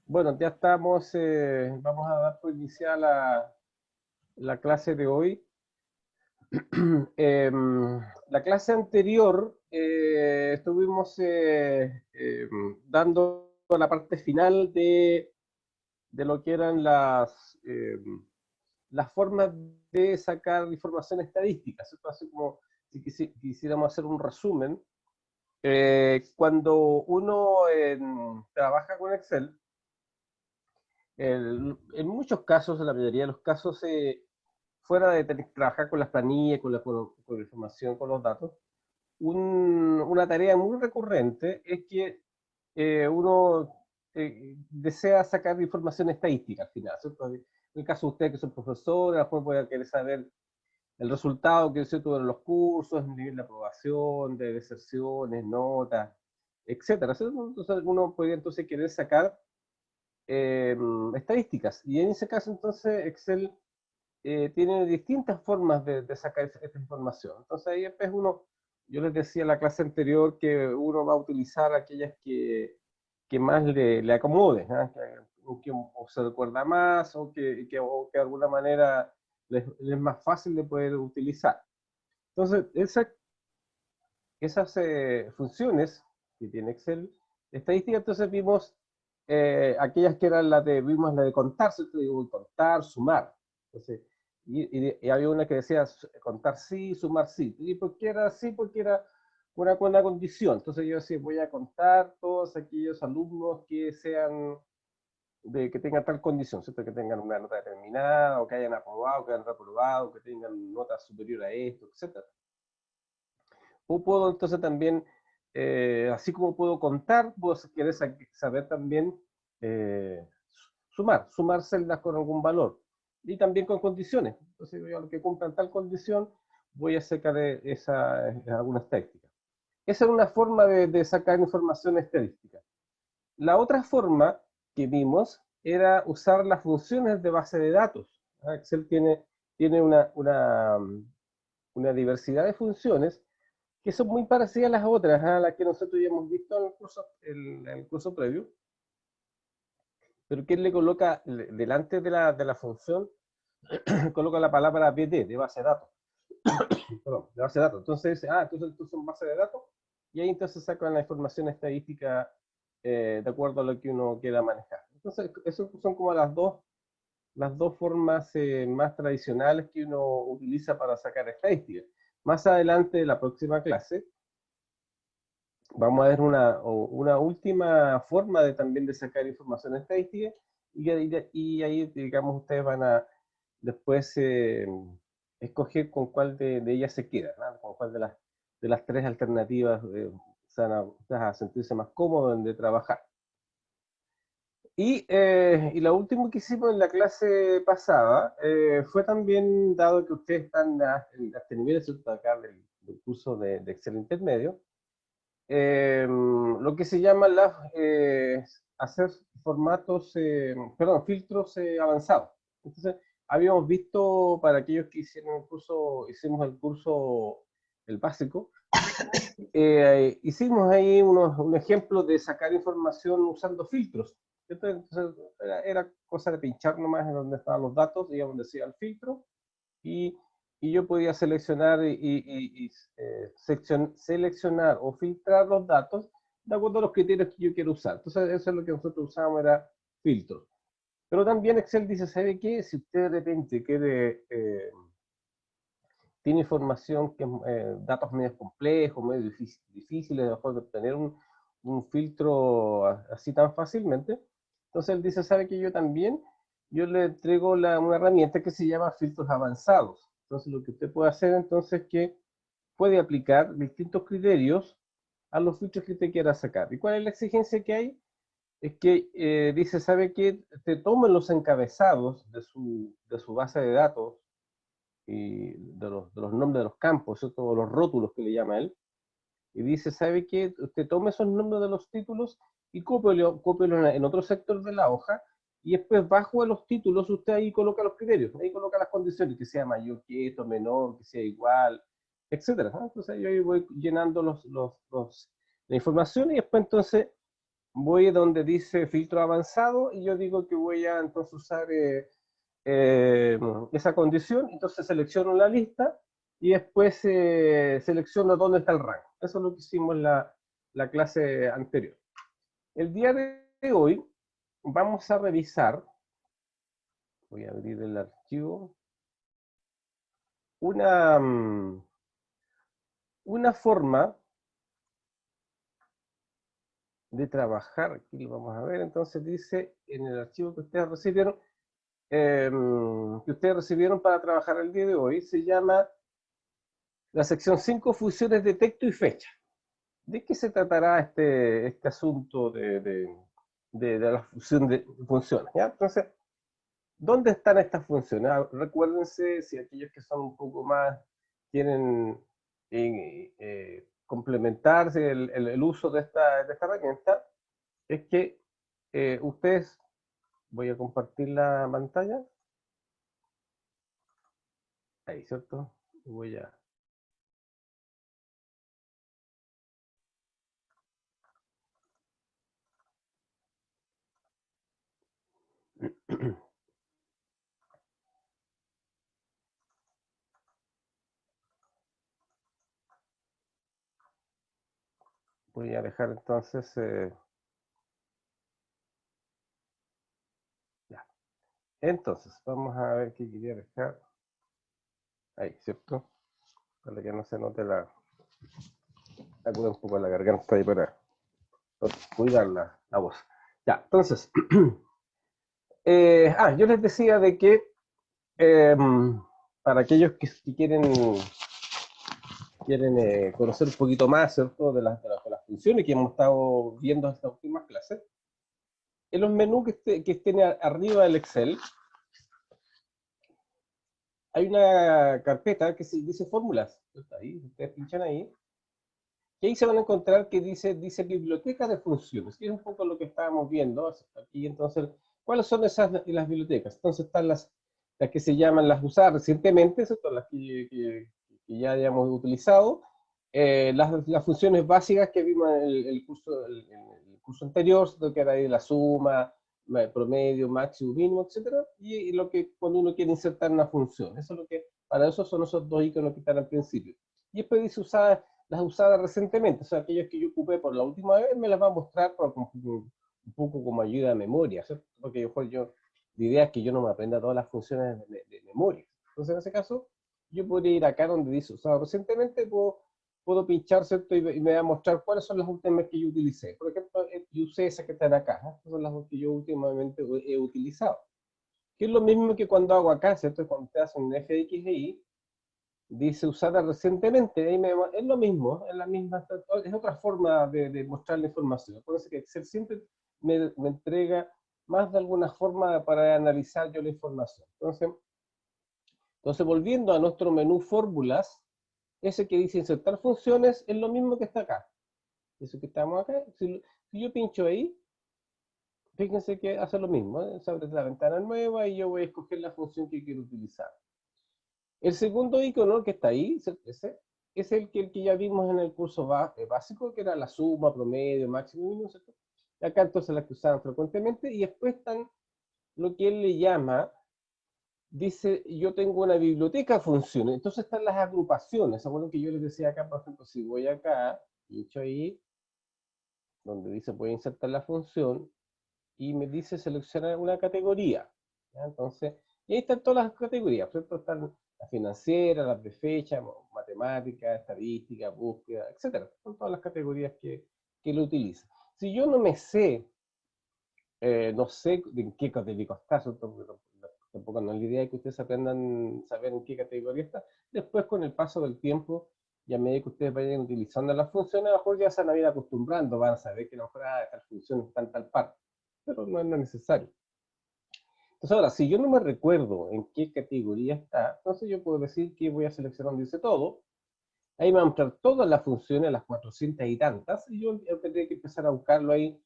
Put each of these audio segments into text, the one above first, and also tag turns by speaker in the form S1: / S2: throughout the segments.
S1: Bueno, ya estamos, vamos a dar por iniciada la clase de hoy. La clase anterior estuvimos dando la parte final de lo que eran las formas de sacar información estadística, ¿cierto? Así como si quisiéramos hacer un resumen. Cuando uno trabaja con Excel, en muchos casos, en la mayoría de los casos, fuera de tener que trabajar con las planillas, con la información, con los datos, una tarea muy recurrente es que uno desea sacar información estadística al final, ¿cierto? En el caso de ustedes que son profesores, después pueden querer saber el resultado que se tuvo en los cursos, el nivel de aprobación, de deserciones, notas, etcétera, ¿cierto? Entonces uno puede entonces querer sacar estadísticas. Y en ese caso, entonces, Excel tiene distintas formas de sacar esta información. Entonces, ahí después yo les decía en la clase anterior que uno va a utilizar aquellas que más le acomode, ¿eh? Que o se recuerda más o que de alguna manera les es más fácil de poder utilizar. Entonces, esas funciones que tiene Excel, estadística, entonces vimos aquellas que eran vimos la de contar, ¿cierto? Digo, contar, sumar. Entonces, y había una que decía contar sí, sumar sí. ¿Y por qué era así? Porque era una condición. Entonces yo decía, voy a contar todos aquellos alumnos que sean, que tengan tal condición, ¿cierto? Que tengan una nota determinada, o que hayan aprobado, que hayan reprobado, que tengan nota superior a esto, etcétera. O puedo entonces también, así como puedo contar, puedo querer saber también eh, sumar celdas con algún valor y también con condiciones. Entonces, yo, al que cumplan tal condición, voy a sacar alguna estadística. Esa es una forma de sacar información estadística. La otra forma que vimos era usar las funciones de base de datos. Excel tiene una diversidad de funciones que son muy parecidas a las otras, a las que nosotros ya hemos visto en el curso previo, pero que él le coloca delante de la función, coloca la palabra BD, de base de datos. Perdón, de base de datos. Entonces dice, entonces esto son base de datos, y ahí entonces sacan la información estadística de acuerdo a lo que uno quiera manejar. Entonces, esas son como las dos formas más tradicionales que uno utiliza para sacar estadísticas. Más adelante, en la próxima clase, vamos a ver una última forma también de sacar información estadística, y ahí, digamos, ustedes van a después escoger con cuál de ellas se queda, ¿no? Con cuál de las tres alternativas se van a sentirse más cómodos en de trabajar. Y lo último que hicimos en la clase pasada fue también, dado que ustedes están en este nivel, ¿cierto? Acá del curso de Excel intermedio, lo que se llama hacer filtros avanzados. Entonces, habíamos visto, para aquellos que hicieron hicimos el curso, el básico, hicimos ahí un ejemplo de sacar información usando filtros. Entonces, era cosa de pinchar nomás en donde estaban los datos, y donde decía el filtro, y, y yo podía seleccionar seleccionar o filtrar los datos de acuerdo a los criterios que yo quiero usar. Entonces, eso es lo que nosotros usábamos, era filtros. Pero también Excel dice, ¿sabe qué? Si usted de repente tiene información datos medio complejos, medio difíciles de obtener un filtro así tan fácilmente, entonces él dice, ¿sabe qué? Yo le entrego una herramienta que se llama filtros avanzados. Entonces, lo que usted puede hacer entonces es que puede aplicar distintos criterios a los filtros que usted quiera sacar. ¿Y cuál es la exigencia que hay? Es que dice, ¿sabe qué? Te tomen los encabezados de su base de datos y de los nombres de los campos, ¿cierto? Los rótulos que le llama él, y dice, ¿sabe qué? Usted tome esos nombres de los títulos y cópielo en otro sector de la hoja, y después bajo de los títulos usted ahí coloca los criterios, ahí coloca las condiciones, que sea mayor que esto, menor, que sea igual, etcétera, ¿no? Entonces yo ahí voy llenando la información, y después entonces voy donde dice filtro avanzado y yo digo que voy a entonces usar esa condición, entonces selecciono la lista y después selecciono dónde está el rango. Eso es lo que hicimos en la clase anterior. El día de hoy vamos a revisar, voy a abrir el archivo, una, una forma de trabajar. Aquí lo vamos a ver, entonces dice en el archivo que ustedes recibieron para trabajar el día de hoy, se llama la sección 5 funciones de texto y fecha. ¿De qué se tratará este asunto de la fusión de funciones? ¿Ya? Entonces, ¿dónde están estas funciones? Recuérdense, si aquellos que son un poco más quieren complementarse el uso de esta herramienta, es que ustedes, voy a compartir la pantalla, ahí, ¿cierto? Voy a... Voy a dejar entonces... ya. Entonces, vamos a ver qué quería dejar. Ahí, ¿cierto? Para que no se note acuda un poco la garganta ahí para cuidar la voz. Ya, entonces, yo les decía de que eh, para aquellos que quieren conocer un poquito más, ¿cierto? De las funciones que hemos estado viendo en estas últimas clases, en los menús que estén arriba del Excel, hay una carpeta que dice fórmulas. Ahí, ustedes pinchan ahí, y ahí se van a encontrar que dice biblioteca de funciones, que es un poco lo que estábamos viendo aquí. Entonces, ¿cuáles son las bibliotecas? Entonces están las que se llaman las usadas recientemente, ¿cierto? Las que ya hayamos utilizado, las funciones básicas que vimos en el curso anterior, ¿cierto? Que era ahí la suma, promedio, máximo, mínimo, etcétera, y lo que cuando uno quiere insertar una función. Eso es lo que, para eso son esos dos iconos que están al principio. Y después dice las usadas recientemente, o sea, aquellas que yo ocupé por la última vez, me las va a mostrar un poco como ayuda de memoria, ¿cierto? Porque la idea es que yo no me aprenda todas las funciones de memoria. Entonces, en ese caso, yo podría ir acá donde dice usado recientemente, puedo pinchar, ¿cierto? Y me va a mostrar cuáles son las últimas que yo utilicé. Por ejemplo, yo usé esa que está de acá, estas son las que yo últimamente he utilizado. Que es lo mismo que cuando hago acá, ¿cierto? Cuando te hacen un f de x e y, dice usada recientemente, es lo mismo, es otra forma de mostrar la información. Acuérdense que Excel siempre me entrega más de alguna forma para analizar yo la información. Entonces, volviendo a nuestro menú fórmulas, ese que dice insertar funciones es lo mismo que está acá. Eso que estamos acá, si yo pincho ahí, fíjense que hace lo mismo, ¿eh? Se abre la ventana nueva y yo voy a escoger la función que quiero utilizar. El segundo icono que está ahí, ese, es el que ya vimos en el curso básico, que era la suma, promedio, máximo, mínimo, ¿cierto? Acá entonces las que usaban frecuentemente, y después están lo que él le llama, dice, yo tengo una biblioteca de funciones, entonces están las agrupaciones. ¿Se acuerdan que yo les decía acá, por ejemplo, si voy acá, pincho ahí, donde dice voy a insertar la función, y me dice seleccionar una categoría, ¿ya? Entonces, y ahí están todas las categorías, ¿cierto? Están las financieras, las de fecha, matemáticas, estadística, búsqueda, etcétera. Son todas las categorías que lo utiliza. Si yo no me sé, no sé en qué categoría está, ¿cierto? Porque tampoco no es la idea de que ustedes aprendan a saber en qué categoría está. Después, con el paso del tiempo, y a medida que ustedes vayan utilizando las funciones, a lo mejor ya se van a ir acostumbrando, van a saber que a lo mejor tal función está en tal parte, pero no es necesario. Entonces ahora, si yo no me recuerdo en qué categoría está, entonces yo puedo decir que voy a seleccionar donde dice todo, ahí me van a mostrar todas las funciones, las 400 y tantas, y yo tendría que empezar a buscarlo ahí,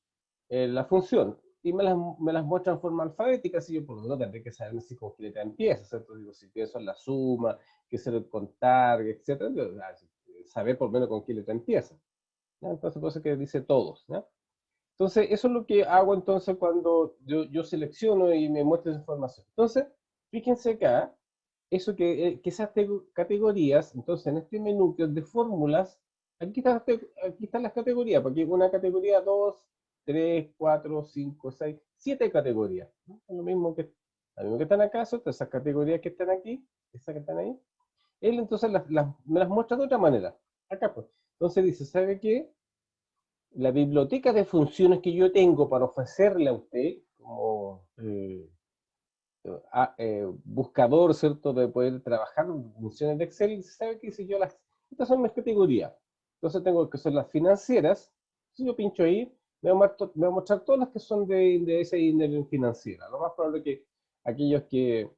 S1: la función, y me las muestra en forma alfabética, así yo por lo menos tendré que saber si con qué letra empieza, ¿cierto? Digo, si pienso en la suma, qué es el contar, etcétera, saber por lo menos con qué letra empieza, ¿ya? Entonces por eso que dice todos, ¿ya? Entonces, eso es lo que hago entonces cuando yo selecciono y me muestra esa información. Entonces, fíjense acá, eso que esas categorías, entonces en este menú que es de fórmulas, aquí están las categorías, porque hay una categoría, dos, tres, cuatro, cinco, seis, siete categorías, ¿no? Lo mismo que están acá, son todas esas categorías que están aquí, esas que están ahí. Él entonces me las muestra de otra manera. Acá pues. Entonces dice, ¿sabe qué? La biblioteca de funciones que yo tengo para ofrecerle a usted como buscador, ¿cierto? De poder trabajar en funciones de Excel, ¿sabe qué? Si yo estas son mis categorías. Entonces tengo que son las financieras. Si yo pincho ahí, me va a mostrar todas las que son de ese índole financiera. Lo más probable es que aquellos que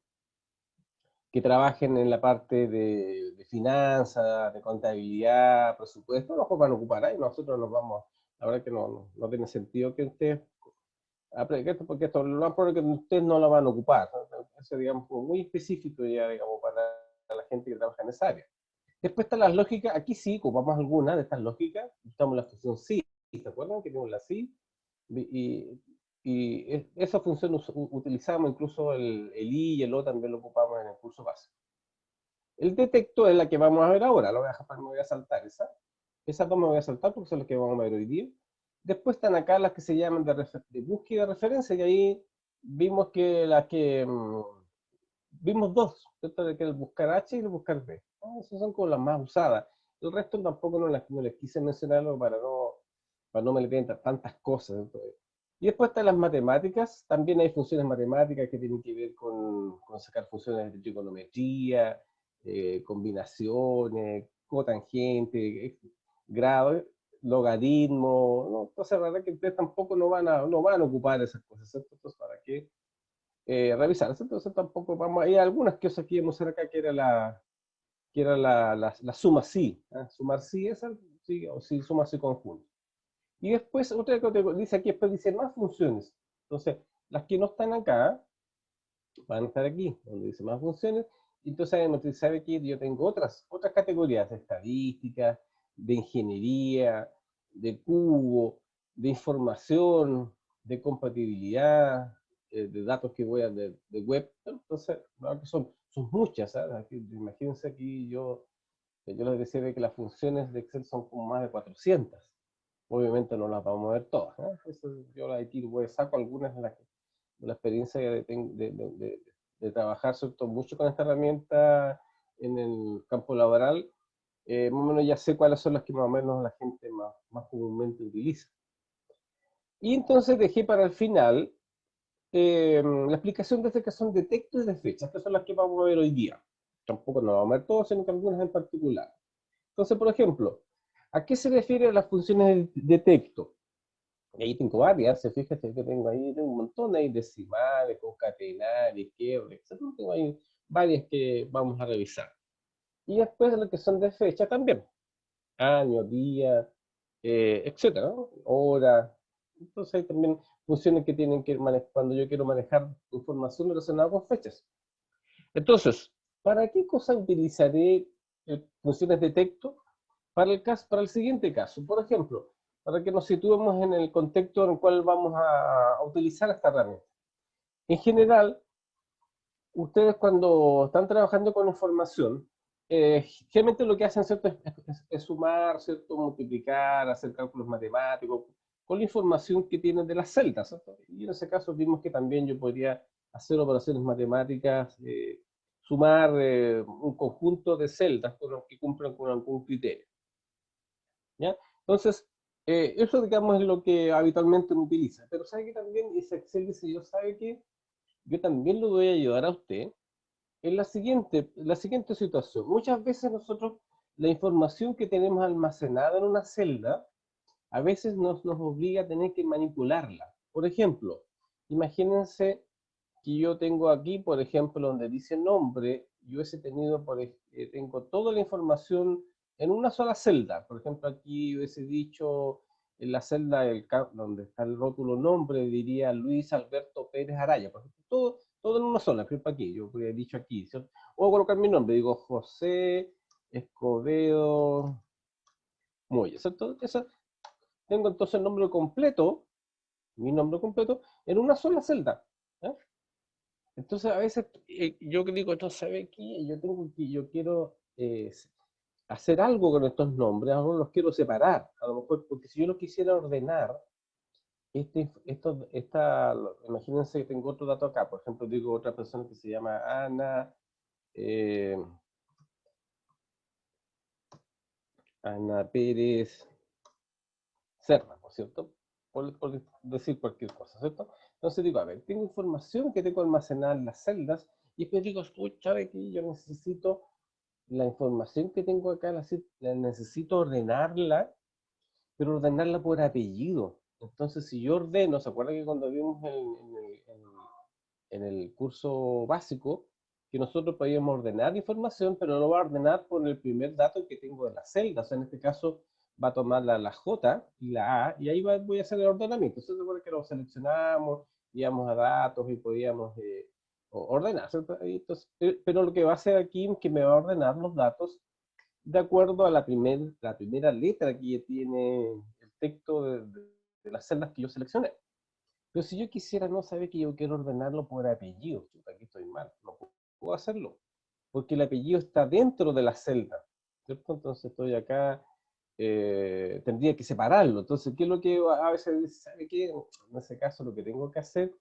S1: trabajen en la parte de finanzas, de contabilidad, presupuesto, los van a ocupar ahí. Nosotros nos vamos, la verdad que no tiene sentido que ustedes porque esto lo más probable es que ustedes no lo van a ocupar, ¿no? Eso, digamos, como muy específico ya, digamos, para la gente que trabaja en esa área. Después están las lógicas, aquí sí ocupamos algunas de estas lógicas, usamos la función sí, ¿se acuerdan que tenemos la sí? Esa función utilizamos incluso el i y el o también lo ocupamos en el curso básico. El detecto es la que vamos a ver ahora, lo voy a dejar, me voy a saltar esas dos me voy a saltar porque son las que vamos a ver hoy día. Después están acá las que se llaman de búsqueda de referencia, y ahí vimos que vimos dos, ¿cierto? De que el buscar H y el buscar B. ¿No? Esas son como las más usadas. El resto tampoco no les quise mencionarlo para no me le den tantas cosas. Entonces. Y después están las matemáticas, también hay funciones matemáticas que tienen que ver con sacar funciones de trigonometría, combinaciones, cotangente, grado, logaritmo, ¿no? Entonces la verdad que ustedes tampoco no van a ocupar esas cosas, ¿cierto? Entonces, ¿para qué revisar? Entonces tampoco vamos, hay algunas cosas que íbamos a hacer acá que era la suma sí, ¿eh? Sumar sí, esa, sí, o sí, suma sí conjunto. Y después, otra cosa que dice aquí, después dice más funciones. Entonces, las que no están acá, van a estar aquí, donde dice más funciones. Y entonces sabe que yo tengo otras categorías de estadística, de ingeniería, de cubo, de información, de compatibilidad, de datos que voy a de web. Entonces, son muchas. ¿Sabes? Aquí, imagínense aquí yo les decía que las funciones de Excel son como más de 400. Obviamente no las vamos a ver todas. ¿Eh? Yo aquí saco algunas de la experiencia de trabajar ¿cierto? Mucho con esta herramienta en el campo laboral. Más o menos ya sé cuáles son las que más o menos la gente más comúnmente utiliza. Y entonces dejé para el final la explicación de este que son de texto y de fechas, que son las que vamos a ver hoy día. Tampoco nos vamos a ver todas, sino que algunas en particular. Entonces, por ejemplo, ¿a qué se refiere las funciones de texto? Y ahí tengo varias, se fíjate que tengo un montón ahí decimales, concatenar, quiebra, etc. Tengo ahí varias que vamos a revisar. Y después de lo que son de fecha también. Año, día, etcétera, ¿no? Hora. Entonces hay también funciones que tienen que manejar cuando yo quiero manejar información relacionada con fechas. Entonces, ¿para qué cosa utilizaré funciones de texto? Para el siguiente caso, por ejemplo, para que nos situemos en el contexto en el cual vamos a utilizar esta herramienta. En general, ustedes cuando están trabajando con información, generalmente lo que hacen ¿cierto? Es sumar, ¿cierto? Multiplicar, hacer cálculos matemáticos con la información que tienen de las celdas. ¿Cierto? Y en ese caso vimos que también yo podría hacer operaciones matemáticas, sumar un conjunto de celdas que cumplan con algún criterio. ¿Ya? Entonces, eso digamos es lo que habitualmente uno utiliza. Pero sabe que también ese Excel dice, yo sabe que yo también lo voy a ayudar a usted en la siguiente situación. Muchas veces nosotros, la información que tenemos almacenada en una celda, a veces nos obliga a tener que manipularla. Por ejemplo, imagínense que yo tengo aquí, por ejemplo, donde dice nombre, yo hubiese tenido, tengo toda la información en una sola celda. Por ejemplo, aquí hubiese dicho en la celda donde está el rótulo nombre, diría Luis Alberto Pérez Araya. Por ejemplo, todo en una sola, por ejemplo, aquí, yo hubiera dicho aquí, ¿cierto? O colocar mi nombre, digo José Escobedo Moya, ¿cierto? Tengo entonces el nombre completo mi nombre completo, en una sola celda. ¿Ya? Entonces, a veces yo digo, no sabe qué, yo quiero hacer algo con estos nombres, ahora los quiero separar, a lo mejor, porque si yo los quisiera ordenar, imagínense que tengo otro dato acá, por ejemplo, digo otra persona que se llama Ana, eh, Ana Pérez Serra, ¿no es cierto? Por decir cualquier cosa, ¿cierto? Entonces digo, a ver, tengo información que tengo almacenada en las celdas, y después digo, ¿sabe qué? Yo necesito la información que tengo acá, la necesito ordenarla, pero ordenarla por apellido. Entonces, si yo ordeno, ¿se acuerda que cuando vimos en el curso básico, que nosotros podíamos ordenar información, pero no va a ordenar por el primer dato que tengo de la celda? O sea, en este caso va a tomar la J y la A, y ahí voy a hacer el ordenamiento. Entonces, se acuerda que lo seleccionamos, íbamos a datos y podíamos ordenar, ¿cierto? Entonces, pero lo que va a hacer aquí es que me va a ordenar los datos de acuerdo a la primera letra que tiene el texto de las celdas que yo seleccioné. Pero si yo quisiera, no sabe que yo quiero ordenarlo por apellido, chuta, aquí estoy mal, no puedo hacerlo, porque el apellido está dentro de la celda, ¿cierto? Entonces estoy acá, tendría que separarlo. Entonces, ¿qué es lo que a veces dice? ¿Sabe qué? En ese caso, lo que tengo que hacer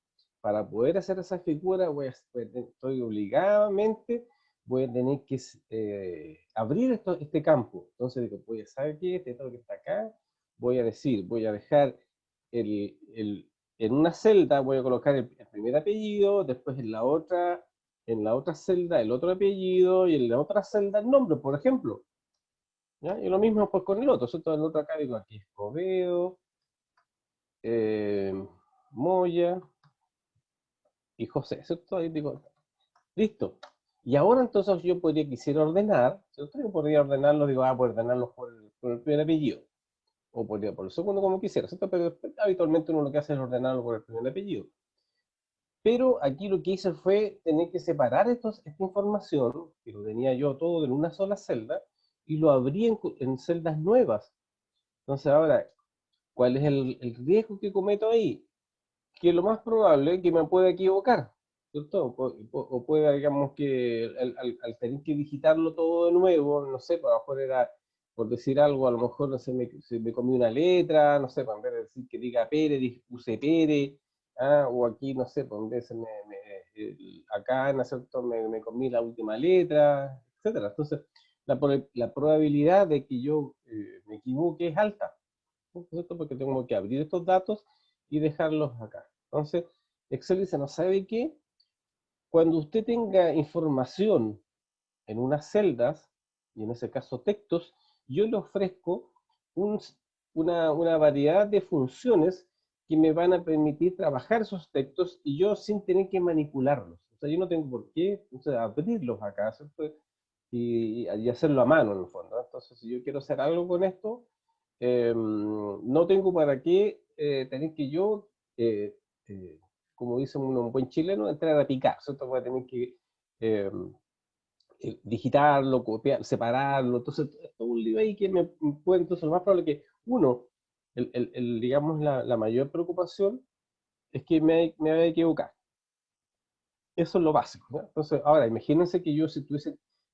S1: para poder hacer esa figura, estoy obligadamente, voy a tener que abrir este campo. Entonces digo, voy a saber qué, este dato que está acá, voy a decir, voy a dejar en una celda, voy a colocar el primer apellido, después en la otra celda el otro apellido, y en la otra celda el nombre, por ejemplo. ¿Ya? Y lo mismo pues con el otro, ¿cierto? El otro acá digo aquí Escobedo, eh, Moya y José, ¿cierto? Ahí digo, listo. Y ahora entonces yo quisiera ordenar, ¿cierto? Yo podría ordenarlo, digo, voy a ordenarlos por el primer apellido, o podría por el segundo, como quisiera, ¿cierto? Pero habitualmente uno lo que hace es ordenarlo por el primer apellido. Pero aquí lo que hice fue tener que separar esta información, que lo tenía yo todo en una sola celda, y lo abrí en celdas nuevas. Entonces ahora, ¿cuál es el riesgo que cometo ahí? Que lo más probable es que me pueda equivocar, ¿cierto? O pueda, digamos, que al tener que digitarlo todo de nuevo, no sé, pues a lo mejor era, por decir algo, a lo mejor, no sé, se me comí una letra, no sé, pues en vez de decir que diga Pérez, puse Pérez, o aquí, no sé, pues en vez de acá, ¿no es cierto?, me comí la última letra, etcétera. Entonces, la probabilidad de que yo me equivoque es alta, ¿no? ¿Cierto? Porque tengo que abrir estos datos y dejarlos acá. Entonces, Excel dice, ¿no sabe qué? Cuando usted tenga información en unas celdas, y en ese caso textos, yo le ofrezco un, una variedad de funciones que me van a permitir trabajar esos textos y yo sin tener que manipularlos. O sea, yo no tengo por qué, o sea, abrirlos acá, ¿cierto? Y hacerlo a mano en el fondo, ¿no? Entonces, si yo quiero hacer algo con esto, no tengo para qué tener que yo, eh, eh, como dice un buen chileno, entrar a picar, ¿cierto? Voy a tener que eh, digitarlo, copiar, separarlo, entonces todo un lío ahí que me puede, entonces lo más probable es que uno, digamos, la mayor preocupación es que me vaya a equivocar. Eso es lo básico, ¿no? Entonces, ahora, imagínense que yo si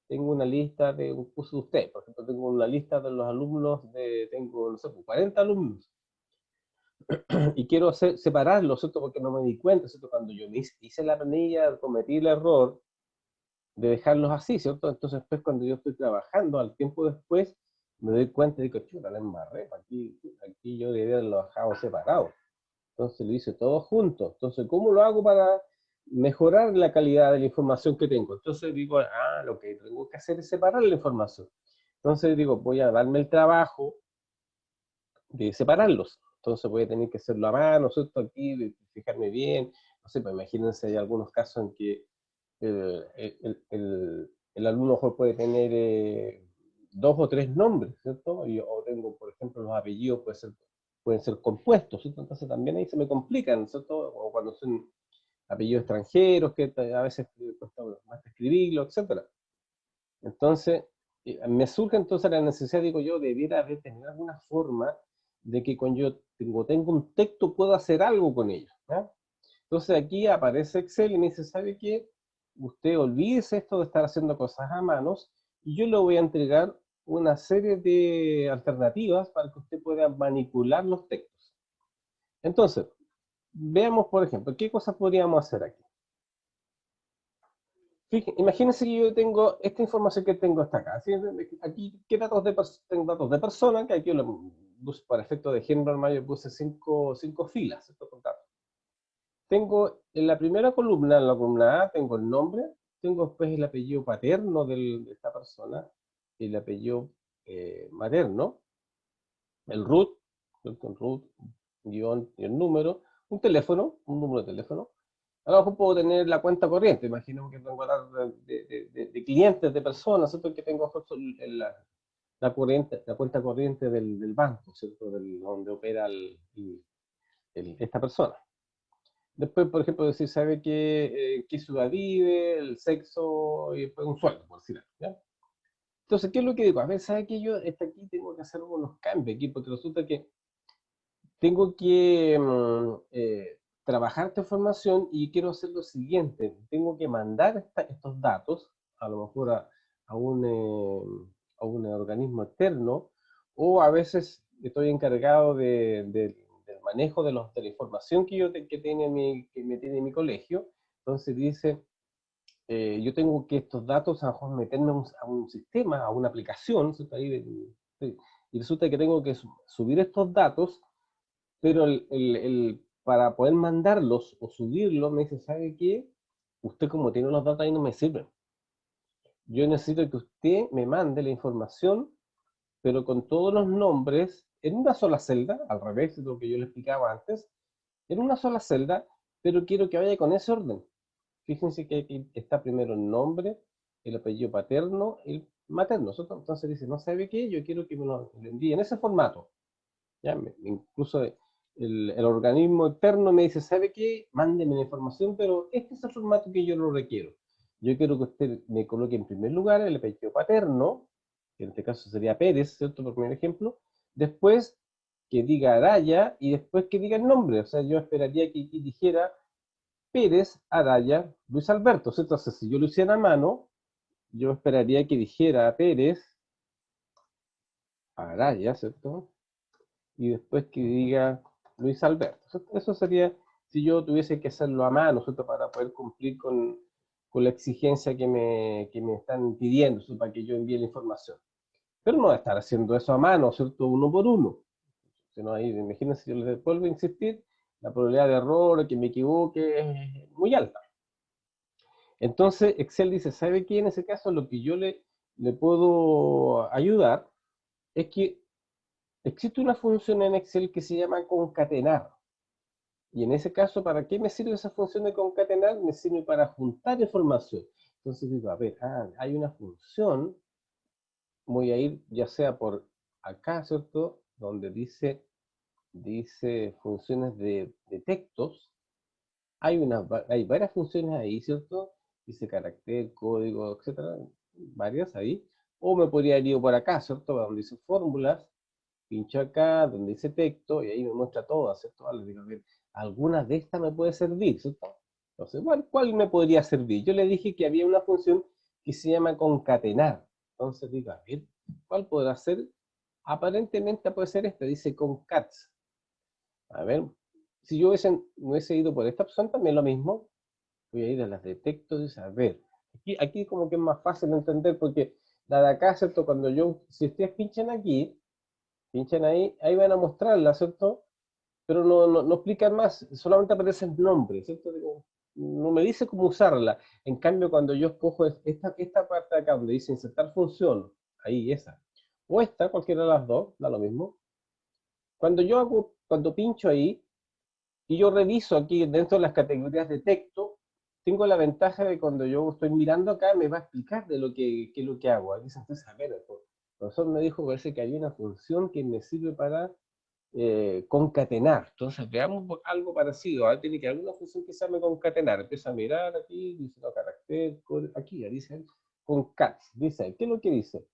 S1: tengo una lista de un curso de usted, por ejemplo, tengo una lista de los alumnos, tengo, no sé, 40 alumnos, y quiero separarlos, ¿cierto? Porque no me di cuenta, ¿cierto? Cuando yo hice la planilla, cometí el error de dejarlos así, ¿cierto? Entonces, después, cuando yo estoy trabajando, al tiempo después, me doy cuenta y digo, chuta, la embarré, aquí yo debería haberlo dejado separado. Entonces lo hice todo junto. Entonces, ¿cómo lo hago para mejorar la calidad de la información que tengo? Entonces digo, lo que tengo que hacer es separar la información. Entonces digo, voy a darme el trabajo de separarlos. Entonces voy a tener que hacerlo a mano, ¿cierto? Aquí, de fijarme bien. No sé, pues imagínense, hay algunos casos en que el alumno puede tener dos o tres nombres, ¿cierto? O tengo, por ejemplo, los apellidos pueden ser compuestos, ¿cierto? Entonces también ahí se me complican, ¿cierto? O cuando son apellidos extranjeros, que a veces cuesta más escribirlo, etcétera. Entonces, me surge entonces la necesidad, digo yo, debiera haber tener alguna forma de que cuando yo tengo un texto, puedo hacer algo con ello, ¿ya? Entonces aquí aparece Excel y me dice, ¿sabe qué? Usted olvídese esto de estar haciendo cosas a manos y yo le voy a entregar una serie de alternativas para que usted pueda manipular los textos. Entonces, veamos, por ejemplo, ¿qué cosas podríamos hacer aquí? Imagínense que yo tengo esta información que tengo hasta acá. ¿Sí? Aquí, ¿qué datos tengo datos de persona? Que aquí para efecto de ejemplo, yo puse cinco filas. Tengo en la primera columna, en la columna A, tengo el nombre, tengo después el apellido paterno de esta persona, el apellido materno, el root, el root, guión y el número, un teléfono, un número de teléfono. A lo mejor puedo tener la cuenta corriente, imaginemos que tengo de clientes, de personas, ¿cierto? Que tengo la cuenta corriente del banco, ¿cierto? Donde opera esta persona. Después, por ejemplo, decir, ¿sabe qué ciudad vive, el sexo y después un sueldo, por decir algo, ¿ya? Entonces, ¿qué es lo que digo? A ver, ¿sabe qué? Yo aquí tengo que hacer unos cambios aquí, porque resulta que tengo que trabajar esta información y quiero hacer lo siguiente. Tengo que mandar estos datos, a lo mejor a un organismo externo, o a veces estoy encargado del manejo de la información que me tiene mi colegio. Entonces dice, yo tengo que estos datos a lo mejor meterme a un sistema, a una aplicación, ¿cierto? Y resulta que tengo que subir estos datos, pero para poder mandarlos o subirlos, me dice, ¿sabe qué? Usted como tiene los datos ahí no me sirve. Yo necesito que usted me mande la información, pero con todos los nombres, en una sola celda, al revés de lo que yo le explicaba antes, en una sola celda, pero quiero que vaya con ese orden. Fíjense que aquí está primero el nombre, el apellido paterno, el materno. Entonces dice, ¿no sabe qué? Yo quiero que me lo envíe en ese formato. ¿Ya? Incluso el organismo externo me dice, ¿sabe qué? Mándeme la información, pero este es el formato que yo lo requiero. Yo quiero que usted me coloque en primer lugar el apellido paterno, que en este caso sería Pérez, ¿cierto? Por primer ejemplo. Después que diga Araya y después que diga el nombre. O sea, yo esperaría que dijera Pérez, Araya, Luis Alberto, ¿cierto? Entonces, si yo lo hiciera a mano, yo esperaría que dijera Pérez, Araya, ¿cierto? Y después que diga Luis Alberto. Eso sería si yo tuviese que hacerlo a mano, ¿cierto? Para poder cumplir con la exigencia que me están pidiendo, ¿cierto? Para que yo envíe la información. Pero no voy a estar haciendo eso a mano, ¿cierto? Uno por uno. Sino ahí, imagínense, yo les vuelvo a insistir, la probabilidad de error, que me equivoque, es muy alta. Entonces, Excel dice, ¿sabe qué? En ese caso, lo que yo le puedo ayudar es que existe una función en Excel que se llama concatenar. Y en ese caso, ¿para qué me sirve esa función de concatenar? Me sirve para juntar información. Entonces digo, a ver, hay una función, voy a ir ya sea por acá, ¿cierto? Donde dice funciones de textos. Hay varias funciones ahí, ¿cierto? Dice carácter, código, etcétera, varias ahí. O me podría ir por acá, ¿cierto? Donde dice fórmulas, pincho acá, donde dice texto, y ahí me muestra todas, ¿cierto? Le digo, a ver, algunas de estas me puede servir, ¿cierto? Entonces, bueno, ¿cuál me podría servir? Yo le dije que había una función que se llama concatenar. Entonces digo, a ver, ¿cuál podrá ser? Aparentemente puede ser esta, dice concats. A ver, si yo hubiese ido por esta opción, también lo mismo. Voy a ir a las de texto, dice, a ver. Aquí como que es más fácil de entender porque la de acá, ¿cierto? Si ustedes pinchan aquí, pinchan ahí, ahí van a mostrarla, ¿cierto? Pero no explican más, solamente aparece el nombre, ¿cierto? No me dice cómo usarla. En cambio, cuando yo escojo esta parte de acá, donde dice insertar función, ahí, esa, o esta, cualquiera de las dos, da lo mismo. Cuando pincho ahí, y yo reviso aquí dentro de las categorías de texto, tengo la ventaja de cuando yo estoy mirando acá, me va a explicar de qué es lo que hago. Aquí entonces, a ver, el profesor me dijo, parece que hay una función que me sirve para concatenar. Entonces, veamos algo parecido. Ahora tiene que haber alguna función que se llame concatenar. Empieza a mirar aquí, dice, no, carácter, aquí, ya dice, concats. Dice, ¿qué es lo que dice?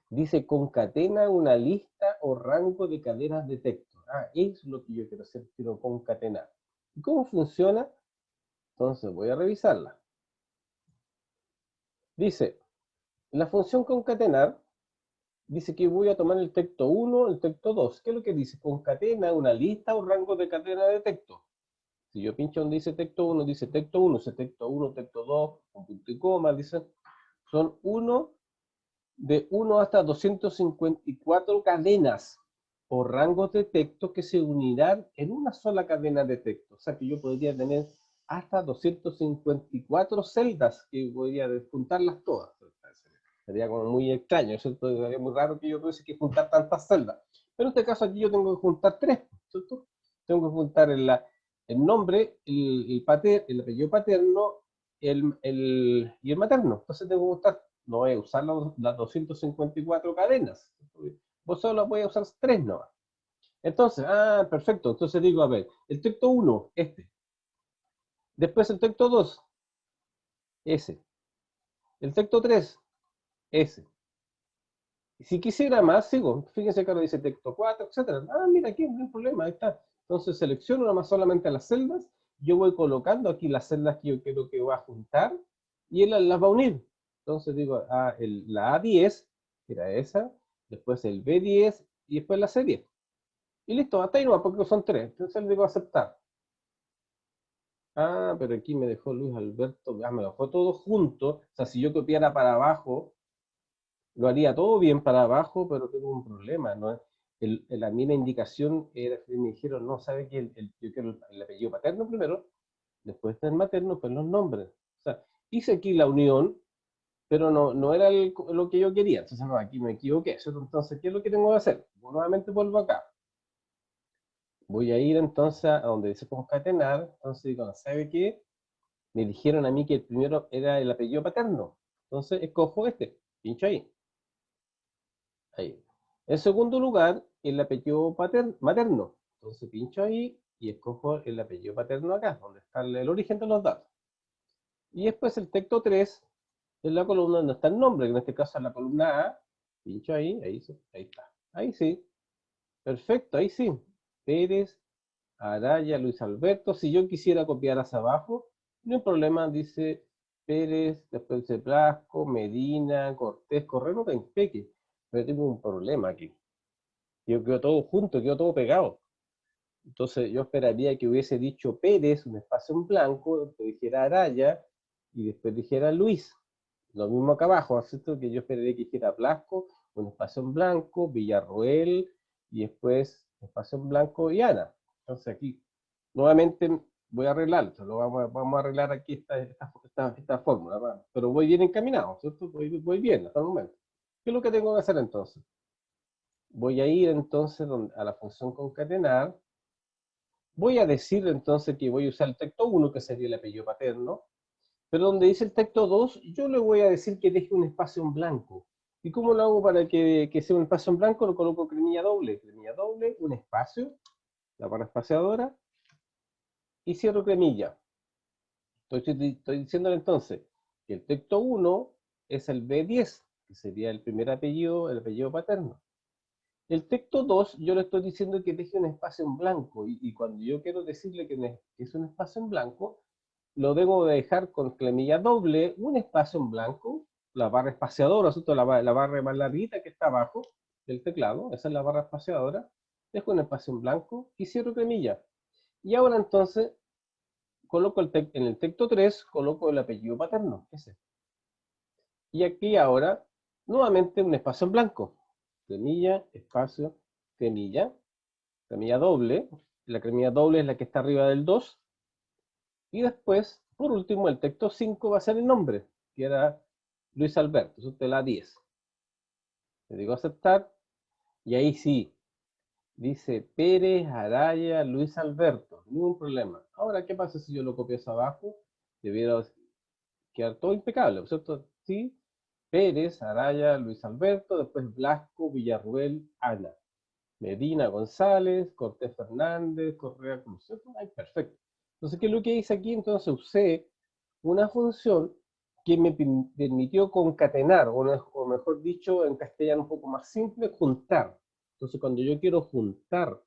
S1: Dice, concatena una lista o rango de cadenas de texto. Ah, es lo que yo quiero hacer, quiero concatenar. ¿Y cómo funciona? Entonces voy a revisarla. Dice, la función concatenar dice que voy a tomar el texto 1, el texto 2. ¿Qué es lo que dice? Concatena una lista o rango de cadena de texto. Si yo pincho donde dice texto 1, dice texto 1, dice texto 1, texto 2, con punto y coma, dice, son de 1 hasta 254 cadenas o rangos de texto que se unirán en una sola cadena de texto. O sea que yo podría tener hasta 254 celdas que podría juntarlas todas. Sería como muy extraño, ¿cierto? Sería muy raro que yo tuviese que juntar tantas celdas. Pero en este caso aquí yo tengo que juntar tres, ¿cierto? Tengo que juntar el nombre, el apellido paterno y el materno. Entonces tengo que juntar, no voy a usar las 254 cadenas. Vos solo voy a usar tres nomás. Entonces, perfecto. Entonces digo, a ver, el texto 1, este. Después el texto 2, ese. El texto 3, ese. Si quisiera más, sigo. Fíjense que ahora dice texto 4, etcétera. Mira, aquí no hay problema, ahí está. Entonces selecciono nada más solamente las celdas. Yo voy colocando aquí las celdas que yo quiero que va a juntar y él las va a unir. Entonces digo, la A10, que era esa, después el B10 y después la C10. Y listo, hasta ahí no, porque son tres. Entonces le digo aceptar. Pero aquí me dejó Luis Alberto, me lo dejó todo junto. O sea, si yo copiara para abajo, lo haría todo bien para abajo, pero tengo un problema, ¿no? La misma indicación era que me dijeron, no, ¿sabe qué? Yo quiero el apellido paterno primero, después está el materno, pues los nombres. O sea, hice aquí la unión, pero no era lo que yo quería. Entonces, no, aquí me equivoqué. Entonces, ¿qué es lo que tengo que hacer? Nuevamente vuelvo acá. Voy a ir entonces a donde dice concatenar. Entonces digo, ¿sabe qué? Me dijeron a mí que el primero era el apellido paterno. Entonces, escojo este. Pincho ahí. Ahí. En segundo lugar, el apellido materno. Entonces pincho ahí y escojo el apellido paterno acá, donde está el origen de los datos. Y después el texto 3, en la columna donde está el nombre, que en este caso es la columna A. Pincho ahí, ahí está. Ahí sí. Perfecto, ahí sí. Pérez, Araya, Luis Alberto. Si yo quisiera copiar hacia abajo, no hay problema, dice Pérez, después dice Blasco, Medina, Cortés, Correro, Penpeque. Pero tengo un problema aquí. Yo quedo todo junto, quedó todo pegado. Entonces yo esperaría que hubiese dicho Pérez, un espacio en blanco, después dijera Araya y después dijera Luis. Lo mismo acá abajo, ¿cierto? Que yo esperaría que dijera Blasco, un espacio en blanco, Villarroel y después espacio en blanco y Ana. Entonces aquí nuevamente voy a arreglar, vamos a arreglar aquí esta fórmula, pero voy bien encaminado, ¿cierto? Voy bien hasta el momento. ¿Qué es lo que tengo que hacer entonces? Voy a ir entonces a la función concatenar. Voy a decir entonces que voy a usar el texto 1, que sería el apellido paterno, pero donde dice el texto 2, yo le voy a decir que deje un espacio en blanco. ¿Y cómo lo hago para que sea un espacio en blanco? Lo coloco cremilla doble, un espacio, la barra espaciadora, y cierro cremilla. Estoy diciéndole entonces que el texto 1 es el B10, que sería el primer apellido, el apellido paterno. El texto 2, yo le estoy diciendo que deje un espacio en blanco, y cuando yo quiero decirle que es un espacio en blanco, lo debo de dejar con clemilla doble, un espacio en blanco, la barra espaciadora, ¿cierto? La barra más larguita que está abajo del teclado, esa es la barra espaciadora, dejo un espacio en blanco y cierro clemilla. Y ahora entonces, en el texto 3, coloco el apellido paterno, ese. Y aquí ahora, nuevamente un espacio en blanco, clemilla, espacio, clemilla doble. La cremilla doble es la que está arriba del 2. Y después, por último, el texto 5 va a ser el nombre, que era Luis Alberto, eso te la 10. Le digo aceptar, y ahí sí, dice Pérez, Araya, Luis Alberto, ningún problema. Ahora, ¿qué pasa si yo lo copio hacia abajo? Debiera quedar todo impecable, ¿cierto? Sí, Pérez, Araya, Luis Alberto, después Blasco, Villarruel, Ana. Medina González, Cortés Fernández, Correa Cruz. Ay, perfecto. Entonces, ¿qué es lo que hice aquí? Entonces usé una función que me permitió concatenar, o mejor dicho, en castellano un poco más simple, juntar. Entonces, cuando yo quiero juntar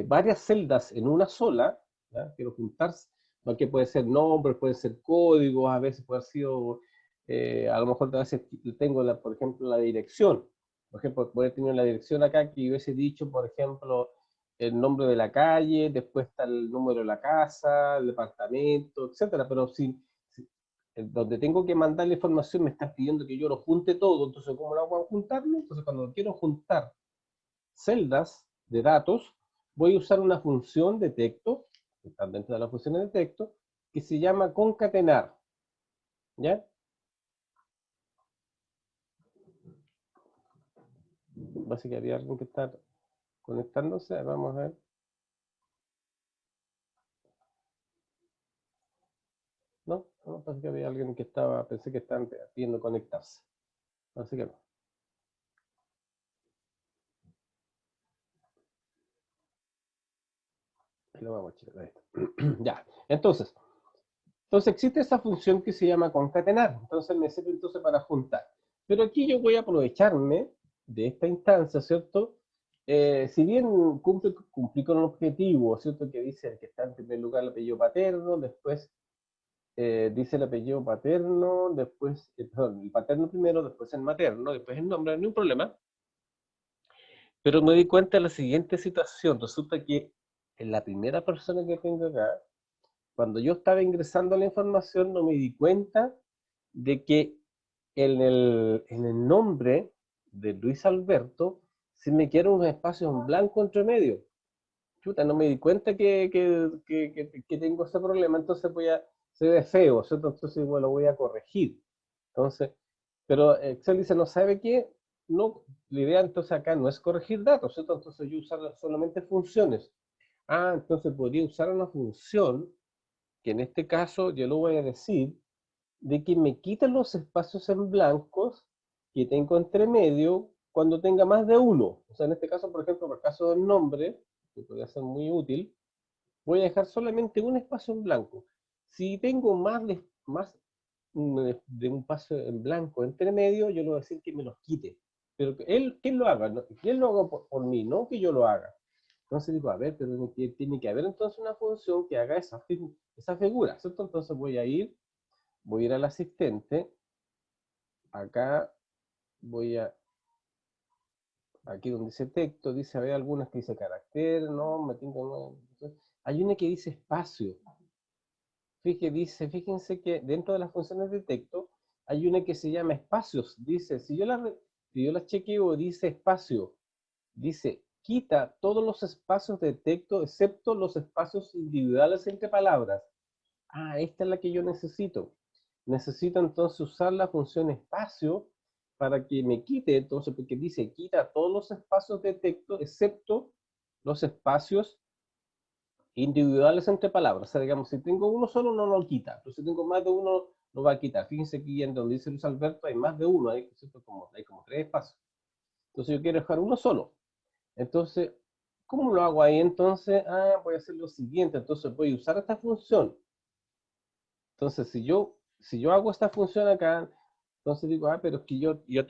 S1: varias celdas en una sola, ¿ya? Quiero juntar, que puede ser nombres, puede ser códigos, a veces puede haber sido, a lo mejor a veces tengo, por ejemplo, la dirección. Por ejemplo, puede tener la dirección acá que yo hubiese dicho, por ejemplo, el nombre de la calle, después está el número de la casa, el departamento, etcétera. Pero si donde tengo que mandar la información me está pidiendo que yo lo junte todo, entonces ¿cómo lo hago a juntarlo? Entonces cuando quiero juntar celdas de datos, voy a usar una función de texto, que está dentro de las funciones de texto, que se llama concatenar, ¿ya? Parece que había alguien que está conectándose, vamos a ver. No, no, parece que había alguien que estaba, pensé que estaban pidiendo conectarse. Así que no. Lo vamos a checar esto. Ya, entonces existe esa función que se llama concatenar. Entonces me sirve entonces para juntar. Pero aquí yo voy a aprovecharme de esta instancia, ¿cierto? Si bien cumplí con un objetivo, ¿cierto? Que dice que está en primer lugar el apellido paterno, después dice el apellido paterno, después, perdón, el paterno primero, después el materno, después el nombre, no hay un problema. Pero me di cuenta de la siguiente situación. Resulta que en la primera persona que tengo acá, cuando yo estaba ingresando la información, no me di cuenta de que en el nombre de Luis Alberto se me quedaron unos espacios en blanco entre medio. Chuta, no me di cuenta que tengo ese problema, entonces se ve feo, ¿cierto? Entonces, bueno, lo voy a corregir. Entonces, pero Excel dice, no sabe qué, no, la idea entonces acá no es corregir datos, ¿cierto? Entonces yo usar solamente funciones. Ah, entonces podría usar una función, que en este caso yo lo voy a decir, de que me quiten los espacios en blancos que tengo entre medio cuando tenga más de uno. O sea, en este caso, por ejemplo, por el caso del nombre, que podría ser muy útil, voy a dejar solamente un espacio en blanco. Si tengo más de un espacio en blanco entre medio, yo le voy a decir que me los quite. Pero que él lo haga, ¿no? Que él lo haga por mí, no que yo lo haga. Entonces digo, a ver, pero tiene que haber entonces una función que haga esa figura, ¿cierto? Entonces voy a ir al asistente, acá voy a, aquí donde dice texto, dice, a ver, algunas que dice carácter, no, me tengo, no. Hay una que dice espacio. Fíjense que dentro de las funciones de texto hay una que se llama espacios. Dice, si yo la chequeo, dice espacio. Dice, quita todos los espacios de texto excepto los espacios individuales entre palabras. Ah, esta es la que yo necesito. Necesito entonces usar la función espacio para que me quite, entonces, porque dice, quita todos los espacios de texto excepto los espacios individuales entre palabras. O sea, digamos, si tengo uno solo, no lo quita. Pero si tengo más de uno, lo va a quitar. Fíjense aquí en donde dice Luis Alberto, hay más de uno, hay como tres espacios. Entonces yo quiero dejar uno solo. Entonces, ¿cómo lo hago ahí entonces? Ah, voy a hacer lo siguiente. Entonces voy a usar esta función. Entonces, si yo hago esta función acá, entonces digo, pero es que yo ya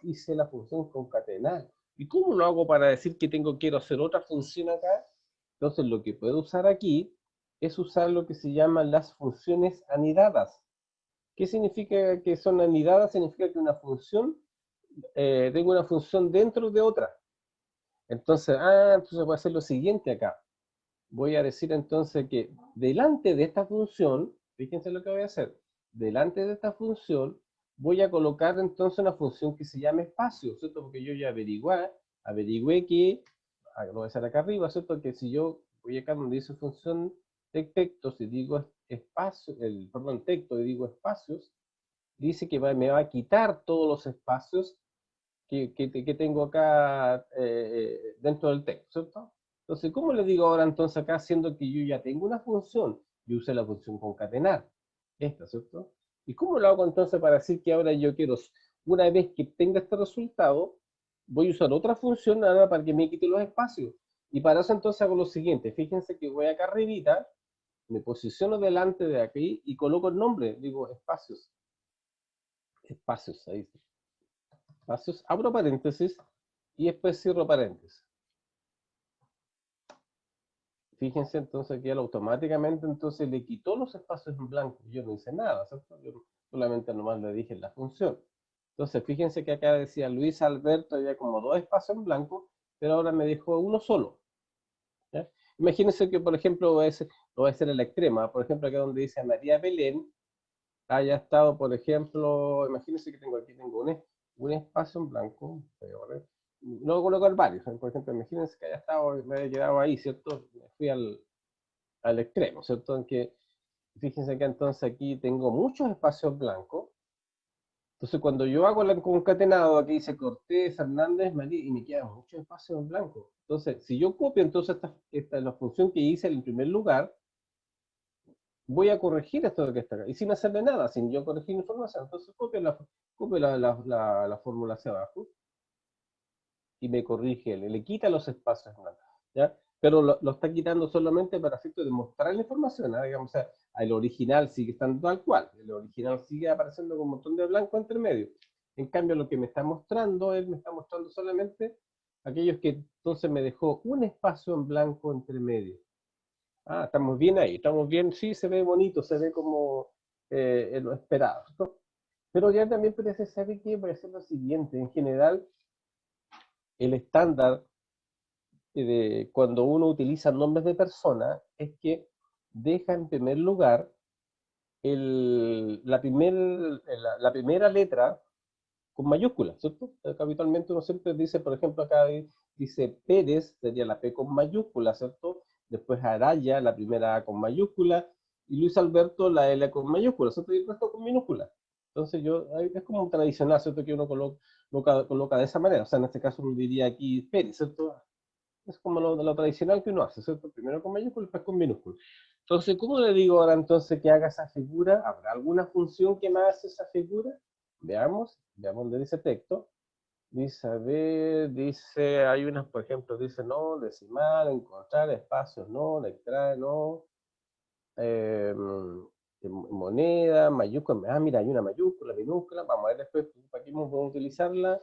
S1: hice la función concatenar. ¿Y cómo lo hago para decir que quiero hacer otra función acá? Entonces, lo que puedo usar aquí es usar lo que se llaman las funciones anidadas. ¿Qué significa que son anidadas? Significa que tengo una función dentro de otra. Entonces voy a hacer lo siguiente acá. Voy a decir entonces que delante de esta función, fíjense lo que voy a hacer, delante de esta función voy a colocar entonces una función que se llama espacio, ¿cierto? Porque yo ya averigüé que, lo voy a hacer acá arriba, ¿cierto? Que si yo voy acá donde dice función de texto, si digo espacio, perdón, texto y digo espacios, dice que me va a quitar todos los espacios que tengo acá dentro del texto, ¿cierto? Entonces, ¿cómo le digo ahora entonces acá, siendo que yo ya tengo una función? Yo usé la función concatenar, esta, ¿cierto? ¿Y cómo lo hago entonces para decir que ahora yo quiero, una vez que tenga este resultado, voy a usar otra función ahora para que me quite los espacios? Y para eso entonces hago lo siguiente, fíjense que voy acá arribita, me posiciono delante de aquí y coloco el nombre, digo espacios, ahí está. Espacios, abro paréntesis y después cierro paréntesis. fíjense entonces que él automáticamente entonces le quitó los espacios en blanco. Yo no hice nada, ¿cierto? Yo solamente nomás le dije la función. Entonces, fíjense que acá decía Luis Alberto, había como 2 espacios en blanco, pero ahora me dejó uno solo. ¿Ya? Imagínense que, por ejemplo, lo voy a hacer en la extrema. Por ejemplo, acá donde dice María Belén, haya estado, por ejemplo, imagínense que tengo un espacio en blanco, no voy a colocar varios, por ejemplo, imagínense que haya estado, me haya quedado ahí, ¿cierto? Me fui al extremo, ¿cierto? En que, fíjense que entonces aquí tengo muchos espacios blancos. Entonces, cuando yo hago el concatenado, aquí dice Cortés, Fernández, María, y me quedan muchos espacios en blanco. Entonces, si yo copio entonces esta es la función que hice en primer lugar, voy a corregir esto que está acá. Y sin hacerle nada, sin yo corregir información. Entonces, copio la fórmula hacia abajo y me corrige, le quita los espacios en blanco, ¿ya? Pero lo está quitando solamente para efecto de mostrar la información, ¿eh? Digamos, o sea, el original sigue estando tal cual, el original sigue apareciendo con un montón de blanco entre medio. En cambio, lo que me está mostrando, él me está mostrando solamente aquellos que entonces me dejó un espacio en blanco entre medio. Ah, estamos bien ahí, estamos bien, sí, se ve bonito, se ve como lo esperado, ¿no? Pero ya también parece, ¿sabe qué? Puede ser lo siguiente, en general, el estándar de cuando uno utiliza nombres de personas es que deja en primer lugar la primera letra con mayúsculas, ¿cierto? Habitualmente uno siempre dice, por ejemplo, acá dice Pérez, sería la P con mayúscula, ¿cierto? Después Araya, la primera A con mayúscula, y Luis Alberto, la L con mayúscula, ¿cierto? Y el resto con minúscula. Entonces es como un tradicional, ¿cierto? Que uno coloca de esa manera. O sea, en este caso uno diría aquí Pérez, ¿cierto? Es como lo tradicional que uno hace, ¿cierto? Primero con mayúscula, después con minúscula. Entonces, ¿cómo le digo ahora entonces que haga esa figura? ¿Habrá alguna función que me hace esa figura? Veamos donde dice texto. Dice, a ver, dice, hay unas, por ejemplo, dice no, decimal, encontrar, espacios, no, extraer, no, moneda, mayúscula, mira, hay una mayúscula, minúscula, vamos a ver después para qué podemos utilizarla.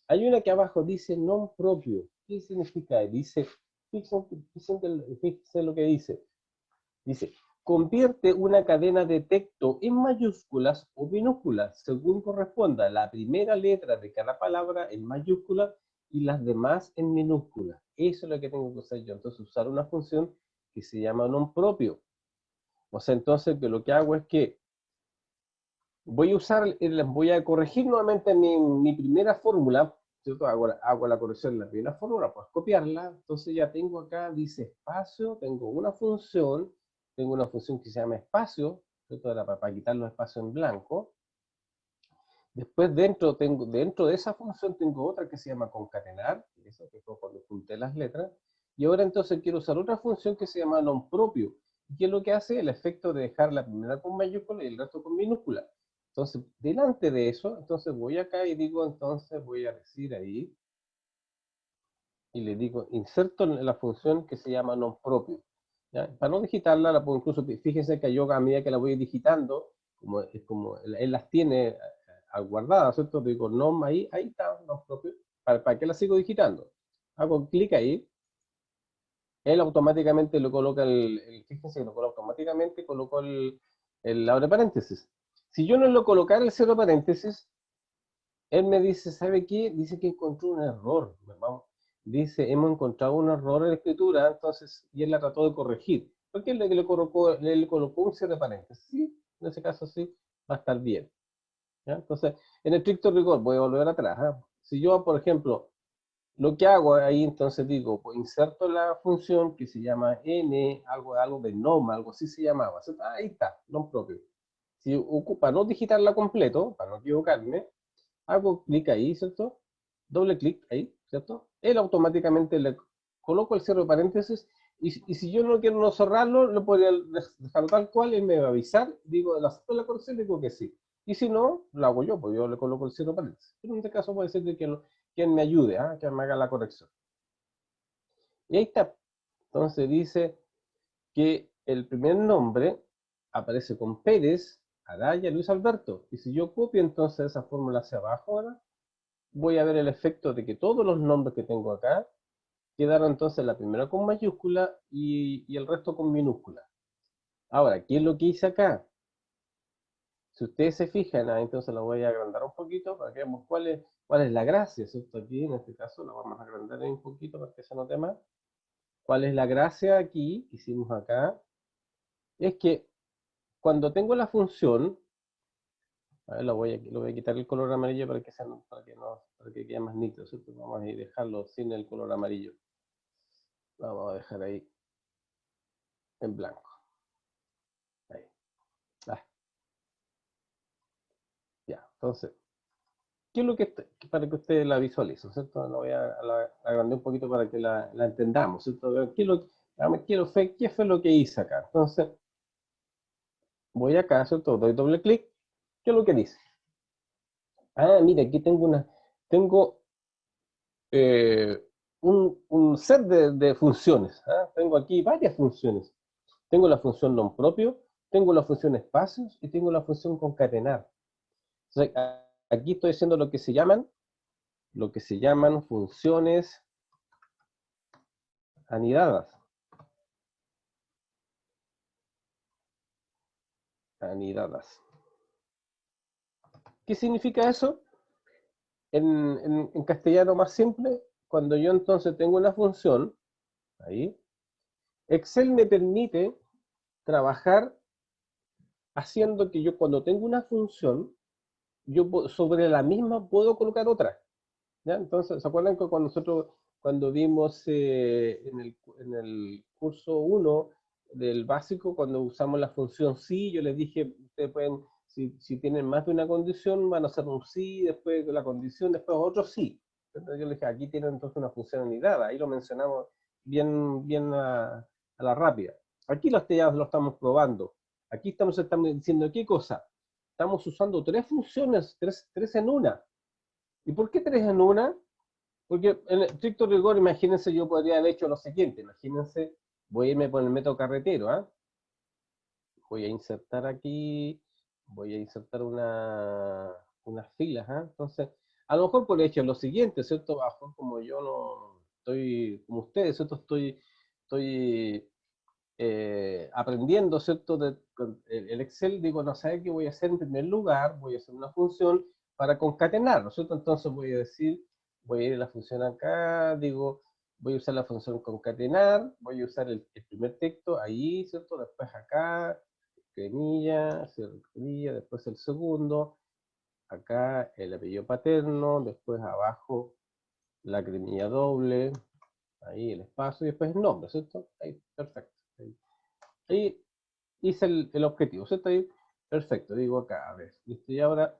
S1: Hay una que abajo dice non propio. ¿Qué significa? Dice, fíjense lo que dice. Dice, convierte una cadena de texto en mayúsculas o minúsculas, según corresponda la primera letra de cada palabra en mayúscula y las demás en minúsculas. Eso es lo que tengo que hacer yo. Entonces, usar una función que se llama non propio. O sea, entonces, que lo que hago es que voy a corregir nuevamente mi primera fórmula, ¿cierto? Hago la corrección en la primera fórmula, pues copiarla, entonces ya tengo acá, dice espacio, tengo una función que se llama espacio, ¿cierto? Para quitar los espacios en blanco. Después dentro de esa función tengo otra que se llama concatenar, eso que fue cuando junté las letras, y ahora entonces quiero usar otra función que se llama non propio, que es lo que hace el efecto de dejar la primera con mayúscula y el resto con minúscula. Entonces, delante de eso, entonces voy acá y digo, entonces voy a decir ahí, y le digo, inserto en la función que se llama non propio. ¿Ya? Para no digitarla, la puedo incluso, fíjense que yo a medida que la voy digitando, como él las tiene guardadas, ¿cierto? Digo, nom ahí está, non propio. ¿Para qué la sigo digitando? Hago clic ahí, él automáticamente lo coloca, fíjense que lo coloca automáticamente, colocó el abre paréntesis. Si yo no lo colocara el cero paréntesis, él me dice, ¿sabe qué? Dice que encontró un error. Dice, hemos encontrado un error en la escritura, entonces, y él la trató de corregir. ¿Por qué le colocó un cierre de paréntesis? Sí, en ese caso sí, va a estar bien. ¿Ya? Entonces, en el estricto rigor, voy a volver atrás. ¿Eh? Si yo, por ejemplo, lo que hago ahí, entonces digo, pues inserto la función que se llama n, algo de nom, algo así se llamaba. Ahí está, nom propio. Si ocupa no digitarla completo, para no equivocarme, hago clic ahí, ¿cierto? Doble clic ahí, ¿cierto? Él automáticamente le coloco el cierre de paréntesis y si yo no quiero no cerrarlo, lo podría dejar tal cual, él me va a avisar, digo, ¿acepto la corrección? Digo que sí. Y si no, lo hago yo, pues yo le coloco el cierre de paréntesis. Pero en este caso puede ser que quien me ayude, ¿eh? Que me haga la corrección. Y ahí está. Entonces dice que el primer nombre aparece con Pérez, Araya, Luis Alberto. Y si yo copio entonces esa fórmula hacia abajo ahora, voy a ver el efecto de que todos los nombres que tengo acá quedaron entonces la primera con mayúscula y el resto con minúscula. Ahora, ¿qué es lo que hice acá? Si ustedes se fijan, entonces lo voy a agrandar un poquito para que veamos cuál es la gracia, ¿cierto? Aquí, en este caso, lo vamos a agrandar un poquito para que se note más. ¿Cuál es la gracia aquí, que hicimos acá? Es que cuando tengo la función, a ver, lo voy a quitar el color amarillo para que, para que quede más nítido, ¿cierto? Vamos a dejarlo sin el color amarillo. Vamos a dejar ahí en blanco. Ahí. Ah, ya, entonces, ¿qué es lo que, para que ustedes la visualicen, ¿cierto? La voy a agrandar un poquito para que la entendamos, ¿cierto? ¿Qué fue lo que hice acá? Entonces, voy acá, ¿cierto? Doy doble clic. ¿Qué es lo que dice? Ah, mira, aquí tengo eh, un set de funciones. ¿Ah? Tengo aquí varias funciones. Tengo la función non propio, tengo la función espacios y tengo la función concatenar. Entonces, aquí estoy haciendo lo que se llaman funciones anidadas. Anidadas. ¿Qué significa eso? En castellano más simple, cuando yo entonces tengo una función, ahí, Excel me permite trabajar haciendo que yo cuando tengo una función, yo sobre la misma puedo colocar otra. ¿Ya? Entonces, ¿se acuerdan que cuando nosotros, cuando vimos en el curso 1 del básico, cuando usamos la función sí, yo les dije, ustedes pueden, si tienen más de una condición, van a hacer un sí, después la condición, después otro sí. Entonces yo les dije, aquí tienen entonces una función anidada, ahí lo mencionamos bien a la rápida. Aquí ya lo estamos probando. Aquí estamos diciendo, ¿qué cosa? Estamos usando tres funciones, tres en una. ¿Y por qué tres en una? Porque en estricto rigor, imagínense, yo podría haber hecho lo siguiente. Imagínense, voy a irme por el método carretero. ¿Ah? Voy a insertar aquí, voy a insertar unas filas. ¿Ah? Entonces, a lo mejor por hecho lo siguiente, ¿cierto? Bajo, como yo no estoy, como ustedes, ¿cierto? Estoy aprendiendo, ¿cierto? El Excel, digo, no sé qué voy a hacer en primer lugar, voy a hacer una función para concatenar, ¿no es cierto? Entonces voy a decir, voy a ir a la función acá, digo, voy a usar la función concatenar, voy a usar el primer texto ahí, ¿cierto? Después acá, cremilla, cremilla, después el segundo, acá el apellido paterno, después abajo la cremilla doble, ahí el espacio y después el nombre, ¿cierto? Ahí, perfecto. Ahí hice el objetivo, ¿cierto? Ahí, perfecto, digo acá, a ver, listo, y ahora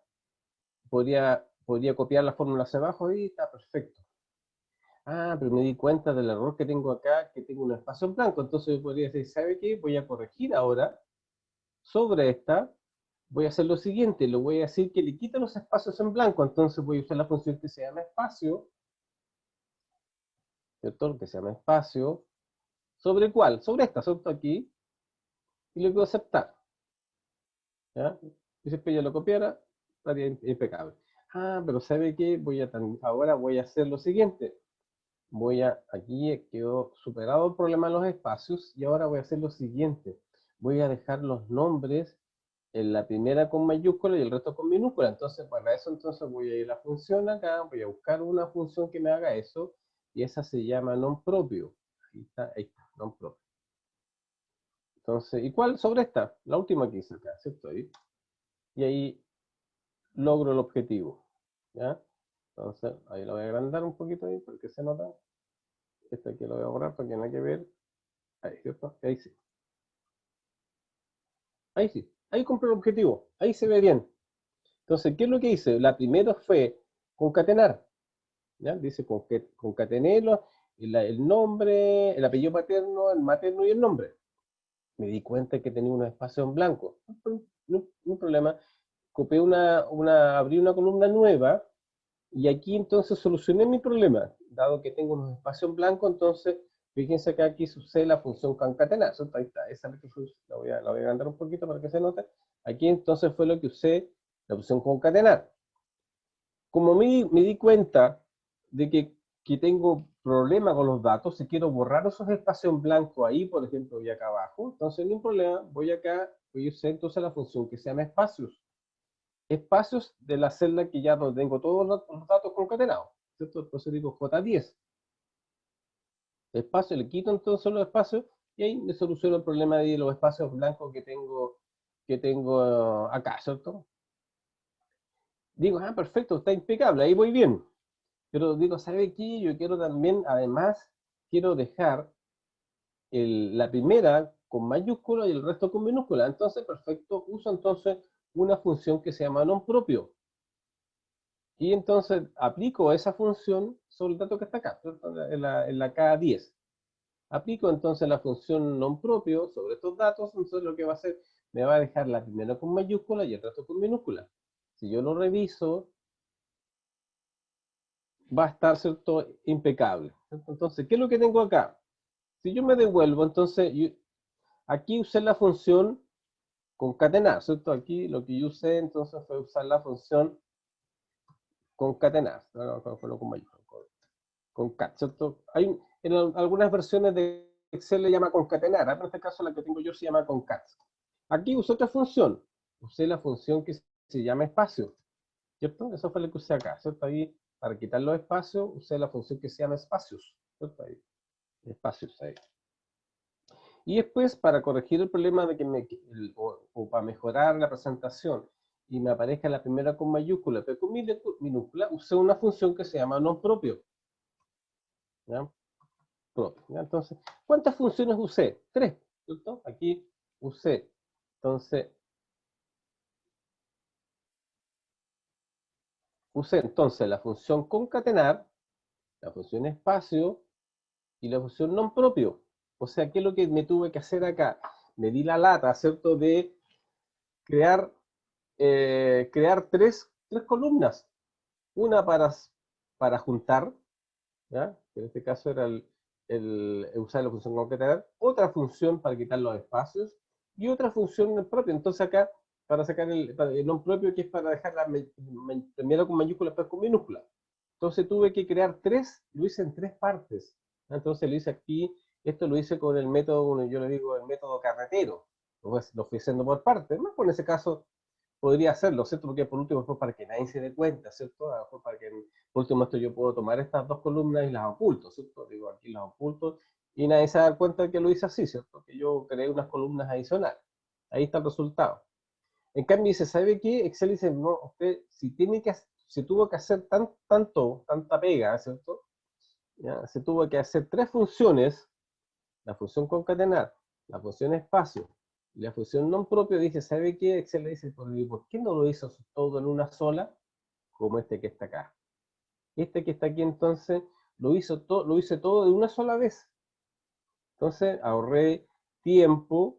S1: podría copiar la fórmula hacia abajo y está perfecto. Ah, pero me di cuenta del error que tengo acá, que tengo un espacio en blanco, entonces yo podría decir, ¿sabe qué? Voy a corregir ahora sobre esta, voy a hacer lo siguiente, le voy a decir que le quite los espacios en blanco, entonces voy a usar la función que se llama espacio, ¿cierto? Que se llama espacio, ¿sobre cuál? Sobre esta, ¿cierto? Aquí, y le voy a aceptar. ¿Ya? Y si después yo lo copiara, estaría impecable. Ah, pero ¿sabe qué? Ahora voy a hacer lo siguiente. Aquí quedó superado el problema de los espacios y ahora voy a hacer lo siguiente. Voy a dejar los nombres en la primera con mayúscula y el resto con minúscula. Entonces, para eso entonces voy a ir a la función acá, voy a buscar una función que me haga eso y esa se llama non propio. Ahí está, non propio. Entonces, ¿y cuál sobre esta? La última que hice acá, ¿cierto? Y ahí logro el objetivo. ¿Ya? Entonces, ahí lo voy a agrandar un poquito ahí porque se nota. Este aquí lo voy a borrar porque no hay que ver. Ahí, ¿cierto? Ahí sí. Ahí sí. Ahí compré el objetivo. Ahí se ve bien. Entonces, ¿qué es lo que hice? La primera fue concatenar. ¿Ya? Dice concatené el nombre, el apellido paterno, el materno y el nombre. Me di cuenta que tenía un espacio en blanco. No, no problema. Abrí una columna nueva. Y aquí entonces solucioné mi problema, dado que tengo unos espacios en blanco, entonces fíjense que aquí sucede la función concatenar, ¿cierto? Ahí está, esa es la voy a agrandar un poquito para que se note. Aquí entonces fue lo que usé, la función concatenar. Como me di cuenta de que tengo problema con los datos, si quiero borrar esos espacios en blanco ahí, por ejemplo, y acá abajo, entonces no hay problema, voy acá, voy a usar entonces la función que se llama espacios. Espacios de la celda que ya no tengo todos los datos concatenados, ¿cierto? Por eso digo J10. Espacio, le quito entonces los espacios y ahí me soluciono el problema de los espacios blancos que tengo acá, ¿cierto? Digo, ah, perfecto, está impecable, ahí voy bien. Pero digo, ¿sabe qué? Yo quiero también, además, quiero dejar la primera con mayúscula y el resto con minúscula. Entonces, perfecto, uso entonces una función que se llama non-propio. Y entonces aplico esa función sobre el dato que está acá, ¿cierto? En la K10. Aplico entonces la función non-propio sobre estos datos, entonces lo que va a hacer, me va a dejar la primera con mayúscula y el resto con minúscula. Si yo lo reviso, va a estar, ¿cierto?, impecable. Entonces, ¿qué es lo que tengo acá? Si yo me devuelvo, entonces, aquí usé la función concatenar, ¿cierto? Aquí lo que yo usé, entonces, fue usar la función concatenar, ¿no? Con mayúscula, concat, ¿cierto? Hay, en algunas versiones de Excel le llama concatenar, en este caso la que tengo yo se llama concat. Aquí usé otra función, usé la función que se llama espacio, ¿cierto? Eso fue lo que usé acá, ¿cierto? Ahí, para quitar los espacios, usé la función que se llama espacios, ¿cierto? Ahí, espacios, ahí. Y después, para corregir el problema de que o para mejorar la presentación y me aparezca la primera con mayúscula, pero con minúscula, usé una función que se llama non propio. ¿Ya? Propio, ¿ya? Entonces, ¿cuántas funciones usé? 3, ¿cierto? Aquí usé. Entonces, la función concatenar, la función espacio y la función non propio. O sea, ¿qué es lo que me tuve que hacer acá? Me di la lata, ¿cierto? De crear, crear tres columnas. Una para juntar, ¿ya? Que en este caso era usar la función concatenar, otra función para quitar los espacios y otra función propia. Entonces acá, para sacar el non propio, que es para dejar primero con mayúscula, después con minúscula. Entonces tuve que crear lo hice en 3 partes. Entonces lo hice aquí, esto lo hice con el método, yo le digo el método carretero. Lo fui haciendo por partes, ¿no? Pues en ese caso podría hacerlo, ¿cierto? Porque por último, después para que nadie se dé cuenta, ¿cierto? A lo mejor para que, por último, esto yo puedo tomar estas 2 columnas y las oculto, ¿cierto? Digo, aquí las oculto y nadie se da cuenta de que lo hice así, ¿cierto? Que yo creé unas columnas adicionales. Ahí está el resultado. En cambio, dice, ¿sabe qué? Excel dice, no, usted, si tuvo que hacer tanta pega, ¿cierto? ¿Ya? Se tuvo que hacer 3 funciones, la función concatenar, la función espacio y la función non propio, dice, ¿sabe qué? Excel le dice, ¿por qué no lo hizo todo en una sola? Como este que está acá. Este que está aquí entonces lo hice todo de una sola vez. Entonces ahorré tiempo,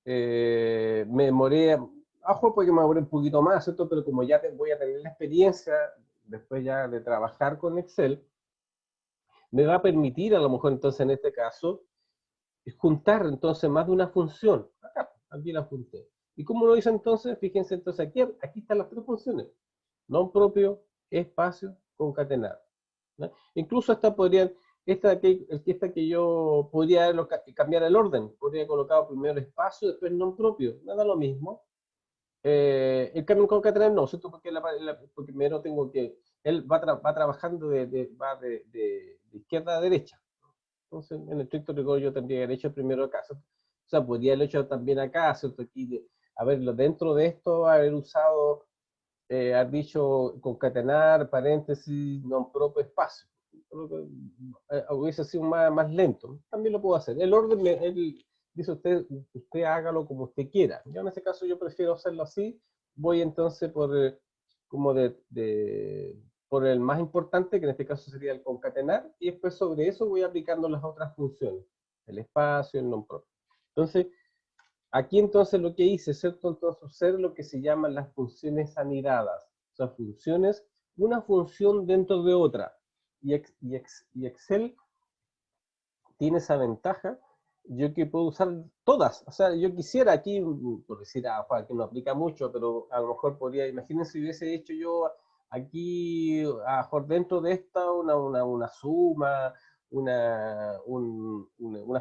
S1: me demoré, ojo porque me demoré un poquito más, ¿cierto? Pero como ya voy a tener la experiencia después ya de trabajar con Excel, me va a permitir a lo mejor entonces en este caso juntar entonces más de una función. Acá, aquí la junté. ¿Y cómo lo hice entonces? Fíjense entonces aquí están las 3 funciones. Non propio, espacio, concatenar. ¿No? Incluso esta que yo podría cambiar el orden. Podría colocar primero espacio, después non propio. Nada lo mismo. El cambio concatenar no, ¿cierto? Porque primero tengo que, él va trabajando de izquierda a derecha. Entonces, en el estricto rigor yo tendría que haber hecho primero acá. ¿Cierto? O sea, podría haber hecho también acá, ¿cierto? Aquí, a ver, dentro de esto, haber usado, haber dicho concatenar, paréntesis, non propio, espacio. Hubiese sido más lento. También lo puedo hacer. El orden, dice usted hágalo como usted quiera. Yo en este caso yo prefiero hacerlo así. Voy entonces como por el más importante, que en este caso sería el concatenar, y después sobre eso voy aplicando las otras funciones, el espacio, el non propio. Entonces, aquí entonces lo que hice, ¿cierto? Entonces, hacer lo que se llaman las funciones anidadas. O sea, una función dentro de otra. Y Excel tiene esa ventaja, yo que puedo usar todas. O sea, yo quisiera aquí, por decir, que no aplica mucho, pero a lo mejor podría, imagínense si hubiese hecho yo aquí, a lo mejor dentro de esta, una suma, una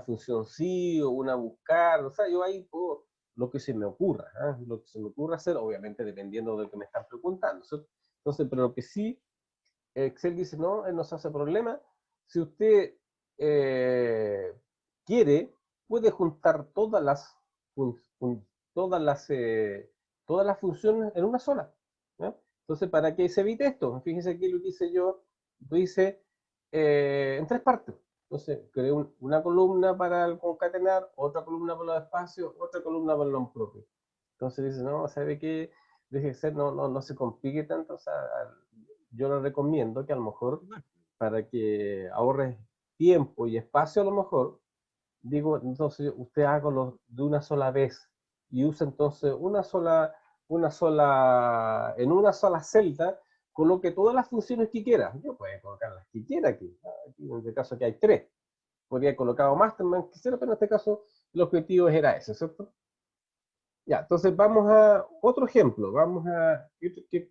S1: función sí o una buscar, o sea, yo ahí puedo lo que se me ocurra, ¿eh? Lo que se me ocurra hacer, obviamente dependiendo de lo que me están preguntando, ¿cierto? Entonces, pero lo que sí, Excel dice, no, él no se hace problema, si usted eh, quiere, puede juntar fun- fun- todas las, eh, todas las funciones en una sola, ¿no? Entonces, para que se evite esto, fíjense aquí lo que hice yo, lo hice en tres partes. Entonces, creé una columna para el concatenar, otra columna para los espacios, otra columna para el nombre propio. Entonces dice, no, ¿sabe qué? Deje de ser, no se complique tanto. O sea, yo le recomiendo que a lo mejor, para que ahorres tiempo y espacio, a lo mejor, digo, entonces usted hágalo de una sola vez y use entonces en una sola celda, coloque todas las funciones que quiera. Yo puedo colocar las que quiera aquí. Aquí en este caso aquí hay tres. Podría haber colocado más también quisiera, pero en este caso el objetivo era ese, ¿cierto? Ya, entonces vamos a otro ejemplo. Vamos a que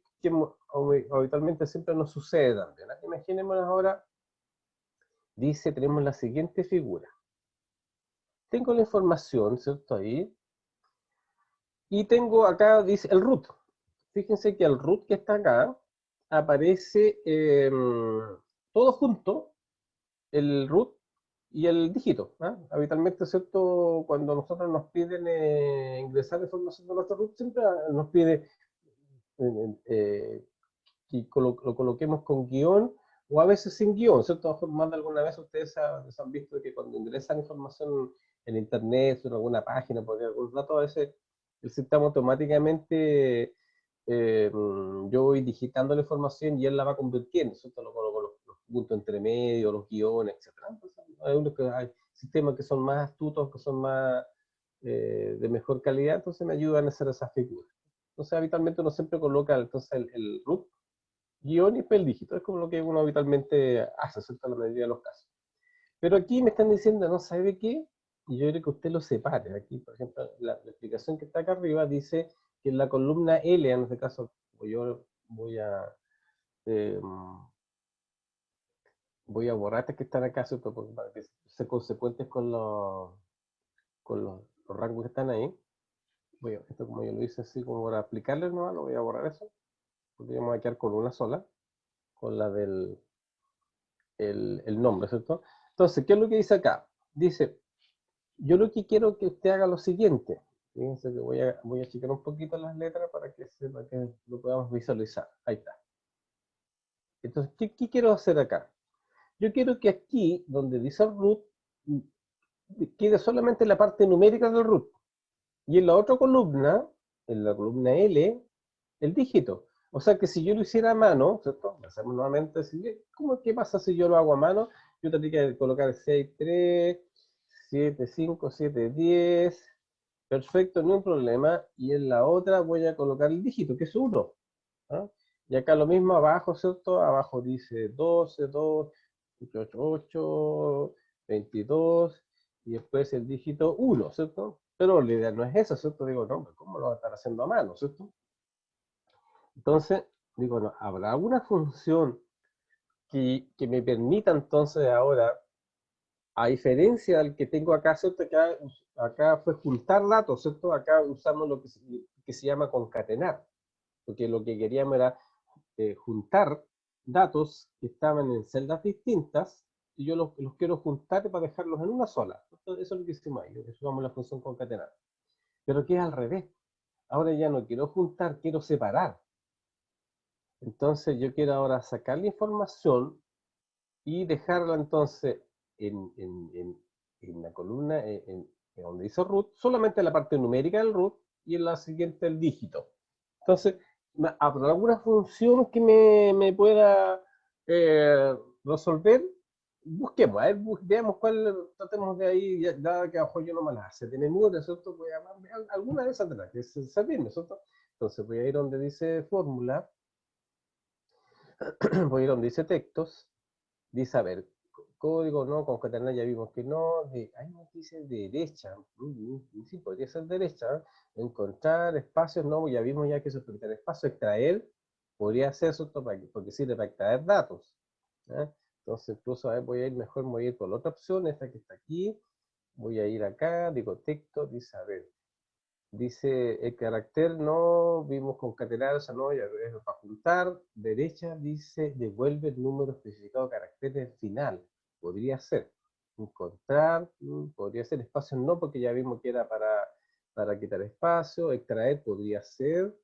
S1: habitualmente siempre nos sucede también. Imaginémonos ahora, dice, tenemos la siguiente figura. Tengo la información, ¿cierto? Ahí. Y tengo acá, dice, el root. Fíjense que el root que está acá aparece todo junto, el root y el dígito. ¿Ah? Habitualmente, ¿cierto? Cuando nosotros nos piden ingresar información de nuestro root, siempre nos pide que lo coloquemos con guión o a veces sin guión, ¿cierto? Más de alguna vez ustedes han visto que cuando ingresan información en internet, en alguna página, por algún dato, a veces el sistema automáticamente, yo voy digitando la información y él la va convirtiendo, ¿cierto? Lo coloco los puntos entre medio, los guiones, etc. Entonces, hay sistemas que son más astutos, que son más de mejor calidad, entonces me ayudan a hacer esas figuras. Entonces, habitualmente uno siempre coloca entonces el root, guión y pel dígito. Es como lo que uno habitualmente hace, ¿cierto? En la mayoría de los casos. Pero aquí me están diciendo, ¿no sabe qué? Y yo creo que usted lo separe. Aquí, por ejemplo, la explicación que está acá arriba dice que en la columna L, en este caso, yo eh, voy a borrar estas que están acá, ¿cierto? Para que ser consecuentes con los rangos que están ahí. Esto como yo lo hice así, como para aplicarle, ¿no? Lo voy a borrar eso, porque vamos a quedar con una sola, con la del el nombre, ¿cierto? Entonces, ¿qué es lo que dice acá? Dice, yo lo que quiero que usted haga lo siguiente. Fíjense que voy a achicar un poquito las letras para que lo podamos visualizar. Ahí está. Entonces, ¿qué quiero hacer acá? Yo quiero que aquí, donde dice root, quede solamente la parte numérica del root. Y en la otra columna, en la columna L, el dígito. O sea que si yo lo hiciera a mano, ¿cierto? Lo hacemos nuevamente. ¿Qué pasa si yo lo hago a mano? Yo tendría que colocar 6, 3, 7, 5, 7, 10. Perfecto, no hay problema. Y en la otra voy a colocar el dígito, que es 1. ¿Ah? Y acá lo mismo abajo, ¿cierto? Abajo dice 12, 2, 8, 8, 22, y después el dígito 1, ¿cierto? Pero la idea no es eso, ¿cierto? Digo, no, ¿cómo lo va a estar haciendo a mano, ¿cierto? Entonces, digo, no, ¿habrá alguna función que me permita entonces ahora, a diferencia del que tengo acá, ¿cierto? Acá fue juntar datos, ¿cierto? Acá usamos lo que se llama concatenar, porque lo que queríamos era juntar datos que estaban en celdas distintas y yo los quiero juntar para dejarlos en una sola. Entonces, eso es lo que hicimos ahí, usamos la función concatenar. Pero que es al revés. Ahora ya no quiero juntar, quiero separar. Entonces yo quiero ahora sacar la información y dejarla entonces en la columna, en donde dice root, solamente la parte numérica del root y en la siguiente el dígito. Entonces, ¿habrá alguna función que me pueda resolver? Busquemos, a ver, veamos cuál, tratemos de ahí, dada que a lo mejor yo no me la sé de memoria, ¿cierto? Voy a alguna de esas tendrá que servirme, ¿cierto? Entonces voy a ir donde dice fórmula, voy a ir donde dice textos, dice, a ver, código, no, concatenar ya vimos que no, ahí nos dice derecha, sí, podría ser derecha, ¿eh? Encontrar espacios, no, ya vimos ya que eso es encontrar espacio, extraer, podría ser eso, porque sirve para extraer datos, ¿eh? Entonces, incluso a ver, voy a ir mejor, voy a ir por la otra opción, esta que está aquí. Voy a ir acá, digo texto, dice, a ver, dice el carácter no, vimos concatenar, o sea, no, ya es para juntar. Derecha dice devuelve el número especificado de caracteres final. Podría ser. Encontrar, podría ser espacio no, porque ya vimos que era para quitar espacio. Extraer podría ser.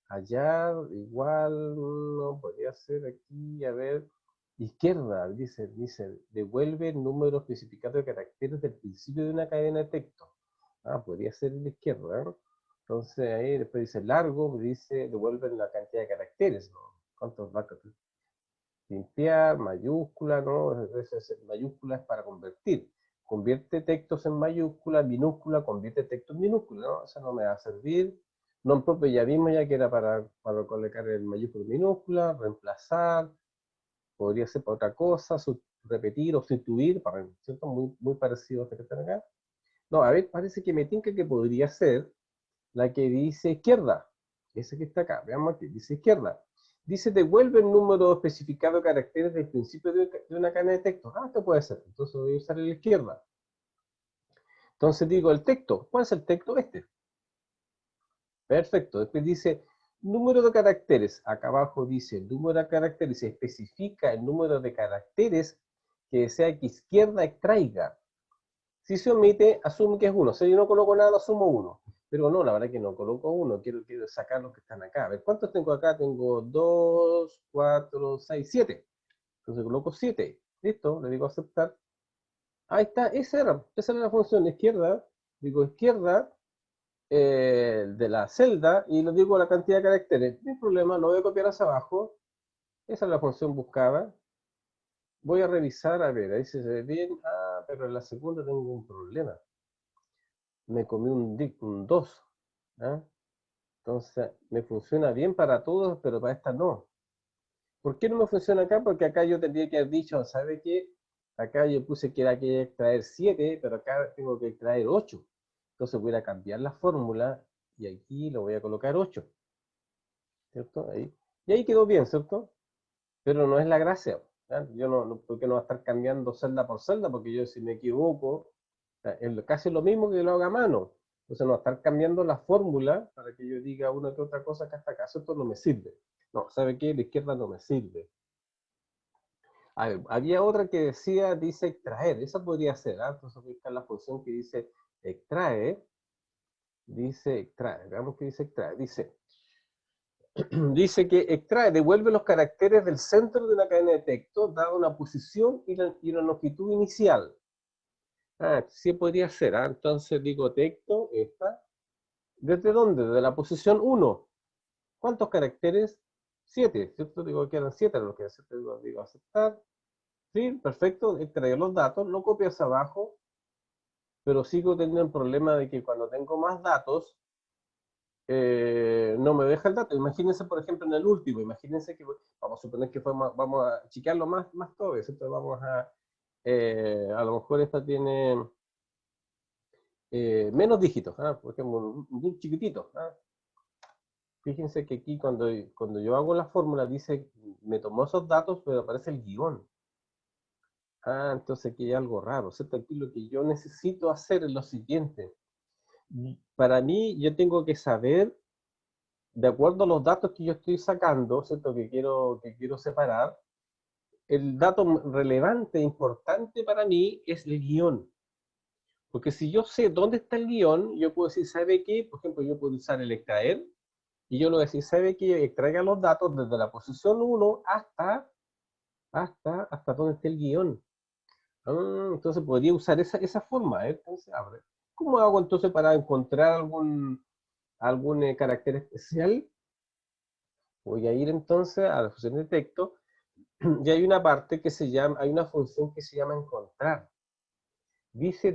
S1: Hallar, igual, no, podría ser aquí, a ver. Izquierda, dice, devuelve el número especificado de caracteres del principio de una cadena de texto. Ah, podría ser en la izquierda, ¿eh? Entonces ahí después dice largo, dice devuelve la cantidad de caracteres, ¿no? ¿Cuántos va a limpiar? Mayúscula, ¿no? Mayúscula es para convertir. Convierte textos en mayúscula, minúscula, convierte textos en minúscula, ¿no? Eso no me va a servir. Non propio ya vimos ya que era para colocar el mayúscula en minúscula, reemplazar, podría ser para otra cosa, repetir o sustituir, ¿cierto? Muy parecido a este que está acá. No, a ver, parece que me tinca que podría ser la que dice izquierda. Esa que está acá, veamos aquí, dice izquierda. Dice devuelve el número especificado de caracteres del principio de una cadena de texto. Ah, esto puede ser. Entonces voy a usar la izquierda. Entonces digo el texto. ¿Cuál es el texto? Este. Perfecto. Después dice número de caracteres. Acá abajo dice número de caracteres. Se especifica el número de caracteres que desea que izquierda extraiga. Si se omite, asume que es 1. Si yo no coloco nada, asumo 1. Pero no, la verdad que no coloco 1. Quiero sacar los que están acá. A ver, ¿cuántos tengo acá? Tengo 2, 4, 6, 7. Entonces coloco 7. Listo, le digo aceptar. Ahí está, esa era la función izquierda. Digo izquierda de la celda y le digo la cantidad de caracteres. No hay problema, lo voy a copiar hacia abajo. Esa es la función buscada. Voy a revisar, a ver, ahí se ve bien. Ah, pero en la segunda tengo un problema. Me comí un 2. ¿Ah? Entonces, me funciona bien para todos, pero para esta no. ¿Por qué no me funciona acá? Porque acá yo tendría que haber dicho, ¿sabe qué? Acá yo puse que era que extraer 7, pero acá tengo que extraer 8. Entonces voy a cambiar la fórmula y aquí lo voy a colocar 8. ¿Cierto? Ahí. Y ahí quedó bien, ¿cierto? Pero no es la gracia. ¿Ya? Yo ¿por qué no va a estar cambiando celda por celda? Porque yo si me equivoco, es casi lo mismo que lo haga a mano. Entonces no va a estar cambiando la fórmula para que yo diga una que otra cosa que hasta acá. Esto no me sirve. No, ¿sabe qué? La izquierda no me sirve. A ver, había otra que decía, dice extraer. Esa podría ser, ¿ah? Entonces voy a buscar la función que dice extrae. Dice extrae. Veamos qué dice extrae. Dice que extrae, devuelve los caracteres del centro de una cadena de texto, dada una posición y una longitud inicial. Ah, sí podría ser, ¿ah? Entonces digo texto, esta. ¿Desde dónde? De la posición 1. ¿Cuántos caracteres? 7, ¿cierto? Digo que eran 7 lo que digo aceptar. Sí, perfecto, extraigo los datos, lo copio hacia abajo, pero sigo teniendo el problema de que cuando tengo más datos, no me deja el dato. Imagínense, por ejemplo, en el último, imagínense que vamos a suponer que vamos a chequearlo más todo, ¿cierto? Vamos a lo mejor esta tiene menos dígitos, ¿ah? Por ejemplo, un chiquitito. ¿Ah? Fíjense que aquí cuando yo hago la fórmula dice, me tomó esos datos, pero aparece el guión. Ah, entonces aquí hay algo raro, ¿cierto? Aquí lo que yo necesito hacer es lo siguiente. Para mí, yo tengo que saber, de acuerdo a los datos que yo estoy sacando, ¿cierto? Que quiero separar, el dato relevante, importante para mí es el guión. Porque si yo sé dónde está el guión, yo puedo decir, ¿sabe qué? Por ejemplo, yo puedo usar el extraer, y yo le voy a decir, ¿sabe qué? Extraiga los datos desde la posición 1 hasta donde esté el guión. Entonces podría usar esa forma, ¿eh? Entonces, a ver, ¿cómo hago entonces para encontrar algún carácter especial? Voy a ir entonces a la función de texto y hay una parte que se llama, hay una función que se llama encontrar. Dice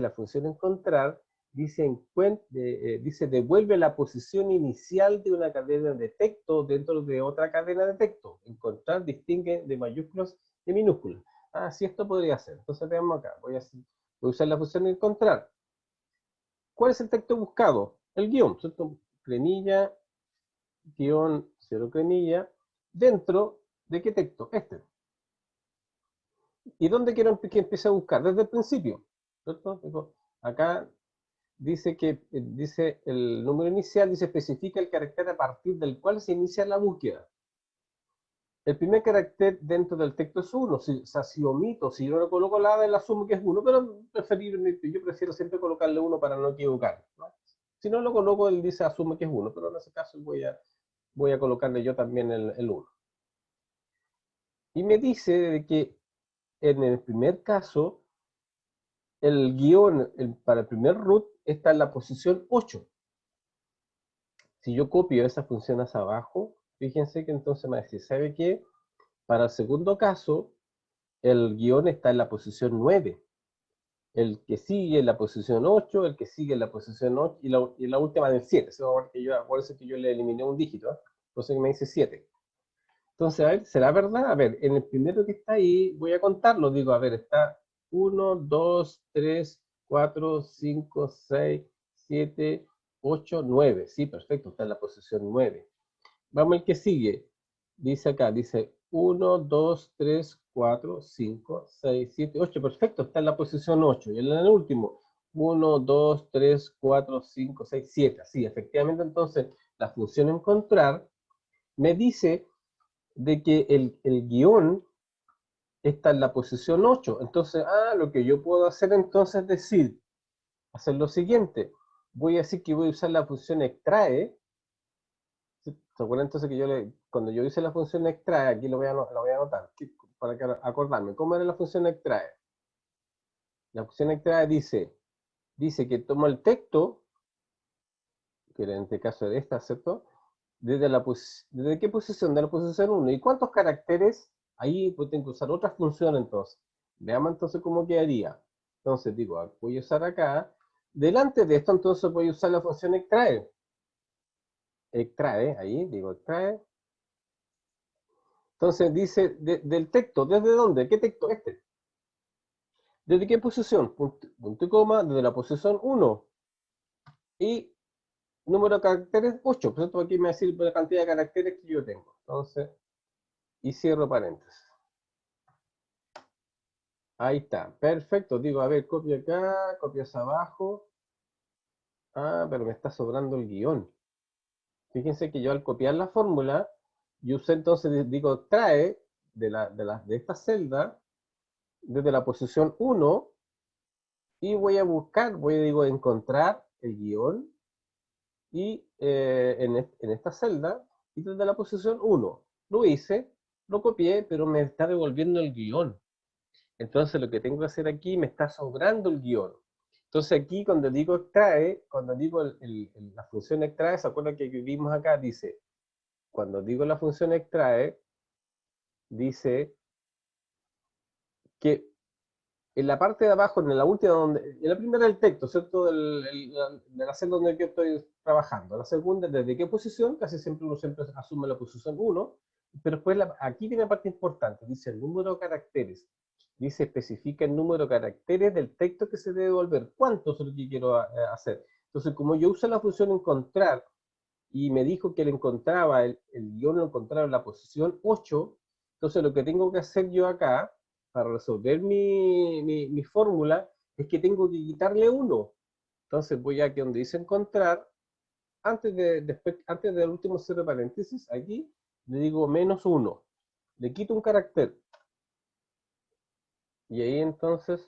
S1: la función encontrar, dice devuelve la posición inicial de una cadena de texto dentro de otra cadena de texto. Encontrar distingue de mayúsculas y minúsculas. Ah, sí, esto podría ser. Entonces veamos acá. Voy a usar la función encontrar. ¿Cuál es el texto buscado? El guión, ¿cierto? Cremilla, guión, cero cremilla. ¿Dentro de qué texto? Este. ¿Y dónde quiero que empiece a buscar? Desde el principio, ¿cierto? Digo, acá dice que dice el número inicial, dice especifica el carácter a partir del cual se inicia la búsqueda. El primer carácter dentro del texto es 1, si, o sea, si omito, si yo no coloco la él asumo que es 1, pero yo prefiero siempre colocarle 1 para no equivocar, ¿no? Si no lo coloco, él dice asume que es 1, pero en ese caso voy a colocarle yo también el 1. Y me dice de que en el primer caso, el guión para el primer root está en la posición 8. Si yo copio esa función hacia abajo, fíjense que entonces me va a decir, ¿sabe qué? Para el segundo caso, el guión está en la posición 9. El que sigue en la posición 8, el que sigue en la posición 8 y la última en el 7. Acuérdense que yo le eliminé un dígito, ¿eh? Entonces me dice 7. Entonces, a ver, ¿será verdad? A ver, en el primero que está ahí, voy a contarlo. Digo, a ver, está 1, 2, 3, 4, 5, 6, 7, 8, 9. Sí, perfecto, está en la posición 9. Vamos al que sigue. Dice acá, dice 1, 2, 3, 4, 5, 6, 7, 8. Perfecto, está en la posición 8. Y en el último, 1, 2, 3, 4, 5, 6, 7. Sí, efectivamente, entonces, la función encontrar me dice de que el guión está en la posición 8. Entonces, lo que yo puedo hacer entonces es decir, hacer lo siguiente. Voy a decir que voy a usar la función extrae. ¿Se acuerdan entonces que cuando yo hice la función extrae, aquí lo voy a anotar, para acordarme, ¿cómo era la función extrae? La función extrae dice que toma el texto, que en este caso es esta, ¿cierto? ¿Desde qué posición? De la posición 1. ¿Y cuántos caracteres? Ahí pues tengo que usar otra función entonces. Veamos entonces cómo quedaría. Entonces digo, voy a usar acá. Delante de esto entonces voy a usar la función extrae. Extrae, ahí digo extrae. Entonces dice del texto, ¿desde dónde? ¿Qué texto? Este. ¿Desde qué posición? Punto y coma, desde la posición 1. Y número de caracteres 8. Por ejemplo, aquí me va a decir la cantidad de caracteres que yo tengo. Entonces, y cierro paréntesis. Ahí está, perfecto. Digo, a ver, copia acá, copias abajo. Pero me está sobrando el guión. Fíjense que yo al copiar la fórmula, yo usé entonces, digo, trae de esta celda, desde la posición 1, y voy a buscar, digo, encontrar el guión, y en esta celda, y desde la posición 1. Lo hice, lo copié, pero me está devolviendo el guión. Entonces lo que tengo que hacer aquí, me está sobrando el guión. Entonces aquí cuando digo extrae, cuando digo la función extrae, ¿se acuerdan que vimos acá? Dice, cuando digo la función extrae, dice que en la parte de abajo, en la última, en la primera del texto, ¿cierto? De la celda donde yo estoy trabajando. La segunda, ¿desde qué posición? Casi siempre uno siempre asume la posición 1, pero después aquí viene la parte importante, dice el número de caracteres. Dice, especifica el número de caracteres del texto que se debe devolver. ¿Cuántos es lo que quiero hacer? Entonces, como yo uso la función encontrar, y me dijo que él encontraba, el guión lo encontraba en la posición 8, entonces lo que tengo que hacer yo acá, para resolver mi fórmula, es que tengo que quitarle 1. Entonces voy aquí donde dice encontrar, antes del último cierre de paréntesis, aquí le digo -1. Le quito un carácter. Y ahí entonces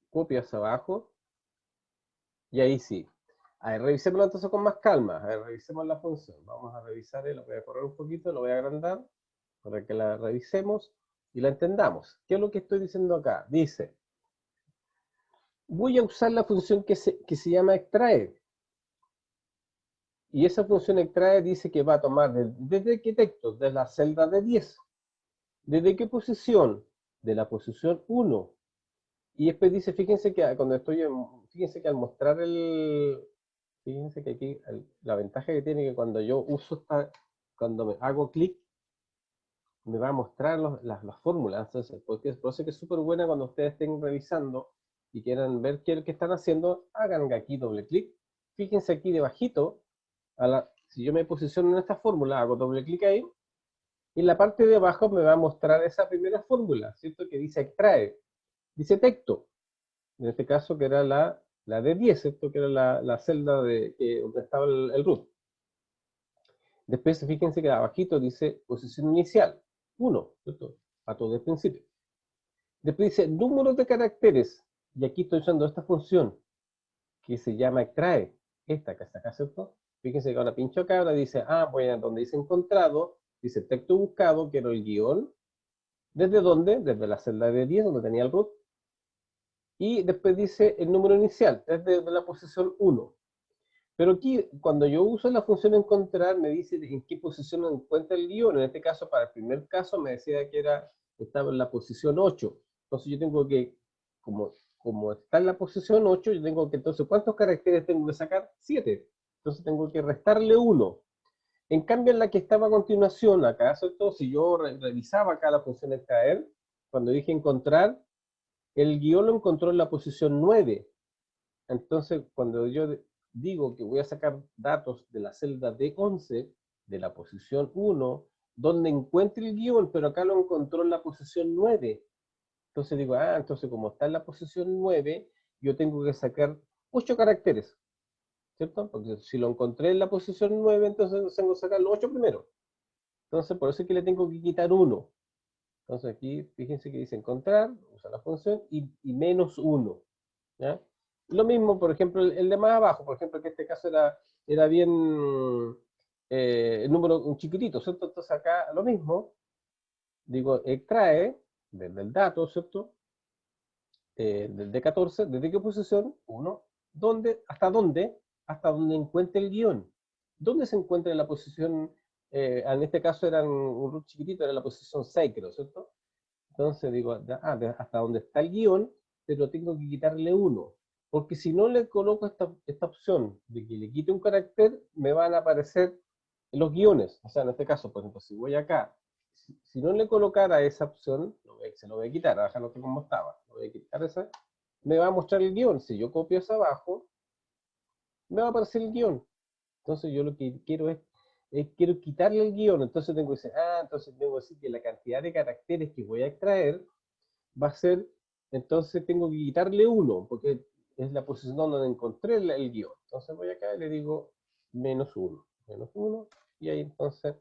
S1: copio hacia abajo. Y ahí sí. A ver, revisémoslo entonces con más calma. A ver, revisemos la función. Vamos a revisar, lo voy a correr un poquito, lo voy a agrandar para que la revisemos y la entendamos. ¿Qué es lo que estoy diciendo acá? Dice, voy a usar la función que se llama extrae. Y esa función extrae dice que va a tomar ¿desde qué texto? De la celda de 10. ¿Desde qué posición? De la posición 1. Y después dice, fíjense que cuando fíjense que al mostrar fíjense que aquí la ventaja que tiene que cuando yo uso cuando me hago clic, me va a mostrar las fórmulas. Entonces, por eso que es súper buena cuando ustedes estén revisando y quieran ver qué es lo que están haciendo, hagan aquí doble clic. Fíjense aquí debajito, si yo me posiciono en esta fórmula, hago doble clic ahí, Y en la parte de abajo me va a mostrar esa primera fórmula, ¿cierto? Que dice extrae, dice texto. En este caso que era la de 10, ¿cierto? Que era la celda donde estaba el root. Después, fíjense que abajito dice posición inicial, 1, ¿cierto? A todo el principio. Después dice número de caracteres, y aquí estoy usando esta función, que se llama extrae, esta que está acá, ¿cierto? Fíjense que ahora pincho acá, ahora dice, voy a donde dice encontrado, dice texto buscado, quiero el guión. ¿Desde dónde? Desde la celda de 10, donde tenía el root. Y después dice el número inicial, desde la posición 1. Pero aquí, cuando yo uso la función encontrar, me dice en qué posición encuentra el guión. En este caso, para el primer caso, me decía que estaba en la posición 8. Entonces yo tengo que, como está en la posición 8, yo tengo que, entonces, ¿cuántos caracteres tengo que sacar? 7. Entonces tengo que restarle 1. En cambio, en la que estaba a continuación, acá, ¿cierto? Si yo revisaba acá la función extraer, cuando dije encontrar, el guión lo encontró en la posición 9. Entonces, cuando yo digo que voy a sacar datos de la celda D11, de la posición 1, donde encuentre el guión, pero acá lo encontró en la posición 9. Entonces digo, entonces como está en la posición 9, yo tengo que sacar 8 caracteres, ¿cierto? Porque si lo encontré en la posición 9, entonces tengo que sacar los 8 primero. Entonces, por eso es que le tengo que quitar 1. Entonces aquí, fíjense que dice encontrar, usa la función, y menos 1, ¿ya? Lo mismo, por ejemplo, el de más abajo, por ejemplo, que en este caso era bien el número un chiquitito, ¿cierto? Entonces acá lo mismo, digo, extrae desde el dato, ¿cierto? Desde 14, ¿desde qué posición? 1. ¿Dónde? ¿Hasta dónde? Hasta donde encuentre el guión. ¿Dónde se encuentra en la posición? En este caso eran un root chiquitito, era la posición 6, creo, ¿cierto? Entonces digo, hasta donde está el guión, pero tengo que quitarle 1. Porque si no le coloco esta opción de que le quite un carácter, me van a aparecer los guiones. O sea, en este caso, por ejemplo, si voy acá, si no le colocara esa opción, se lo voy a quitar, a dejarlo como estaba. Lo voy a quitar esa, me va a mostrar el guión. Si yo copio hacia abajo, me va a aparecer el guión. Entonces yo lo que quiero quiero quitarle el guión. Entonces tengo que decir, entonces tengo que decir que la cantidad de caracteres que voy a extraer va a ser, entonces tengo que quitarle 1, porque es la posición donde encontré el guión. Entonces voy acá y le digo menos 1, y ahí entonces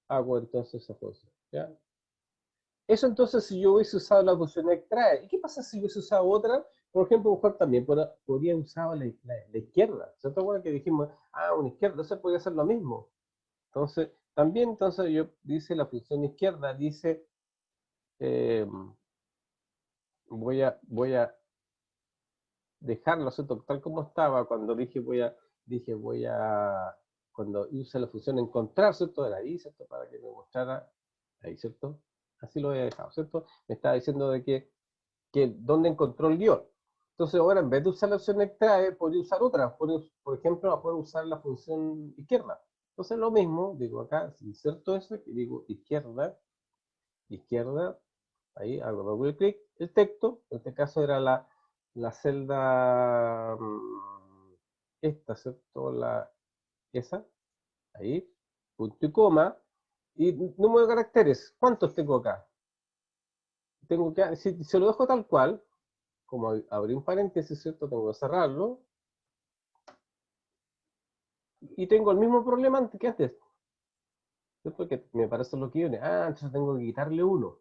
S1: hago entonces esa función, ¿ya? Eso entonces si yo hubiese usado la función extrae. ¿Y qué pasa si hubiese usado otra? Por ejemplo, mejor también podría usar la izquierda. ¿Se te acuerdan que dijimos, una izquierda? Entonces podría ser lo mismo. Entonces, también entonces yo dice la función izquierda, dice, eh, voy a dejarlo, ¿cierto? Tal como estaba cuando cuando hice la función encontrar, ¿cierto? Era ahí, ¿cierto? Para que me mostrara ahí, ¿cierto? Así lo había dejado, ¿cierto? Me estaba diciendo de que dónde encontró el guión. Entonces ahora en vez de usar la opción extrae, podría usar otra. Por ejemplo, puedo usar la función izquierda. Entonces lo mismo, digo acá, inserto eso, y digo izquierda, ahí hago doble clic, el texto, en este caso era la celda, esta, ¿cierto? Esa, ahí, punto y coma, y número de caracteres, ¿cuántos tengo acá? Si se lo dejo tal cual, como abrí un paréntesis, ¿cierto? Tengo que cerrarlo, y tengo el mismo problema que antes, ¿cierto? Que me aparecen los guiones, entonces tengo que quitarle 1,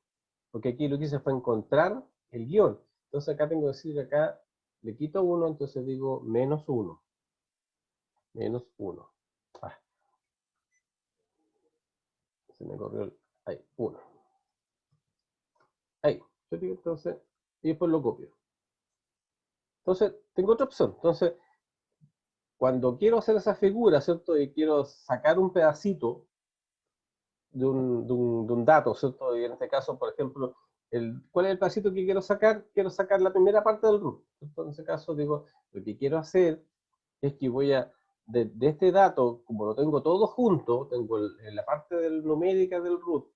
S1: porque aquí lo que hice fue encontrar el guión. Entonces acá tengo que decir, acá le quito 1, entonces digo menos 1. Menos 1. Se me corrió ahí, 1. Ahí. Entonces, y después lo copio. Entonces, tengo otra opción. Entonces, cuando quiero hacer esa figura, ¿cierto? Y quiero sacar un pedacito de un dato, ¿cierto? Y en este caso, por ejemplo, ¿cuál es el pedacito que quiero sacar? Quiero sacar la primera parte del root. ¿Cierto? En ese caso, digo, lo que quiero hacer es que de este dato, como lo tengo todo junto, tengo en la parte numérica del root,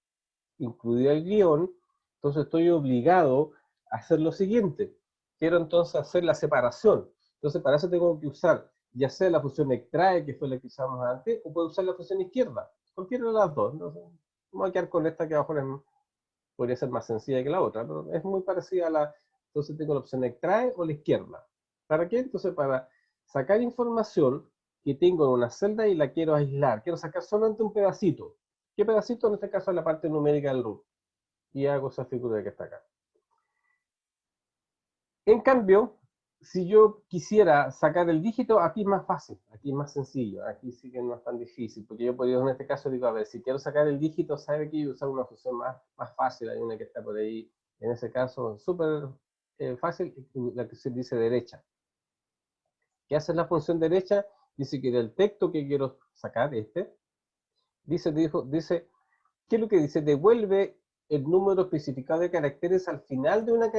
S1: incluida el guión, entonces estoy obligado a hacer lo siguiente. Quiero entonces hacer la separación. Entonces para eso tengo que usar ya sea la función extrae, que fue la que usamos antes, o puedo usar la función izquierda. Cualquiera de las dos. Me voy a quedar con esta que abajo podría ser más sencilla que la otra, pero es muy parecida a la... Entonces tengo la opción extrae o la izquierda. ¿Para qué? Entonces para sacar información que tengo en una celda y la quiero aislar. Quiero sacar solamente un pedacito. ¿Qué pedacito? En este caso es la parte numérica del root. Y hago esa figura que está acá. En cambio, si yo quisiera sacar el dígito, aquí es más fácil, aquí es más sencillo, aquí sí que no es tan difícil, porque yo podría en este caso digo, a ver, si quiero sacar el dígito, sabe que yo usar una función más fácil, hay una que está por ahí, en ese caso, súper fácil, la que se dice derecha. ¿Qué hace la función derecha? Dice que del texto que quiero sacar, dice, ¿qué es lo que dice? Devuelve el número especificado de caracteres al final de una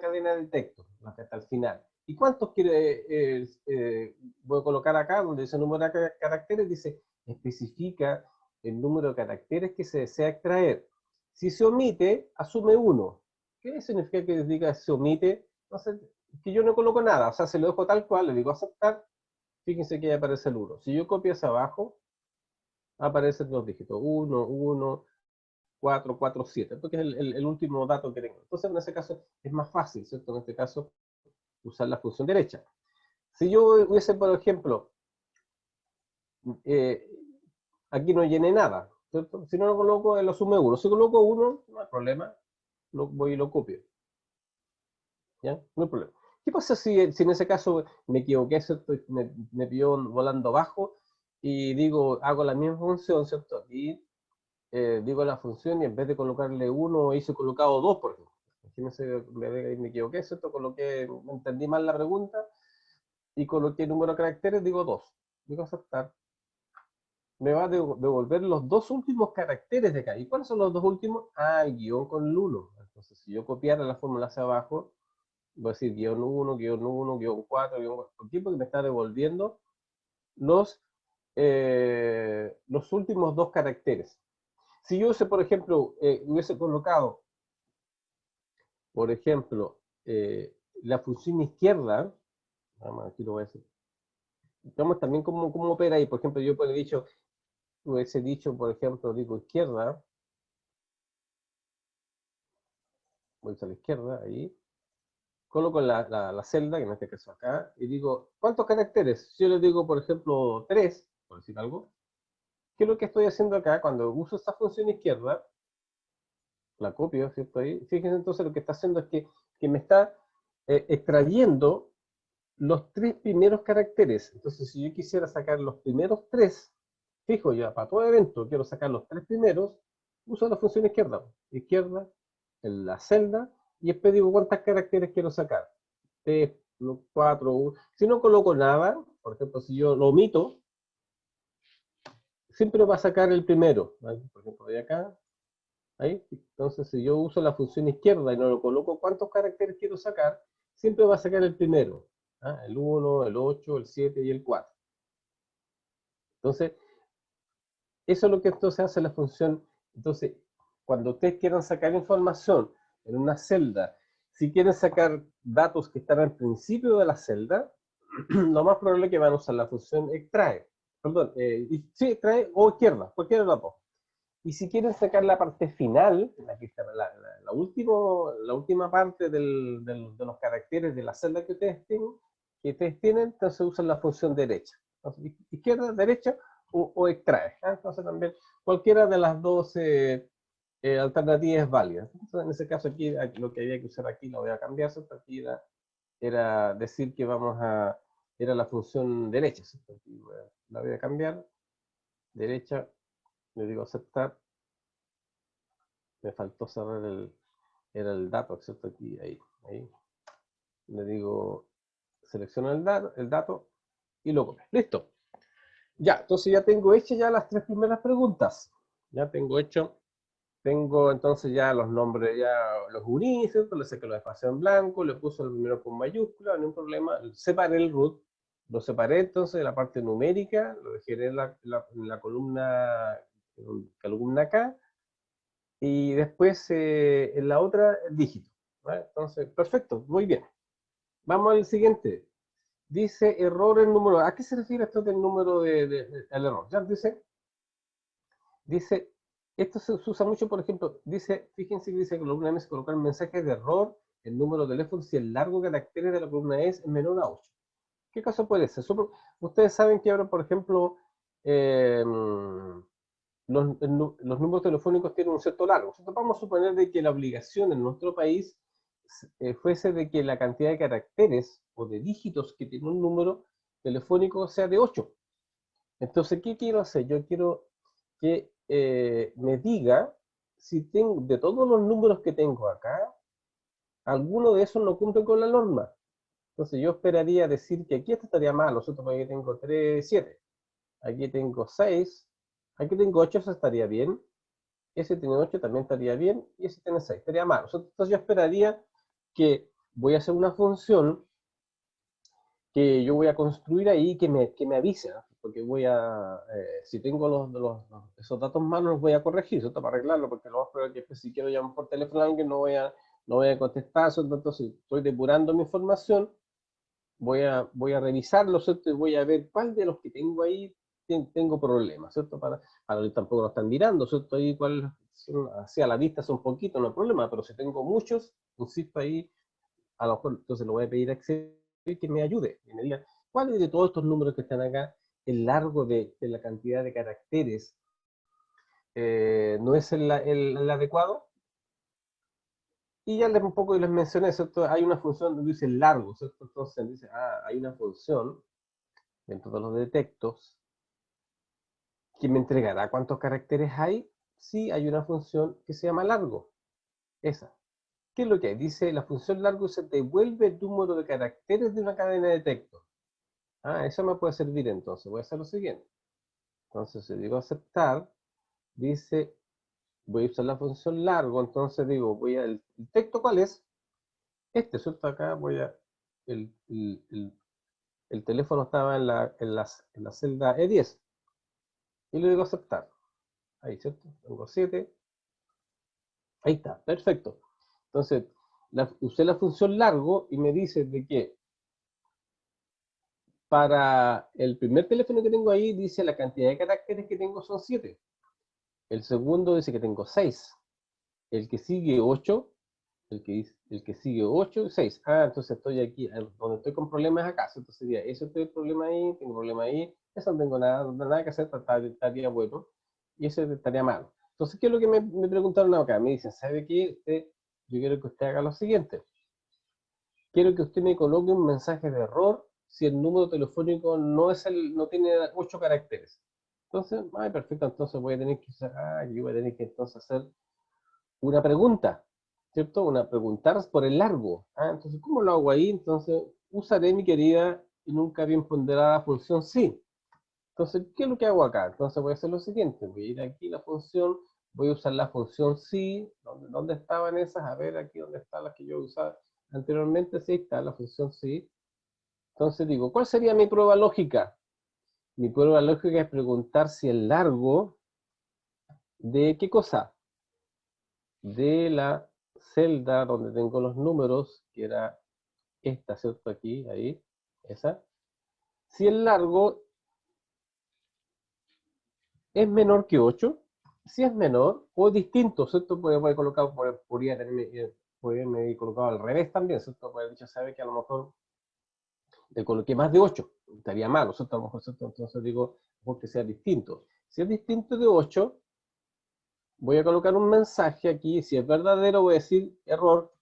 S1: cadena de texto, hasta el final. ¿Y cuántos voy a colocar acá, donde dice número de caracteres? Dice, especifica el número de caracteres que se desea extraer. Si se omite, asume 1. ¿Qué significa que diga se omite? Entonces, que yo no coloco nada, o sea, se lo dejo tal cual, le digo aceptar, fíjense que ya aparece el 1. Si yo copio hacia abajo, aparecen los dígitos, 1, 1, 4, 4, 7, porque es el último dato que tengo. Entonces, en ese caso, es más fácil, ¿cierto? En este caso, usar la función derecha. Si yo hubiese, por ejemplo, eh, aquí no llené nada, ¿cierto? Si no lo coloco, lo sume 1. Si coloco 1, no hay problema, voy y lo copio. ¿Ya? No hay problema. ¿Qué pasa si en ese caso me equivoqué, ¿cierto? Me pilló volando bajo y digo, hago la misma función, ¿cierto? Aquí digo la función y en vez de colocarle 1, hice colocado 2, por ejemplo. Imagínense, me equivoqué, ¿cierto? Entendí mal la pregunta y coloqué el número de caracteres, digo 2. Digo aceptar. Me va a devolver los dos últimos caracteres de acá. ¿Y cuáles son los dos últimos? Ah, el guión con el 1. Entonces, si yo copiara la fórmula hacia abajo, voy a decir guión 1, guión 1, guión 4, guión 4. ¿Por qué? Porque me está devolviendo los últimos dos caracteres. Si yo, por ejemplo, hubiese colocado, por ejemplo, la función izquierda, vamos, aquí lo voy a decir, vamos también cómo opera ahí. Por ejemplo, yo hubiese dicho, por ejemplo, digo izquierda, voy a la izquierda, ahí, coloco la celda, que en este caso acá, y digo, ¿cuántos caracteres? Si yo le digo, por ejemplo, 3, por decir algo, ¿qué es lo que estoy haciendo acá? Cuando uso esta función izquierda, la copio, ¿cierto? Ahí, fíjense entonces lo que está haciendo es que me está extrayendo los 3 primeros caracteres. Entonces, si yo quisiera sacar los primeros 3, fijo ya, para todo evento quiero sacar los 3 primeros, uso la función izquierda. Izquierda, en la celda, y después digo cuántos caracteres quiero sacar. 3, 4, 1. Si no coloco nada, por ejemplo, si yo lo omito, siempre va a sacar el primero. Por ejemplo, de acá, ahí. Entonces, si yo uso la función izquierda y no lo coloco cuántos caracteres quiero sacar, siempre va a sacar el primero. El 1, el 8, el 7 y el 4. Entonces, eso es lo que entonces hace la función. Entonces, cuando ustedes quieran sacar información en una celda, si quieren sacar datos que están al principio de la celda, lo más probable es que van a usar la función extrae. Perdón, sí, extrae o izquierda, cualquiera de las dos. Y si quieren sacar la parte final, aquí está la última parte de los caracteres de la celda que ustedes tienen, entonces usan la función derecha. Entonces, izquierda, derecha o extrae. Entonces también cualquiera de las dos alternativas es válida. Entonces, en ese caso aquí, lo que había que usar aquí lo voy a cambiar, ¿cierto? Aquí era decir que era la función derecha, ¿cierto? Aquí la voy a cambiar, derecha, le digo aceptar. Me faltó cerrar era el dato, ¿cierto? Aquí, ahí. Le digo, selecciono el dato y lo copio. Listo. Ya, entonces ya tengo hechas ya las 3 primeras preguntas. Ya tengo entonces ya los nombres, ya los uní, ¿cierto? Le saqué los espacios en blanco, le puse el primero con mayúscula, no hay problema. Separé el root, lo separé entonces de la parte numérica, lo dejé en la columna acá, y después en la otra el dígito. ¿Vale? Entonces, perfecto, muy bien. Vamos al siguiente. Dice error en número. ¿A qué se refiere esto del número el error? Ya dice Esto se usa mucho, por ejemplo, dice, fíjense que dice que la columna M se colocar mensajes de error, el número de teléfono, si el largo de caracteres de la columna es menor a 8. ¿Qué caso puede ser? Ustedes saben que ahora, por ejemplo, los números telefónicos tienen un cierto largo. Entonces, vamos a suponer de que la obligación en nuestro país fuese de que la cantidad de caracteres o de dígitos que tiene un número telefónico sea de 8. Entonces, ¿qué quiero hacer? Yo quiero que me diga si tengo, de todos los números que tengo acá, alguno de esos no cumple con la norma. Entonces yo esperaría decir que aquí esto estaría mal, nosotros aquí tengo 3, 7, aquí tengo 6, aquí tengo 8, eso estaría bien, ese tiene 8 también estaría bien, y ese tiene 6, estaría mal. Entonces yo esperaría que voy a hacer una función que yo voy a construir ahí que me avise, ¿no? Porque si tengo esos datos malos los voy a corregir, ¿cierto? Para arreglarlo, porque lo más probable es que si quiero llamar por teléfono a alguien no voy a contestar, ¿cierto? Entonces estoy depurando mi información, voy a revisarlo, ¿cierto? Y voy a ver cuál de los que tengo ahí tengo problemas, ¿cierto? Para tampoco lo están mirando, ¿cierto? Ahí cuál, así a la vista son poquitos, no hay problema, pero si tengo muchos, insisto ahí, a lo mejor entonces lo voy a pedir a Excel que me ayude y me diga cuál de todos estos números que están acá, el largo de la cantidad de caracteres no es el adecuado. Y ya un poco les mencioné, ¿cierto? Hay una función donde dice largo, ¿cierto? Entonces dice, hay una función dentro de los detectos que me entregará cuántos caracteres hay. Sí, hay una función que se llama largo, esa. ¿Qué es lo que hay? Dice, la función largo se devuelve el número de caracteres de una cadena de texto. Eso me puede servir entonces. Voy a hacer lo siguiente. Entonces, si digo aceptar, dice, voy a usar la función largo, entonces digo, ¿el texto cuál es? ¿Cierto? Acá el teléfono estaba en la celda E10. Y le digo aceptar. Ahí, ¿cierto? Tengo 7. Ahí está, perfecto. Entonces, usé la función largo y me dice de que para el primer teléfono que tengo ahí, dice la cantidad de caracteres que tengo son 7. El segundo dice que tengo 6. El que sigue 8. El que sigue 8 y 6. Entonces estoy aquí, donde estoy con problemas acá. Entonces sería, eso estoy problema ahí, tengo problema ahí. Eso no tengo nada que hacer, estaría bueno. Y eso estaría malo. Entonces, ¿qué es lo que me preguntaron acá? Me dicen, ¿sabe qué? Yo quiero que usted haga lo siguiente. Quiero que usted me coloque un mensaje de error si el número telefónico no tiene 8 caracteres. Entonces, perfecto, entonces voy a tener yo voy a tener que entonces hacer una pregunta, ¿cierto? Preguntar por el largo. Entonces, ¿cómo lo hago ahí? Entonces, usaré mi querida y nunca bien ponderada función sí. Entonces, ¿qué es lo que hago acá? Entonces voy a hacer lo siguiente, voy a ir aquí a la función, voy a usar la función sí. ¿Dónde estaban esas? A ver, aquí donde están las que yo usaba anteriormente, sí está la función sí. Entonces digo, ¿cuál sería mi prueba lógica? Mi prueba lógica es preguntar si el largo de ¿qué cosa? De la celda donde tengo los números, que era esta, ¿cierto? Aquí, ahí, esa. Si el largo es menor que 8, si es menor o es distinto, ¿cierto? Puede colocar, podría haberme colocado al revés también, ¿cierto? Puede haber dicho, sabe que a lo mejor le coloqué más de 8, estaría mal, ¿cierto? A lo mejor, ¿cierto? Entonces digo, mejor que sea distinto. Si es distinto de 8, voy a colocar un mensaje aquí, si es verdadero voy a decir error,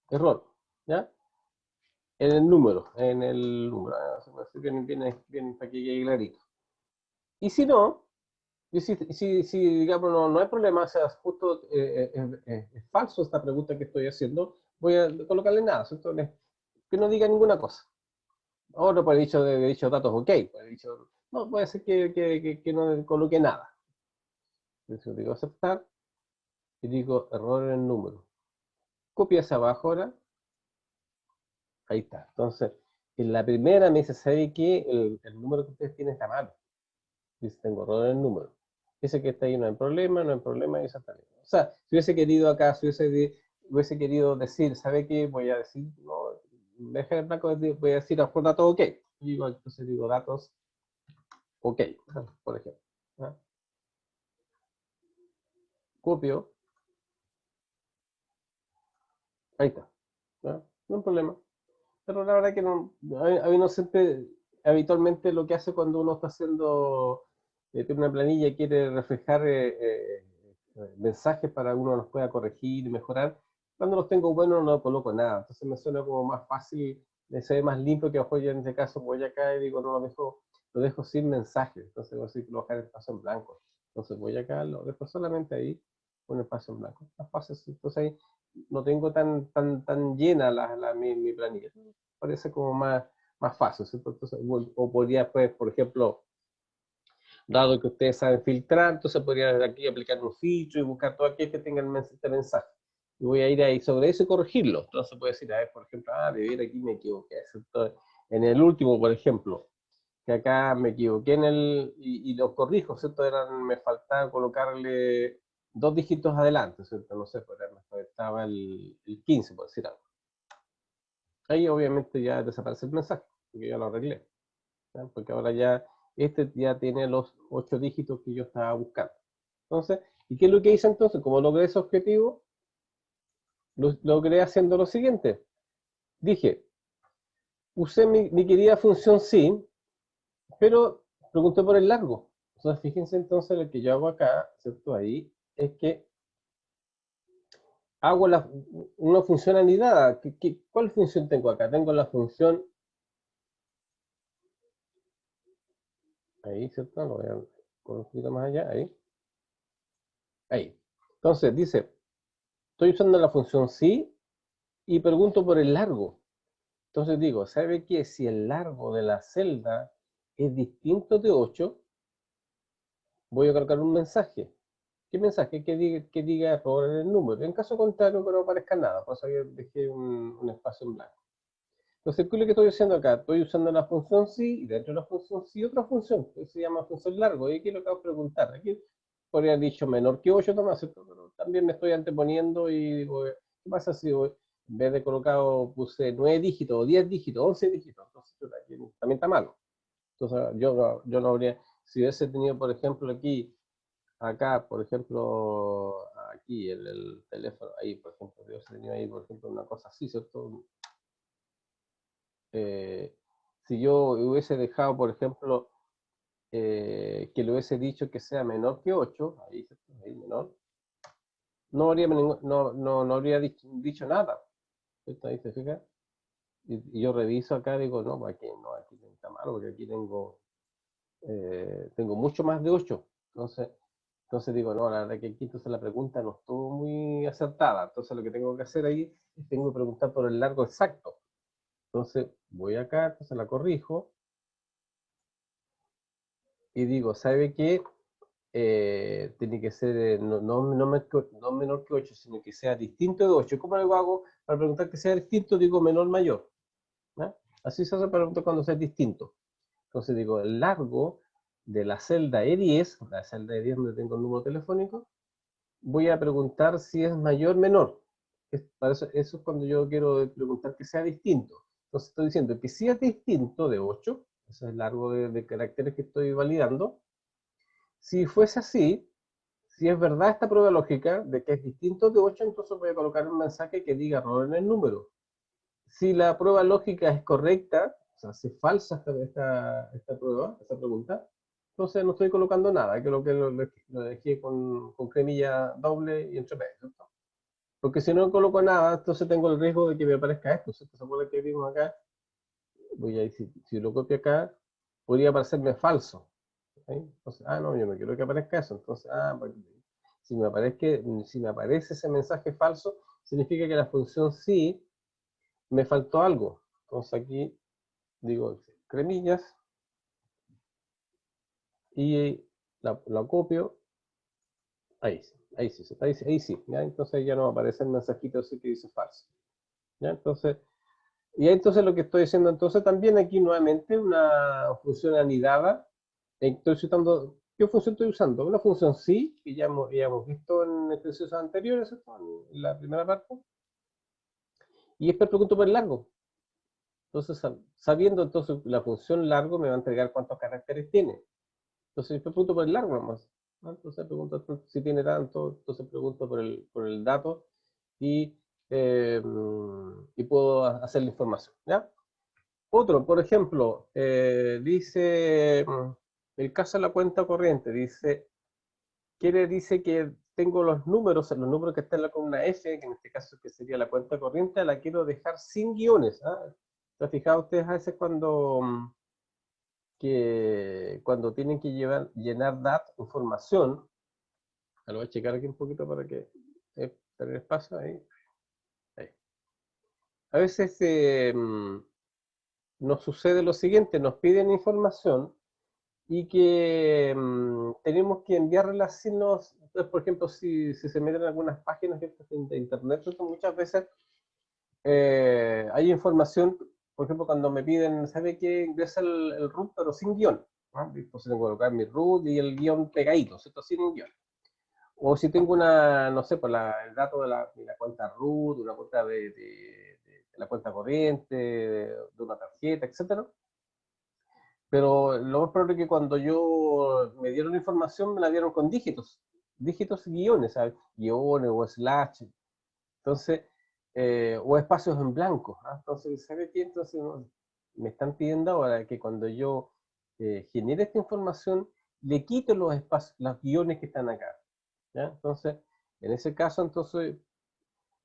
S1: error, ¿ya? En el número, se puede decir bien para que quede clarito. Y si no, digamos no hay problema, o sea, justo es falso esta pregunta que estoy haciendo, voy a colocarle nada, ¿cierto? Que no diga ninguna cosa. Ahora puede haber dicho datos ok, no, puede ser que no coloque nada. Entonces digo aceptar y digo error en el número. Copia hacia abajo ahora, ahí está. Entonces, en la primera me dice, ¿sabe qué? El número que ustedes tienen está mal. Dice, tengo error en el número. Ese que está ahí no hay problema, y eso está bien. O sea, si hubiese querido acá, hubiese querido decir, ¿sabe qué? Voy a decir, no, deja el blanco, voy a decir por datos ok. Entonces digo datos ok, por ejemplo. copio, ahí está, ¿ya? No hay problema. Pero la verdad que no, a mí no siempre, habitualmente lo que hace cuando uno está haciendo, tiene una planilla y quiere reflejar mensajes para que uno los pueda corregir y mejorar, cuando los tengo buenos no coloco nada, entonces me suena como más fácil, se ve más limpio que ojo, yo en este caso voy acá y digo, no lo dejo sin mensaje, entonces voy a decir que lo voy a dejar el espacio en blanco, entonces voy acá, lo dejo solamente ahí, un espacio en blanco, más fácil, entonces ahí no tengo tan llena mi planilla, parece como más fácil, ¿cierto? Entonces, o podría, pues, por ejemplo, dado que ustedes saben filtrar, entonces podría aquí aplicar un filtro y buscar todo aquel que tenga este mensaje. Y voy a ir ahí sobre eso y corregirlo. Entonces puedo decir, a ver, por ejemplo, de ver aquí me equivoqué, ¿cierto? En el último, por ejemplo, que acá me equivoqué y lo corrijo, ¿cierto? Me faltaba colocarle 2 dígitos adelante, ¿cierto? No sé, me estaba el 15, por decir algo. Ahí obviamente ya desaparece el mensaje, porque ya lo arreglé, ¿ya? Porque ahora ya, este ya tiene los 8 dígitos que yo estaba buscando. Entonces, ¿y qué es lo que hice entonces? Como logré ese objetivo, lo logré haciendo lo siguiente. Dije, usé mi querida función sí, pero pregunté por el largo. Entonces, fíjense entonces lo que yo hago acá, ¿cierto? Ahí, es que hago una función anidada. ¿Cuál función tengo acá? Tengo la función, ahí, ¿cierto? Lo voy a con un poquito más allá, ahí. Ahí. Entonces, dice, estoy usando la función sí y pregunto por el largo. Entonces digo, ¿sabe qué? Si el largo de la celda es distinto de 8, voy a colocar un mensaje. ¿Qué mensaje? Que diga error en el número. En caso contrario, que no aparezca nada. Por eso yo dejé un espacio en blanco. Entonces, ¿qué es lo que estoy haciendo acá? Estoy usando la función sí y dentro de la función sí otra función, que se llama función largo. Y aquí lo que hago es preguntar. Aquí podría haber dicho menor que 8 nomás, ¿cierto? Pero también me estoy anteponiendo y digo, ¿qué pasa si en vez de colocado puse 9 dígitos, o 10 dígitos, 11 dígitos? Entonces, aquí también está malo. Entonces, yo no habría, si hubiese tenido, por ejemplo, acá, por ejemplo, aquí el teléfono, ahí, por ejemplo, si hubiese tenido ahí, por ejemplo, una cosa así, ¿cierto? Eh, si yo hubiese dejado, por ejemplo, que le hubiese dicho que sea menor que 8, ahí menor, no habría dicho nada. ¿Cierto? Ahí se fija. Y yo reviso acá y digo, no, aquí está malo, porque aquí tengo mucho más de 8. Entonces digo, no, la verdad que aquí entonces la pregunta no estuvo muy acertada. Entonces lo que tengo que hacer ahí es tengo que preguntar por el largo exacto. Entonces voy acá, entonces la corrijo y digo, ¿sabe qué? Tiene que ser no menor que 8, sino que sea distinto de 8. ¿Cómo lo hago para preguntar que sea distinto? Digo menor mayor. ¿Ya? Así se hace para preguntar cuando sea distinto. Entonces digo, el largo de la celda E10, la celda E10 donde tengo el número telefónico, voy a preguntar si es mayor o menor. Para eso es cuando yo quiero preguntar que sea distinto. Entonces estoy diciendo que si es distinto de 8, ese es el largo de caracteres que estoy validando. Si fuese así, si es verdad esta prueba lógica de que es distinto de 8, entonces voy a colocar un mensaje que diga error en el número. Si la prueba lógica es correcta, o sea, si es falsa esta pregunta, entonces no estoy colocando nada, que lo dejé con cremilla doble y entre medio, ¿cierto? Porque si no coloco nada, entonces tengo el riesgo de que me aparezca esto, ¿cierto? ¿Se acuerdan que vimos acá? Voy a decir, si lo copio acá, podría parecerme falso. ¿Sí? Entonces, no, yo no quiero que aparezca eso. Entonces, si me aparece ese mensaje falso, significa que la función sí me faltó algo. Entonces aquí digo cremillas y la copio. Ahí sí, ahí sí. ¿Ya? Entonces ya no aparece el mensajito ese que dice falso. ¿Ya? Entonces lo que estoy haciendo entonces también aquí nuevamente una función anidada. Estoy usando, ¿qué función estoy usando? Una función sí, que ya hemos visto en ejercicios anteriores, en la primera parte. Y después pregunto por el largo. Entonces, sabiendo entonces la función largo me va a entregar cuántos caracteres tiene. Entonces después pregunto por el largo nomás. ¿no? Entonces pregunto si tiene tanto, entonces pregunto por el dato y, eh, y puedo hacer la información, ¿ya? Otro, por ejemplo, dice, el caso de la cuenta corriente, dice que tengo los números que están en la columna F, que en este caso que sería la cuenta corriente, la quiero dejar sin guiones. ¿Ah? ¿Se han fijado ustedes a veces cuando tienen que llenar información? Lo voy a checar aquí un poquito para que tener espacio ahí. Ahí. A veces nos sucede lo siguiente, nos piden información y que tenemos que enviarla sin los, entonces, por ejemplo, si se meten en algunas páginas de internet, entonces muchas veces hay información, por ejemplo, cuando me piden, ¿sabe qué? Ingresa el root, pero sin guión. ¿No? Entonces tengo que colocar mi root y el guión pegadito, ¿cierto? Sin un guión. O si tengo una, no sé, pues el dato de la cuenta root, una cuenta de la cuenta corriente, de una tarjeta, etcétera. Pero lo más probable es que cuando yo me dieron información me la dieron con dígitos y guiones, ¿sabes? Guiones o slash, entonces, o espacios en blanco. ¿Ah? Entonces, ¿sabe qué? Entonces me están pidiendo ahora que cuando yo genere esta información, le quite los espacios, los guiones que están acá. ¿Ya? Entonces, en ese caso, entonces,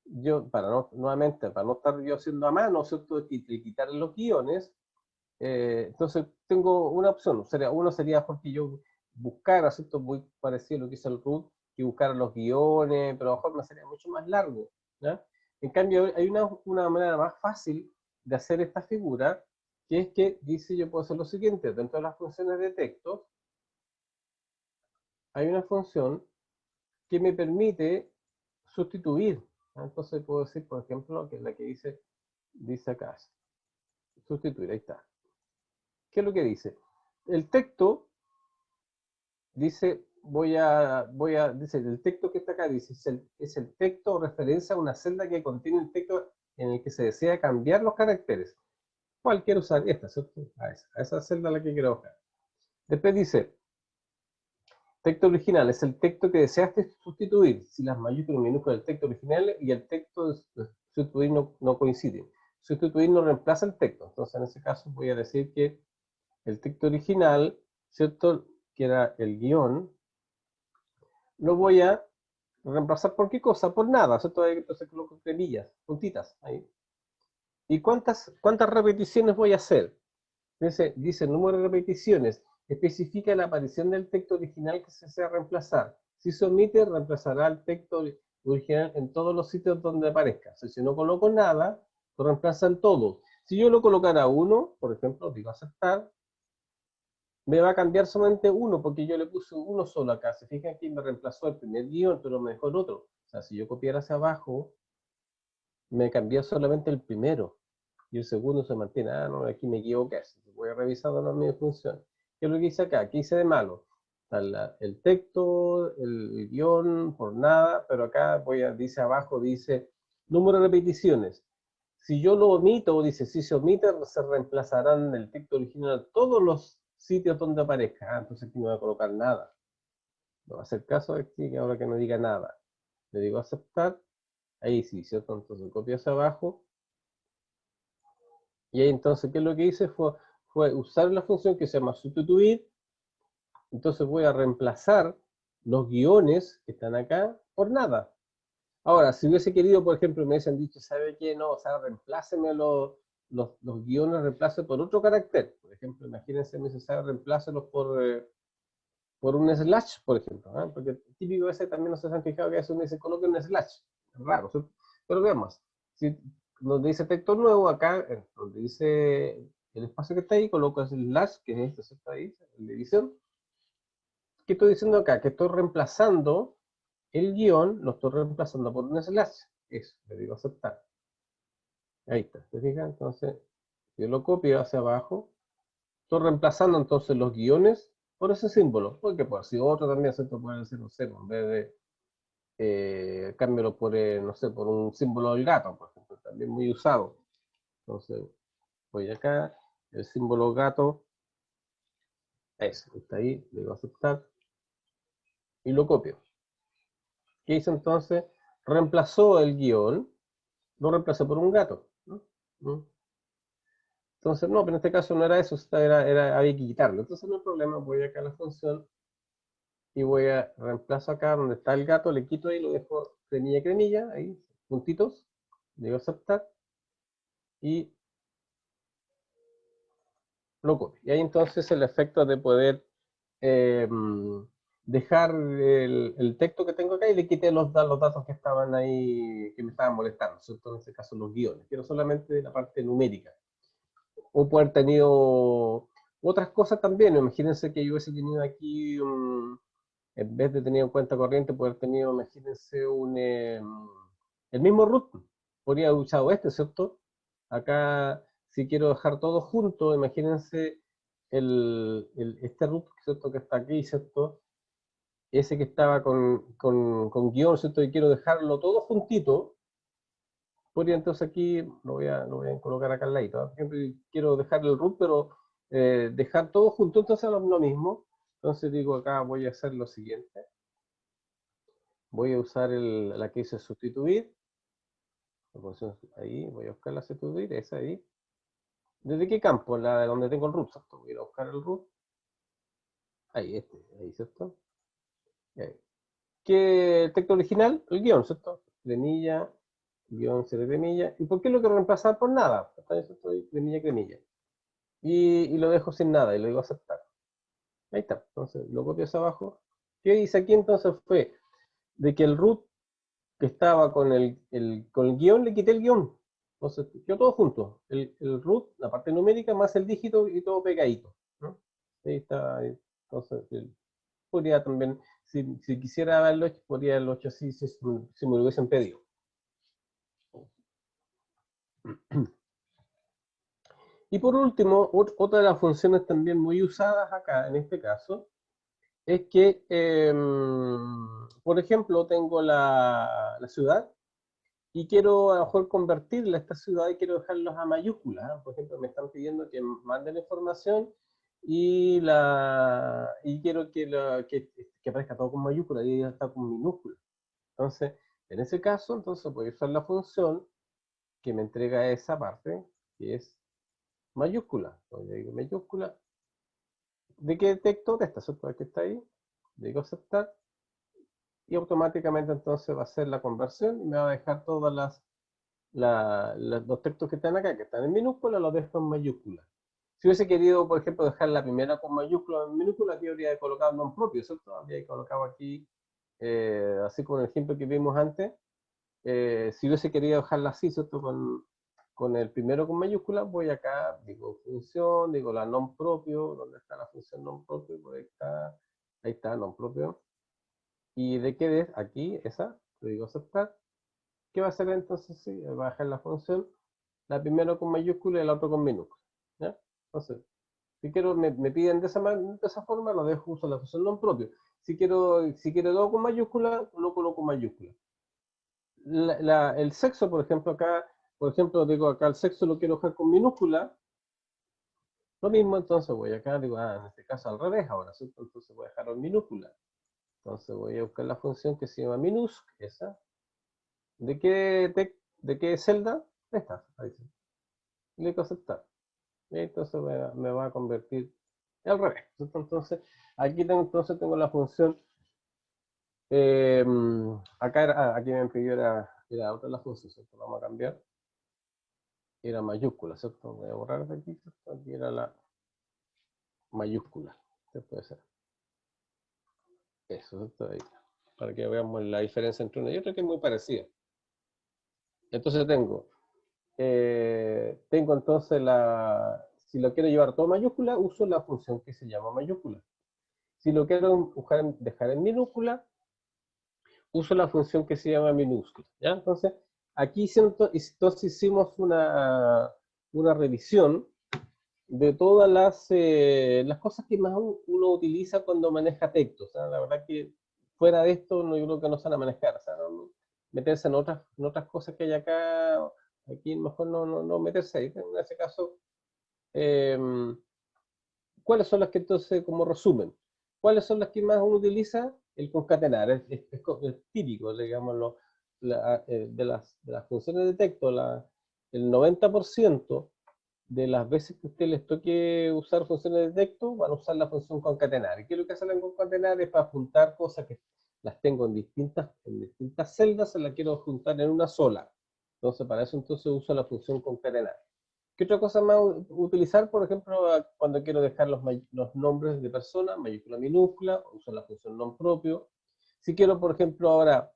S1: yo, nuevamente, para no estar yo haciendo a mano, ¿cierto? De quitar los guiones, entonces tengo una opción, uno sería porque yo buscara, ¿cierto? Muy parecido a lo que hizo el root, que buscara los guiones, pero a lo mejor me sería mucho más largo, ¿ya? En cambio, hay una manera más fácil de hacer esta figura, que es que dice, yo puedo hacer lo siguiente, dentro de las funciones de texto, hay una función que me permite sustituir, ¿ya? Entonces puedo decir, por ejemplo, que es la que dice acá, sustituir, ahí está. ¿Qué es lo que dice? El texto dice, dice, el texto que está acá, dice, es el texto o referencia a una celda que contiene el texto en el que se desea cambiar los caracteres. ¿Cuál quiero usar? Esta, ¿cierto? A esa celda a la que quiero buscar. Después dice, texto original, es el texto que deseaste sustituir, si las mayúsculas y minúsculas del texto original y el texto de sustituir no coinciden. Sustituir no reemplaza el texto, entonces en ese caso voy a decir que el texto original, ¿cierto? Que era el guión, lo voy a reemplazar por qué cosa, por nada, ¿cierto? Entonces coloco comillas, puntitas ahí. ¿Y cuántas repeticiones voy a hacer? Dice el número de repeticiones, especifica la aparición del texto original que se desea reemplazar. Si se omite, reemplazará el texto original en todos los sitios donde aparezca. O sea, si no coloco nada, lo reemplazan todos. Si yo lo colocara uno, por ejemplo, digo aceptar, me va a cambiar solamente uno, porque yo le puse uno solo acá. Se fijan que me reemplazó el primer guión, pero me dejó el otro. O sea, si yo copiara hacia abajo, me cambió solamente el primero. Y el segundo se mantiene. Ah, no, aquí me equivoqué. Voy a revisar de nuevo mi función. ¿Qué es lo que hice acá? ¿Qué hice de malo? El texto, el guión, por nada, pero acá dice abajo, dice número de repeticiones. Si yo lo omito, dice, si se omite, se reemplazarán en el texto original todos los sitios donde aparezca. Ah, entonces aquí no voy a colocar nada. No va a hacer caso aquí, que ahora que no diga nada. Le digo aceptar. Ahí sí, ¿cierto? Entonces copio hacia abajo. Y ahí entonces, ¿qué es lo que hice? Fue usar la función que se llama sustituir. Entonces voy a reemplazar los guiones que están acá por nada. Ahora, si hubiese querido, por ejemplo, me hubiesen dicho, ¿sabe qué? No, o sea, reempláceme los guiones, reemplace por otro carácter. Por ejemplo, imagínense, me dice, ¿sabe? Reemplácelos por un slash, por ejemplo. ¿Eh? Porque típico ese también no se han fijado que a veces uno dice, coloque un slash. Es raro. ¿Sí? Pero veamos, si donde dice texto nuevo, acá, donde dice el espacio que está ahí, coloco el slash, que es este, ¿cierto? Ahí, la edición. ¿Qué estoy diciendo acá? Que estoy reemplazando el guión, lo estoy reemplazando por un slash. Eso, le digo aceptar. Ahí está, ¿te fijas? Entonces, yo lo copio hacia abajo. Estoy reemplazando entonces los guiones por ese símbolo. Porque por si otro también, ¿cierto? Puede decir, no sé, en vez de cámbialo por, no sé, por un símbolo del gato, por ejemplo, también muy usado. Entonces, voy acá, el símbolo gato, eso, está ahí, le digo aceptar. y lo copio. ¿Qué hizo entonces? Reemplazó el guión, lo reemplazó por un gato, ¿no? ¿no? Entonces, no, pero en este caso no era eso, había que quitarlo. Entonces no hay problema, voy acá a la función y voy a reemplazo acá donde está el gato, le quito ahí, lo dejo cremilla, cremilla, ahí, puntitos, digo aceptar y lo copio. Y ahí entonces el efecto de poder eh, dejar el texto que tengo acá y le quité los datos que estaban ahí, que me estaban molestando, ¿cierto? En este caso los guiones. Quiero solamente la parte numérica. O puede haber tenido otras cosas también. Imagínense que yo hubiese tenido aquí, en vez de tener en cuenta corriente, puede haber tenido, imagínense, el mismo root. Podría haber usado este, ¿cierto? Acá, si quiero dejar todo junto, imagínense este root, ¿cierto? Que está aquí, ¿cierto? Ese que estaba con guión, ¿cierto? Y quiero dejarlo todo juntito. Podría entonces aquí, lo voy a colocar acá al ladito, ¿eh? Por ejemplo, quiero dejar el root, pero dejar todo junto, entonces lo mismo. Entonces digo acá, voy a hacer lo siguiente. Voy a usar la que dice sustituir. Ahí, voy a buscar la sustituir, esa ahí. ¿Desde qué campo? La de donde tengo el root, ¿cierto? Voy a buscar el root. Ahí, ahí, ¿cierto? Ahí. ¿Qué texto original? El guión, ¿cierto? Cremilla, guión, cero cremilla. ¿Y por qué lo quiero reemplazar por nada? Estoy cremilla, cremilla. Y lo dejo sin nada y lo digo aceptar. Ahí está. Entonces lo copio hacia abajo. ¿Qué hice aquí entonces? Fue de que el root que estaba con el guión, le quité el guión. Entonces quedó todo junto. El root, la parte numérica, más el dígito y todo pegadito, ¿no? Ahí está. Entonces, podría también, si quisiera haberlo hecho, podría haberlo hecho así si me lo hubiesen pedido. Y por último, otra de las funciones también muy usadas acá, en este caso, es que, por ejemplo, tengo la ciudad y quiero a lo mejor convertirla a esta ciudad y quiero dejarlos a mayúsculas, ¿eh? Por ejemplo, me están pidiendo que manden información y quiero que aparezca todo con mayúsculas y ya está con minúsculas. Entonces, en ese caso, entonces voy a usar la función que me entrega esa parte, que es mayúscula. Entonces, yo digo mayúscula. ¿De qué texto? De esta, ¿cierto? Que está ahí. Digo aceptar. Y automáticamente entonces va a hacer la conversión y me va a dejar todas los textos que están acá, que están en minúscula, los dejo en mayúscula. Si hubiese querido, por ejemplo, dejar la primera con mayúscula en minúscula, aquí habría colocado el nombre propio, ¿cierto? Habría colocado aquí, así como el ejemplo que vimos antes, si hubiese querido dejarla así, ¿cierto? Con el primero con mayúscula, voy acá, digo función, digo la nom propio, ¿dónde está la función nom propio? Pues ahí está, nom propio. ¿Y de qué es? Aquí, esa, le digo aceptar. ¿Qué va a hacer entonces? Sí, va a bajar la función, la primera con mayúscula y la otra con minúscula. ¿Ya? Entonces, si quiero, me piden de esa forma, lo dejo, uso la función nom propio. Si quiero todo con mayúscula, lo coloco con mayúscula. El sexo, por ejemplo, acá, por ejemplo, digo acá el sexo lo quiero dejar con minúscula, lo mismo, entonces voy acá, digo, en este caso al revés, ahora, ¿cierto? Entonces voy a dejarlo en minúscula. Entonces voy a buscar la función que se llama minus, esa. ¿De qué celda? Esta, ahí sí. Le digo aceptar. Y entonces me va a convertir al revés. Entonces, entonces tengo la función. Acá aquí me pidió era otra la función, ¿cierto? Vamos a cambiar. Era mayúscula, ¿cierto? Voy a borrar de aquí, ¿cierto? Aquí era la mayúscula. ¿Qué puede ser? Eso, ¿cierto? Ahí. Para que veamos la diferencia entre una y otra, que es muy parecida. Entonces tengo entonces si lo quiero llevar todo mayúscula, uso la función que se llama mayúscula. Si lo quiero dejar en minúscula, uso la función que se llama minúscula. ¿Ya? Entonces, aquí entonces hicimos una revisión de todas las cosas que más uno utiliza cuando maneja textos. ¿Ah? La verdad que fuera de esto no, yo creo que no se van a manejar. O sea, meterse en otras cosas que hay acá, aquí mejor no meterse ahí. En ese caso, eh, ¿cuáles son las que entonces, como resumen, cuáles son las que más uno utiliza? el concatenar, es típico, digámoslo, de las funciones de texto, el 90% de las veces que a usted les toque usar funciones de texto, van a usar la función concatenar. ¿Y qué es lo que hace la concatenar? Es para juntar cosas que las tengo en distintas celdas, se las quiero juntar en una sola. Entonces, para eso entonces uso la función concatenar. ¿Qué otra cosa más utilizar? Por ejemplo, cuando quiero dejar los nombres de personas, mayúscula, minúscula, uso la función nom propio. Si quiero, por ejemplo, ahora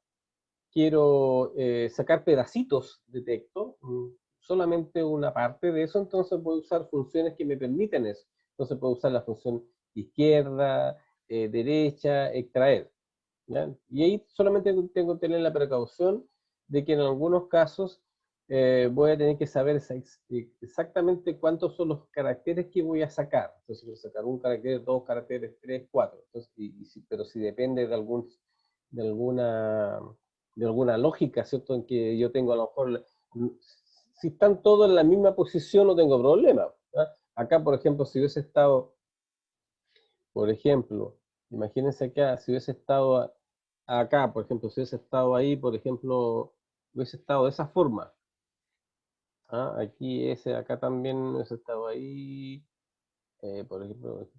S1: quiero sacar pedacitos de texto, solamente una parte de eso, entonces puedo usar funciones que me permiten eso. Entonces puedo usar la función izquierda, derecha, extraer. ¿Ya? Y ahí solamente tengo que tener la precaución de que en algunos casos voy a tener que saber exactamente cuántos son los caracteres que voy a sacar. Entonces, voy a sacar un carácter, dos caracteres, tres, cuatro. Entonces, pero si depende de alguna, de alguna lógica, ¿cierto? En que yo tengo a lo mejor, si están todos en la misma posición, no tengo problema. ¿Ya? Acá, por ejemplo, si hubiese estado, por ejemplo, imagínense acá, si hubiese estado acá, por ejemplo, si hubiese estado ahí, por ejemplo, hubiese estado de esa forma. ¿Ah? Aquí ese, acá también hubiese estado ahí, por ejemplo,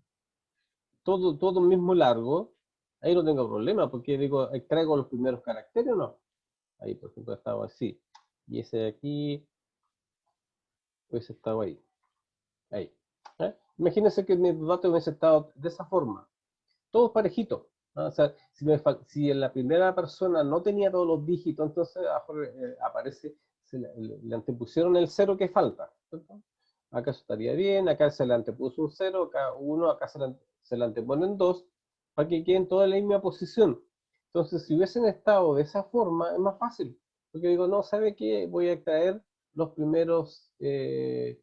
S1: todo mismo largo, ahí no tengo problema, porque digo, extraigo los primeros caracteres o no. Ahí, por ejemplo, estaba así. Y ese de aquí hubiese estado ahí. Ahí. ¿Eh? Imagínense que mi dato hubiese estado de esa forma. Todos parejitos, ¿no? O sea, si en la primera persona no tenía todos los dígitos, entonces aparece, le antepusieron el cero que falta, ¿cierto? Acá eso estaría bien, acá se le antepuso un cero, acá uno, acá se le anteponen dos, para que queden todas en la misma posición. Entonces, si hubiesen estado de esa forma, es más fácil, porque digo, no, ¿sabe qué? Voy a extraer los primeros, en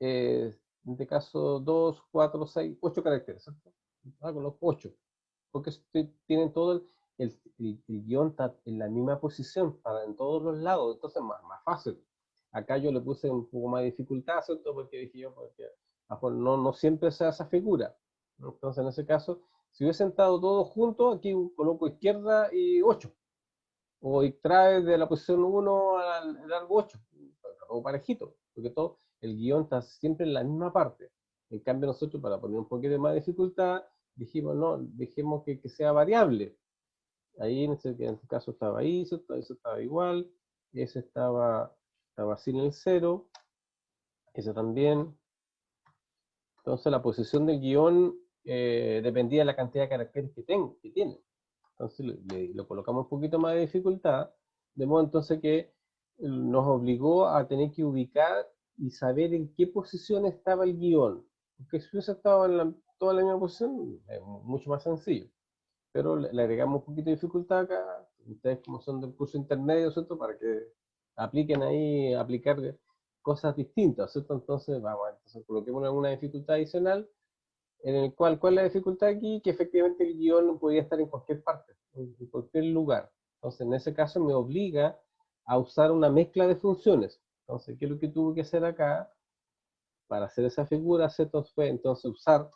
S1: este caso, 2, 4, 6, 8 caracteres, ¿cierto? Hago los 8 porque tienen todo el guión está en la misma posición para en todos los lados, entonces más fácil. Acá yo le puse un poco más de dificultad, ¿cierto? Porque dije yo, porque no siempre se hace esa figura. Entonces en ese caso, si hubiesen estado todos juntos, aquí coloco izquierda y 8. O extrae de la posición 1 al largo 8, o parejito, porque todo el guión está siempre en la misma parte. En cambio nosotros, para poner un poquito más de dificultad, dijimos, no, dejemos que sea variable. Ahí en este caso estaba ahí, eso estaba igual, ese estaba sin el cero, ese también. Entonces la posición del guión dependía de la cantidad de caracteres que tiene. Entonces lo colocamos un poquito más de dificultad, de modo entonces que nos obligó a tener que ubicar y saber en qué posición estaba el guión. Porque si hubiese estado en toda la misma posición, es mucho más sencillo. Pero le agregamos un poquito de dificultad acá, ustedes como son del curso intermedio, ¿cierto? Para que apliquen ahí, aplicar cosas distintas, ¿cierto? Entonces, vamos, entonces coloquemos alguna dificultad adicional, en el cual, ¿cuál es la dificultad aquí? Que efectivamente el guión podía estar en cualquier parte, en cualquier lugar. Entonces, en ese caso me obliga a usar una mezcla de funciones. Entonces, ¿qué es lo que tuve que hacer acá? Para hacer esa figura, ¿cierto? Fue entonces usar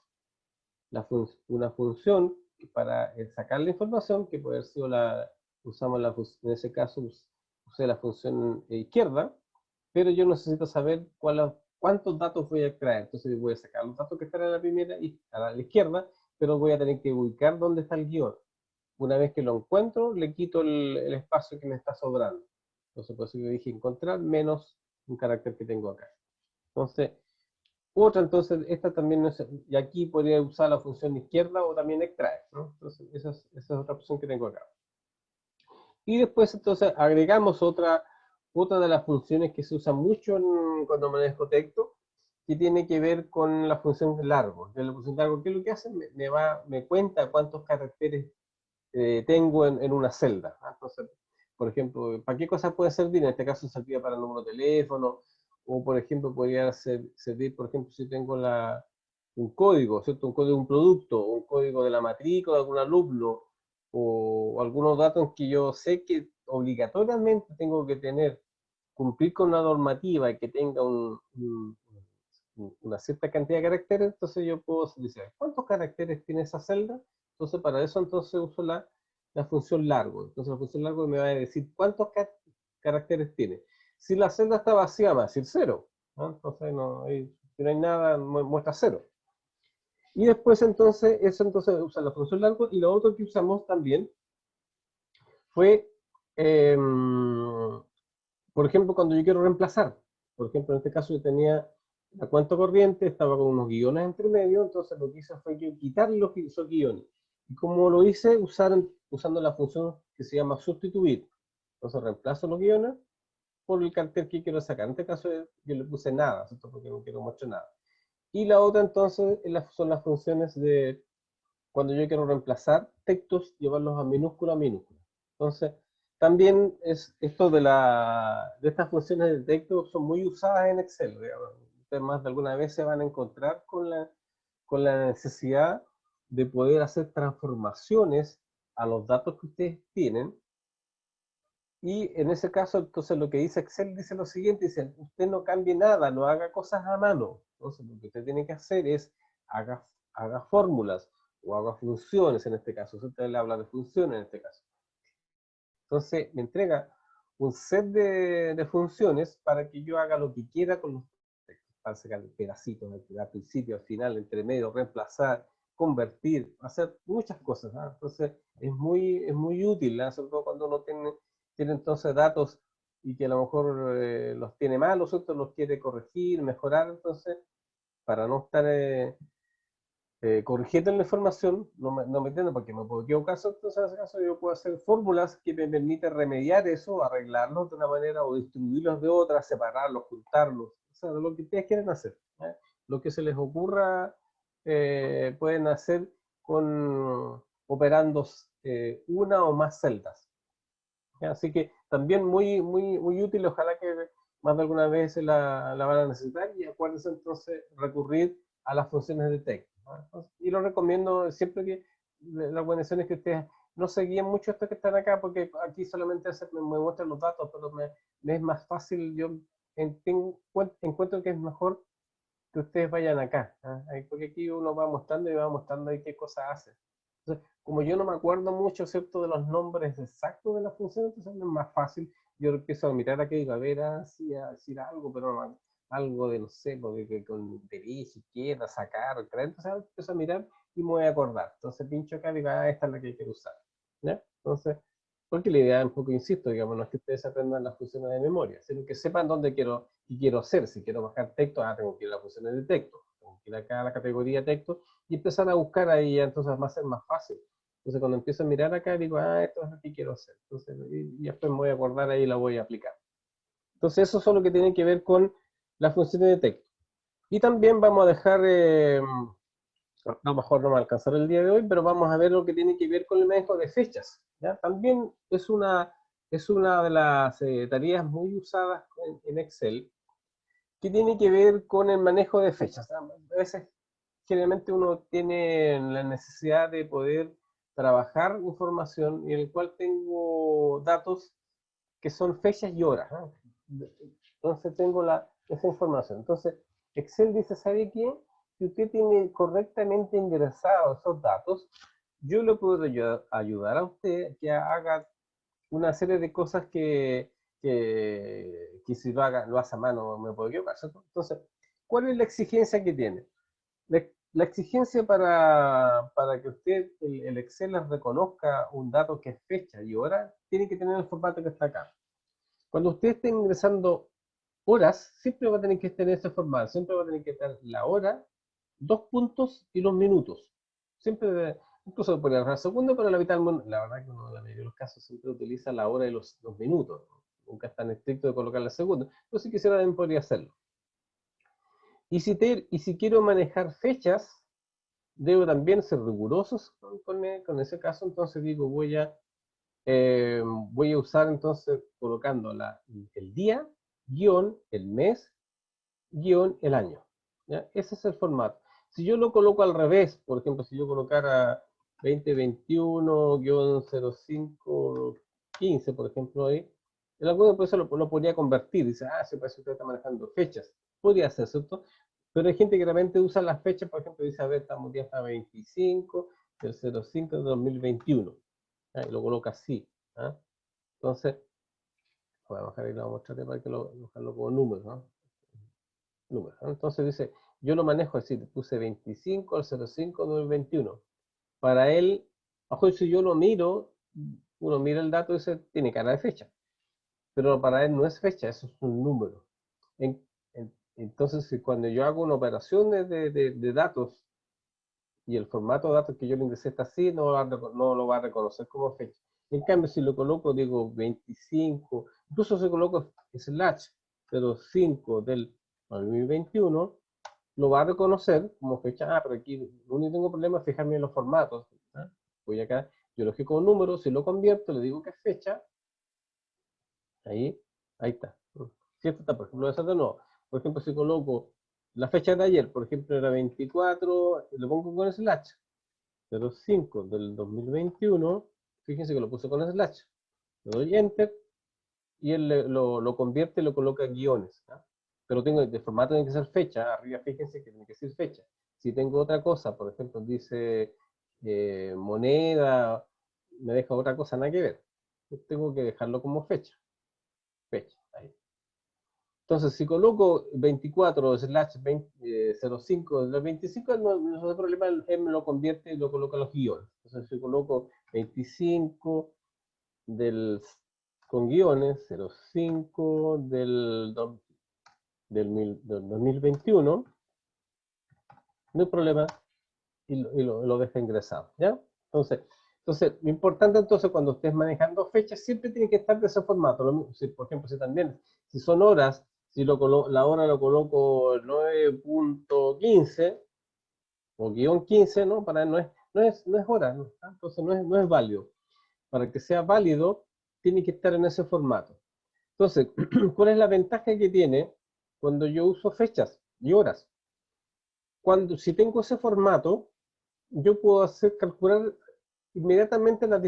S1: una función para sacar la información, que puede haber sido usamos en ese caso usé la función izquierda, pero yo necesito saber cuántos datos voy a extraer. Entonces voy a sacar los datos que están a la primera y a la izquierda, pero voy a tener que ubicar dónde está el guión. Una vez que lo encuentro, le quito el espacio que me está sobrando. Entonces, por eso yo dije encontrar menos un carácter que tengo acá. Entonces, otra, entonces, esta también, y aquí podría usar la función izquierda o también extraer, ¿no? Entonces, esa es otra opción que tengo acá. Y después, entonces, agregamos otra de las funciones que se usa mucho cuando manejo texto, que tiene que ver con la función largo. La función largo, ¿qué es lo que hace? Me cuenta cuántos caracteres tengo en una celda. Entonces, por ejemplo, ¿para qué cosas puede servir? En este caso, serviría para el número de teléfono, o por ejemplo, podría servir, por ejemplo, si tengo un código, ¿cierto? Un código de un producto, o un código de la matrícula de algún alumno, o algunos datos que yo sé que obligatoriamente tengo que tener, cumplir con una normativa y que tenga una cierta cantidad de caracteres, entonces yo puedo decir, ¿cuántos caracteres tiene esa celda? Entonces para eso entonces uso la función largo. Entonces la función largo me va a decir cuántos caracteres tiene. Si la celda está vacía, va a decir 0, ¿no? Entonces si no hay nada, muestra 0. Y después entonces, eso entonces usa la función largo, y lo otro que usamos también fue, por ejemplo, cuando yo quiero reemplazar. Por ejemplo, en este caso yo tenía la cuenta corriente, estaba con unos guiones entre medio, entonces lo que hice fue yo quitar esos guiones. Y como lo hice, usando la función que se llama sustituir. Entonces reemplazo los guiones por el cartel que quiero sacar. En este caso yo le puse nada, ¿cierto? Porque no quiero mucho nada. Y la otra entonces son las funciones de cuando yo quiero reemplazar textos, llevarlos a minúscula a minúscula. Entonces, también esto de estas funciones de texto son muy usadas en Excel. Digamos. Ustedes más de alguna vez se van a encontrar con la necesidad de poder hacer transformaciones a los datos que ustedes tienen. Y en ese caso, entonces lo que dice Excel dice lo siguiente, dice, usted no cambie nada, no haga cosas a mano. Entonces lo que usted tiene que hacer es, haga fórmulas o haga funciones en este caso. Usted le habla de funciones en este caso. Entonces me entrega un set de funciones para que yo haga lo que quiera con los textos, para sacar pedacitos, al principio, al final, entre medio, reemplazar, convertir, hacer muchas cosas. ¿Ah? Entonces es muy útil, ¿ah? Sobre todo cuando uno tiene entonces datos y que a lo mejor los tiene mal, los otros los quiere corregir, mejorar, entonces para no estar corrigiendo la información, no me entiendo porque me puedo equivocar, entonces en ese caso yo puedo hacer fórmulas que me permiten remediar eso, arreglarlos de una manera o distribuirlos de otra, separarlos, juntarlos, o sea, lo que ustedes quieren hacer. ¿Eh? Lo que se les ocurra pueden hacer con operando una o más celdas. ¿Ya? Así que también muy útil, ojalá que más de alguna vez la van a necesitar, y acuérdense entonces recurrir a las funciones de texto. ¿No? Y lo recomiendo siempre que la recomendación es que ustedes no se guíen mucho estos que están acá, porque aquí solamente me muestran los datos, pero me es más fácil, yo encuentro que es mejor que ustedes vayan acá, ¿eh? Porque aquí uno va mostrando y va mostrando ahí qué cosas hace. Entonces, como yo no me acuerdo mucho, ¿cierto?, de los nombres exactos de las funciones, entonces es más fácil, yo empiezo a mirar aquí y digo, a ver, así, a decir algo, pero no, algo de, no sé, porque con derecha, izquierda, sacar, traer, entonces empiezo a mirar y me voy a acordar. Entonces pincho acá y digo, esta es la que quiero usar. ¿Ya? Entonces, porque la idea, un poco insisto, digamos, no es que ustedes aprendan las funciones de memoria, sino que sepan dónde quiero hacer. Si quiero bajar texto, tengo que ir a las funciones de texto, tengo que ir acá a la categoría texto y empezar a buscar ahí, entonces va a ser más fácil. Entonces cuando empiezo a mirar acá, digo, esto es lo que quiero hacer. Entonces, y después me voy a acordar ahí y la voy a aplicar. Entonces eso es lo que tiene que ver con las funciones de texto. Y también vamos a dejar, a lo mejor no va a alcanzar el día de hoy, pero vamos a ver lo que tiene que ver con el manejo de fechas. ¿Ya? También es una de las tareas muy usadas en Excel, que tiene que ver con el manejo de fechas. A veces, generalmente uno tiene la necesidad de poder trabajar información en el cual tengo datos que son fechas y horas, ¿no? Entonces tengo esa información. Entonces, Excel dice, ¿sabe qué? Si usted tiene correctamente ingresados esos datos, yo le puedo ayudar a usted que haga una serie de cosas que si lo hace a mano me puedo equivocar, ¿cierto? Entonces, ¿cuál es la exigencia que tiene? La exigencia para que usted, el Excel, reconozca un dato que es fecha y hora, tiene que tener el formato que está acá. Cuando usted esté ingresando horas, siempre va a tener que tener ese formato, siempre va a tener que tener la hora, 2 puntos y los minutos. Siempre, incluso por el segundo, pero la mitad del mundo, la verdad que uno en la mayoría de los casos siempre utiliza la hora y los minutos. Nunca es tan estricto de colocar la segunda. Pero si quisiera también podría hacerlo. Y si quiero manejar fechas, debo también ser rigurosos con ese caso, entonces digo, voy a usar entonces colocando el día, guión, el mes, guión, el año. ¿Ya? Ese es el formato. Si yo lo coloco al revés, por ejemplo, si yo colocara 2021-05-15, por ejemplo, ahí, el algoritmo pues lo podría convertir, dice, se parece que usted está manejando fechas. Podría ser, ¿cierto? Pero hay gente que realmente usa las fechas, por ejemplo, dice, a ver, estamos día hasta 25 del 05 de 2021. ¿ya? Y lo coloca así. ¿Ya? Entonces, voy a bajar y lo voy a mostrar para que lo dejarlo como número, ¿no? Número, ¿no? Entonces dice, yo lo manejo así, puse 25 al 05 2021. Para él, ojo, si yo lo miro, uno mira el dato y dice, tiene cara de fecha. Pero para él no es fecha, eso es un número. Entonces, cuando yo hago una operación de datos y el formato de datos que yo le ingresé está así, no lo va a reconocer como fecha. En cambio, si lo coloco, digo 25, incluso si coloco slash 05 del 2021, lo va a reconocer como fecha. Ah, pero aquí lo único que tengo problema es fijarme en los formatos. ¿Ah? Voy acá, yo lo fijo un número, si lo convierto, le digo que es fecha, ahí, ahí está. Si esto está, por ejemplo, de no. Por ejemplo, si coloco la fecha de ayer, por ejemplo, era 24, lo pongo con slash, 05 del 2021, fíjense que lo puse con slash. Le doy enter y él lo convierte y lo coloca en guiones. ¿Ah? Pero tengo, de formato tiene que ser fecha, arriba fíjense que tiene que ser fecha. Si tengo otra cosa, por ejemplo, dice moneda, me deja otra cosa, nada que ver. Tengo que dejarlo como fecha. Fecha, ahí. Entonces, si coloco 24 slash 05 del 25, no hay problema, él me lo convierte y lo coloca en los guiones. Entonces, si coloco 25 del, con guiones, 05 del 2021, no hay problema, y lo deja ingresado, ¿ya? Entonces, lo importante entonces cuando estés manejando fechas, siempre tiene que estar de ese formato. Si, por ejemplo, si son horas, si la hora lo coloco 9.15 o guión 15, ¿no? Para no es hora, ¿no? Entonces no es válido. Para que sea válido, tiene que estar en ese formato. Entonces, ¿cuál es la ventaja que tiene cuando yo uso fechas y horas? Si tengo ese formato, yo puedo calcular inmediatamente la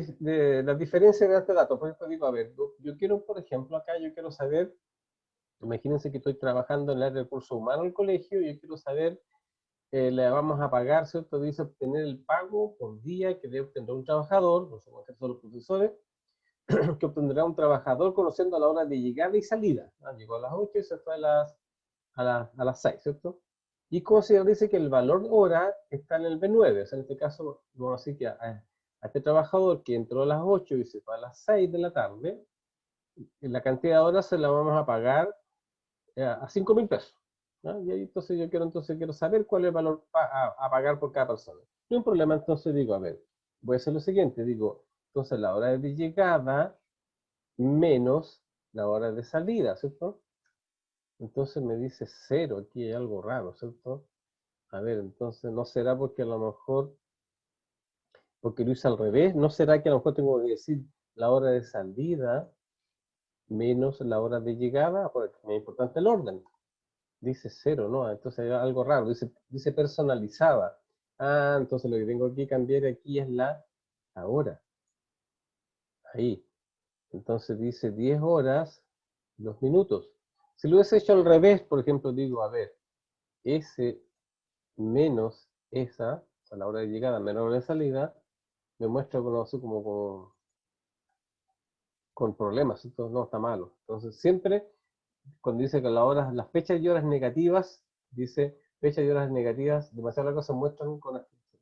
S1: diferencia de este dato. Por ejemplo, digo, a ver, yo quiero, por ejemplo, acá yo quiero saber, imagínense que estoy trabajando en el área de recursos humanos del colegio y yo quiero saber, le vamos a pagar, ¿cierto? Dice obtener el pago por día que debe obtener un trabajador, no sé cuántos son los profesores, que obtendrá un trabajador conociendo la hora de llegada y salida. ¿No? Llegó a las 8 y se fue a las 6, ¿cierto? Y considera, dice que el valor hora está en el B9, o sea, en este caso, vamos a decir que a este trabajador que entró a las 8 y se fue a las 6 de la tarde, la cantidad de horas se la vamos a pagar a 5.000 pesos. ¿No? Y ahí entonces quiero saber cuál es el valor a pagar por cada persona. No hay un problema, entonces digo, a ver, voy a hacer lo siguiente, digo, entonces la hora de llegada menos la hora de salida, ¿cierto? Entonces me dice 0, aquí hay algo raro, ¿cierto? A ver, entonces no será porque a lo mejor, porque lo hice al revés, no será que a lo mejor tengo que decir la hora de salida menos la hora de llegada, porque es importante el orden. Dice 0, ¿no? Entonces hay algo raro, dice personalizada. Ah, entonces lo que tengo que cambiar aquí es la hora. Ahí. Entonces dice 10 horas, 2 minutos. Si lo hubiese hecho al revés, por ejemplo, digo, a ver, S menos esa, a la hora de llegada, menos la hora de salida, me muestra con problemas, entonces no está malo. Entonces siempre, cuando dice que las fechas y horas negativas, dice fechas y horas negativas, demasiadas cosas muestran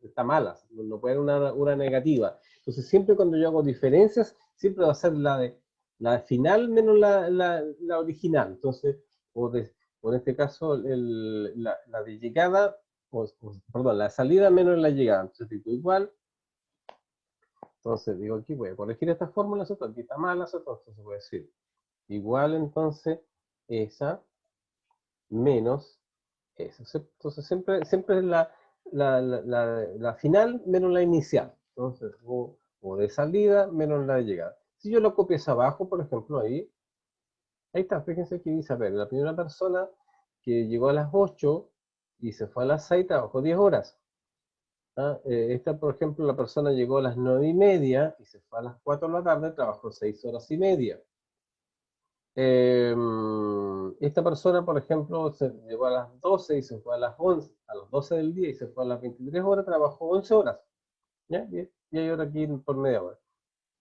S1: está malas, no puede haber una negativa. Entonces siempre cuando yo hago diferencias, siempre va a ser la final menos la original. Entonces, o en este caso, la de llegada, perdón, la salida menos la llegada. Entonces digo igual. Entonces digo aquí, voy a corregir esta fórmula, ¿cierto? Aquí está mala, ¿cierto? Entonces voy a decir igual entonces esa menos esa. Entonces siempre es la final menos la inicial. Entonces, o de salida menos la de llegada. Si yo lo copio hacia abajo, por ejemplo, ahí está, fíjense que dice, a ver, la primera persona que llegó a las 8 y se fue a las 6, trabajó 10 horas. ¿Ah? Esta, por ejemplo, la persona llegó a las 9:30 y se fue a las 4 de la tarde, trabajó 6 horas y media. Esta persona, por ejemplo, se llegó a las 12 y se fue a las 11, a las 12 del día y se fue a las 23 horas, trabajó 11 horas. ¿Ya? Y hay hora aquí por media hora.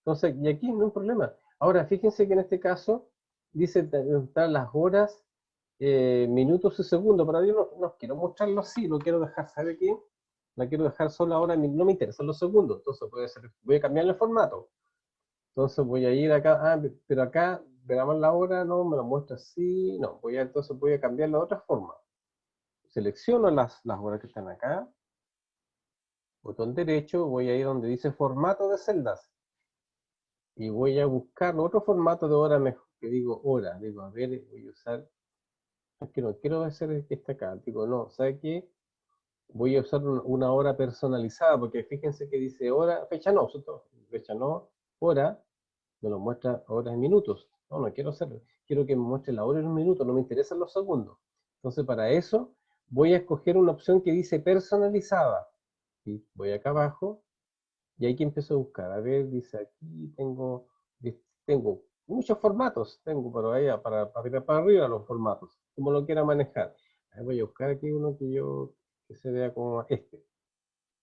S1: Entonces, y aquí no hay un problema. Ahora, fíjense que en este caso dice están las horas, minutos y segundos, pero yo no quiero mostrarlo así, lo quiero dejar, ¿sabe qué? La quiero dejar solo ahora, no me interesan los segundos, entonces voy a cambiar el formato. Entonces voy a ir acá, pero acá, veamos la hora, no, me lo muestra así, no, entonces voy a cambiarlo de otra forma. Selecciono las horas que están acá, botón derecho, voy a ir donde dice formato de celdas, y voy a buscar otro formato de hora mejor, que digo hora, digo, a ver, voy a usar, es que no quiero hacer el que está acá, digo, no, ¿sabe qué? Voy a usar una hora personalizada, porque fíjense que dice hora, fecha no, fecha no, hora, me lo muestra horas y minutos. No, no quiero hacerlo. Quiero que me muestre la hora y los minutos, no me interesan los segundos. Entonces, para eso, voy a escoger una opción que dice personalizada. Y voy acá abajo, y ahí que empiezo a buscar. A ver, dice aquí, tengo muchos formatos, pero ahí para tirar para arriba los formatos, como lo quiera manejar. Ahí voy a buscar aquí uno que se vea como este.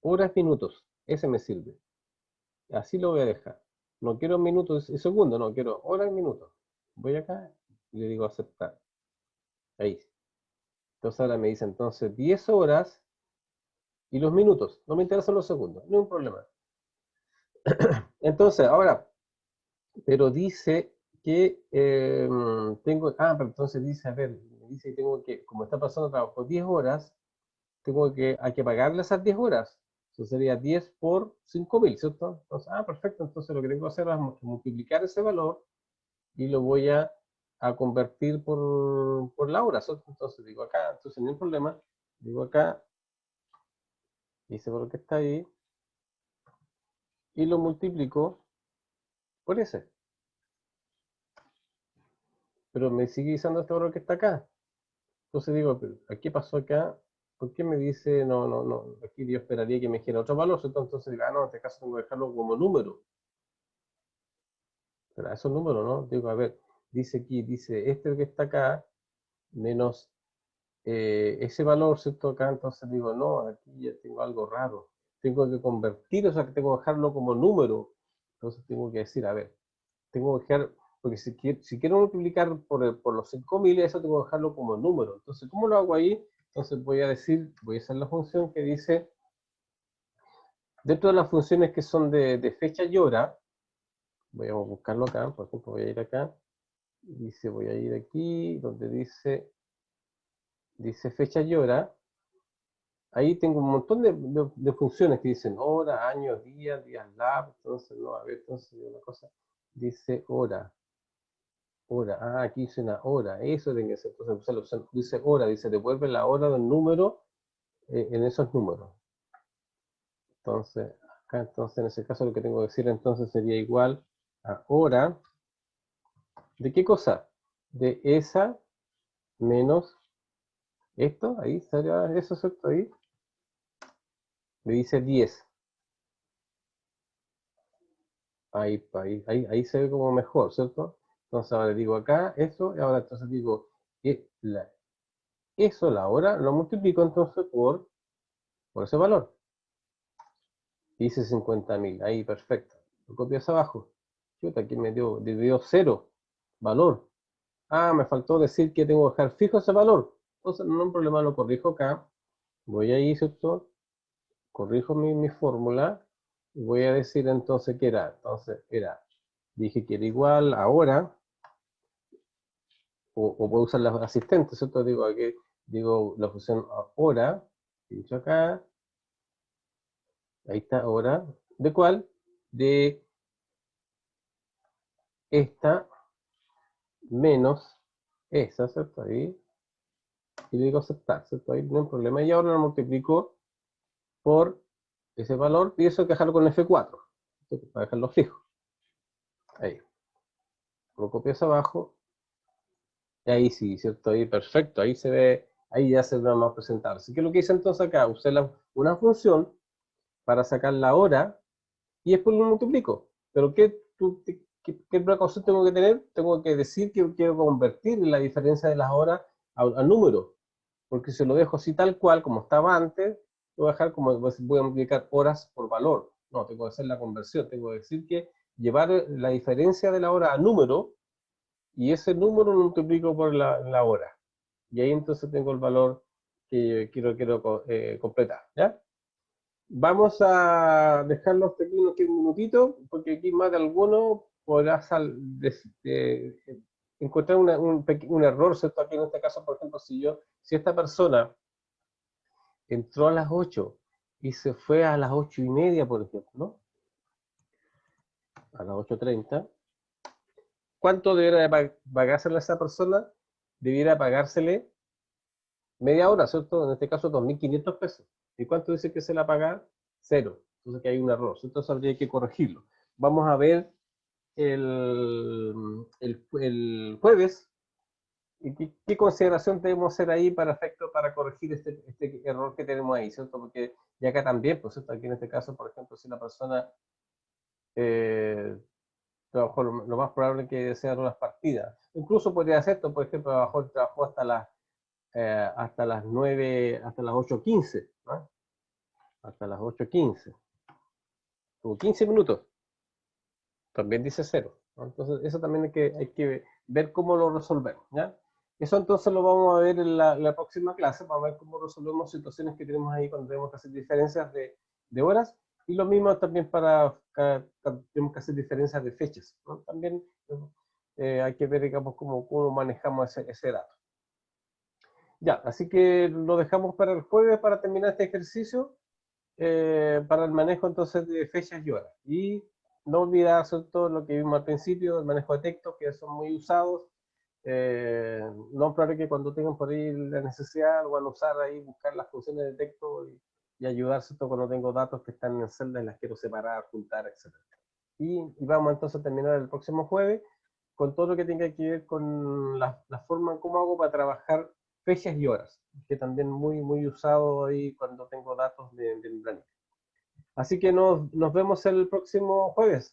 S1: Horas, minutos, ese me sirve. Así lo voy a dejar. No quiero minutos y segundos, no, quiero horas y minutos. Voy acá y le digo aceptar. Ahí. Entonces ahora me dice entonces 10 horas y los minutos. No me interesan los segundos, no hay un problema. Entonces, ahora, pero dice que pero entonces dice, a ver, dice que tengo que, como esta persona trabajó 10 horas, hay que pagarle esas 10 horas. Eso sería 10 por 5.000, ¿cierto? Entonces, perfecto, entonces lo que tengo que hacer es multiplicar ese valor y lo voy a convertir por la hora, ¿cierto? Entonces digo acá, entonces no hay problema, digo acá, dice por lo que está ahí, y lo multiplico por ese. Pero me sigue diciendo este valor que está acá. Entonces digo, ¿qué pasó acá? ¿Por qué me dice, no, aquí yo esperaría que me dijera otro valor? Entonces digo, no, en este caso tengo que dejarlo como número. Pero eso es número, ¿no? Digo, a ver, dice aquí, dice, este que está acá, menos ese valor, ¿cierto? Acá, entonces digo, no, aquí ya tengo algo raro. Tengo que convertir, o sea, que tengo que dejarlo como número. Entonces tengo que decir, a ver, tengo que dejar, porque si quiero multiplicar por los 5.000, eso tengo que dejarlo como número. Entonces, ¿cómo lo hago ahí? Entonces voy a hacer la función que dice, dentro de las funciones que son de fecha y hora, voy a buscarlo acá, por ejemplo, voy a ir acá, dice, voy a ir aquí, donde dice fecha y hora, ahí tengo un montón de funciones que dicen hora, año, días lab, entonces, no, a ver, entonces una cosa, dice hora, aquí dice una hora, eso tiene que ser, entonces la opción dice hora, dice devuelve la hora del número en esos números. Entonces, acá entonces en ese caso lo que tengo que decir entonces sería igual a hora, ¿de qué cosa? De esa menos esto, ahí sería eso, ¿cierto? Ahí me dice 10. Ahí se ve como mejor, ¿cierto? Entonces ahora digo acá, eso, y ahora entonces digo, eso, la hora, lo multiplico entonces por ese valor. Dice 50.000, ahí, perfecto. Lo copias abajo. Chuta, aquí me dio 0, valor. Me faltó decir que tengo que dejar fijo ese valor. Entonces no hay un problema, lo corrijo acá. Voy ahí, ¿cierto? Corrijo mi fórmula. Y voy a decir entonces que era. Entonces dije que era igual ahora. O puedo usar las asistentes, ¿cierto? Digo la función hora, dicho acá, ahí está hora, ¿de cuál? De esta menos esa, ¿cierto? Ahí, y le digo aceptar, ¿cierto? Ahí no hay problema, y ahora lo multiplico por ese valor, y eso hay que dejarlo con F4, ¿cierto? Para dejarlo fijo. Ahí, lo copio hacia abajo, y ahí sí, ¿cierto? Ahí perfecto, ahí se ve, ahí ya se ve más presentable. Así que lo que hice entonces acá, usé una función para sacar la hora y después lo multiplico. Pero ¿qué precaución tengo que tener? Tengo que decir que quiero convertir la diferencia de las horas al número, porque si lo dejo así tal cual como estaba antes, voy a dejar como voy a multiplicar horas por valor. No, tengo que hacer la conversión, tengo que decir que llevar la diferencia de la hora a número, y ese número lo multiplico por la hora. Y ahí entonces tengo el valor que quiero completar, ¿ya? Vamos a dejarlo hasta aquí unos 15 minutitos, porque aquí más de alguno podrá encontrar un error, ¿cierto? Aquí en este caso, por ejemplo, si esta persona entró a las 8 y se fue a las 8:30, por ejemplo, ¿no? A las 8:30, ¿cuánto debería pagársele a esa persona? Debiera pagársele media hora, ¿cierto? En este caso, 2.500 pesos. ¿Y cuánto dice que se la paga? Cero. Entonces, que hay un error. Entonces, habría que corregirlo. Vamos a ver el jueves y qué consideración debemos hacer ahí para corregir este error que tenemos ahí, ¿cierto? Porque ya acá también, pues, ¿cierto? Aquí en este caso, por ejemplo, si la persona eh, trabajó, lo más probable es que desea las partidas. Incluso podría hacer esto, por ejemplo, trabajó hasta las 9, hasta las 8:15, ¿no? Hasta las 8:15. Tuvo 15 minutos, también dice cero, ¿no? Entonces, eso también hay que ver cómo lo resolvemos, ¿ya? Eso entonces lo vamos a ver en la próxima clase, vamos a ver cómo resolvemos situaciones que tenemos ahí cuando tenemos que hacer diferencias de horas, y lo mismo también tenemos que hacer diferencias de fechas, ¿no? También hay que ver, digamos, cómo manejamos ese dato. Ya, así que lo dejamos para el jueves para terminar este ejercicio, para el manejo entonces de fechas y horas. Y no olvidar todo lo que vimos al principio, el manejo de textos, que son muy usados. No probable que cuando tengan por ahí la necesidad lo van a usar ahí, buscar las funciones de texto y ayudarse todo cuando tengo datos que están en celdas y las quiero separar, juntar, etc. Y vamos entonces a terminar el próximo jueves con todo lo que tenga que ver con la forma, cómo hago para trabajar fechas y horas, que también muy usado ahí cuando tengo datos del planeta. Así que nos vemos el próximo jueves.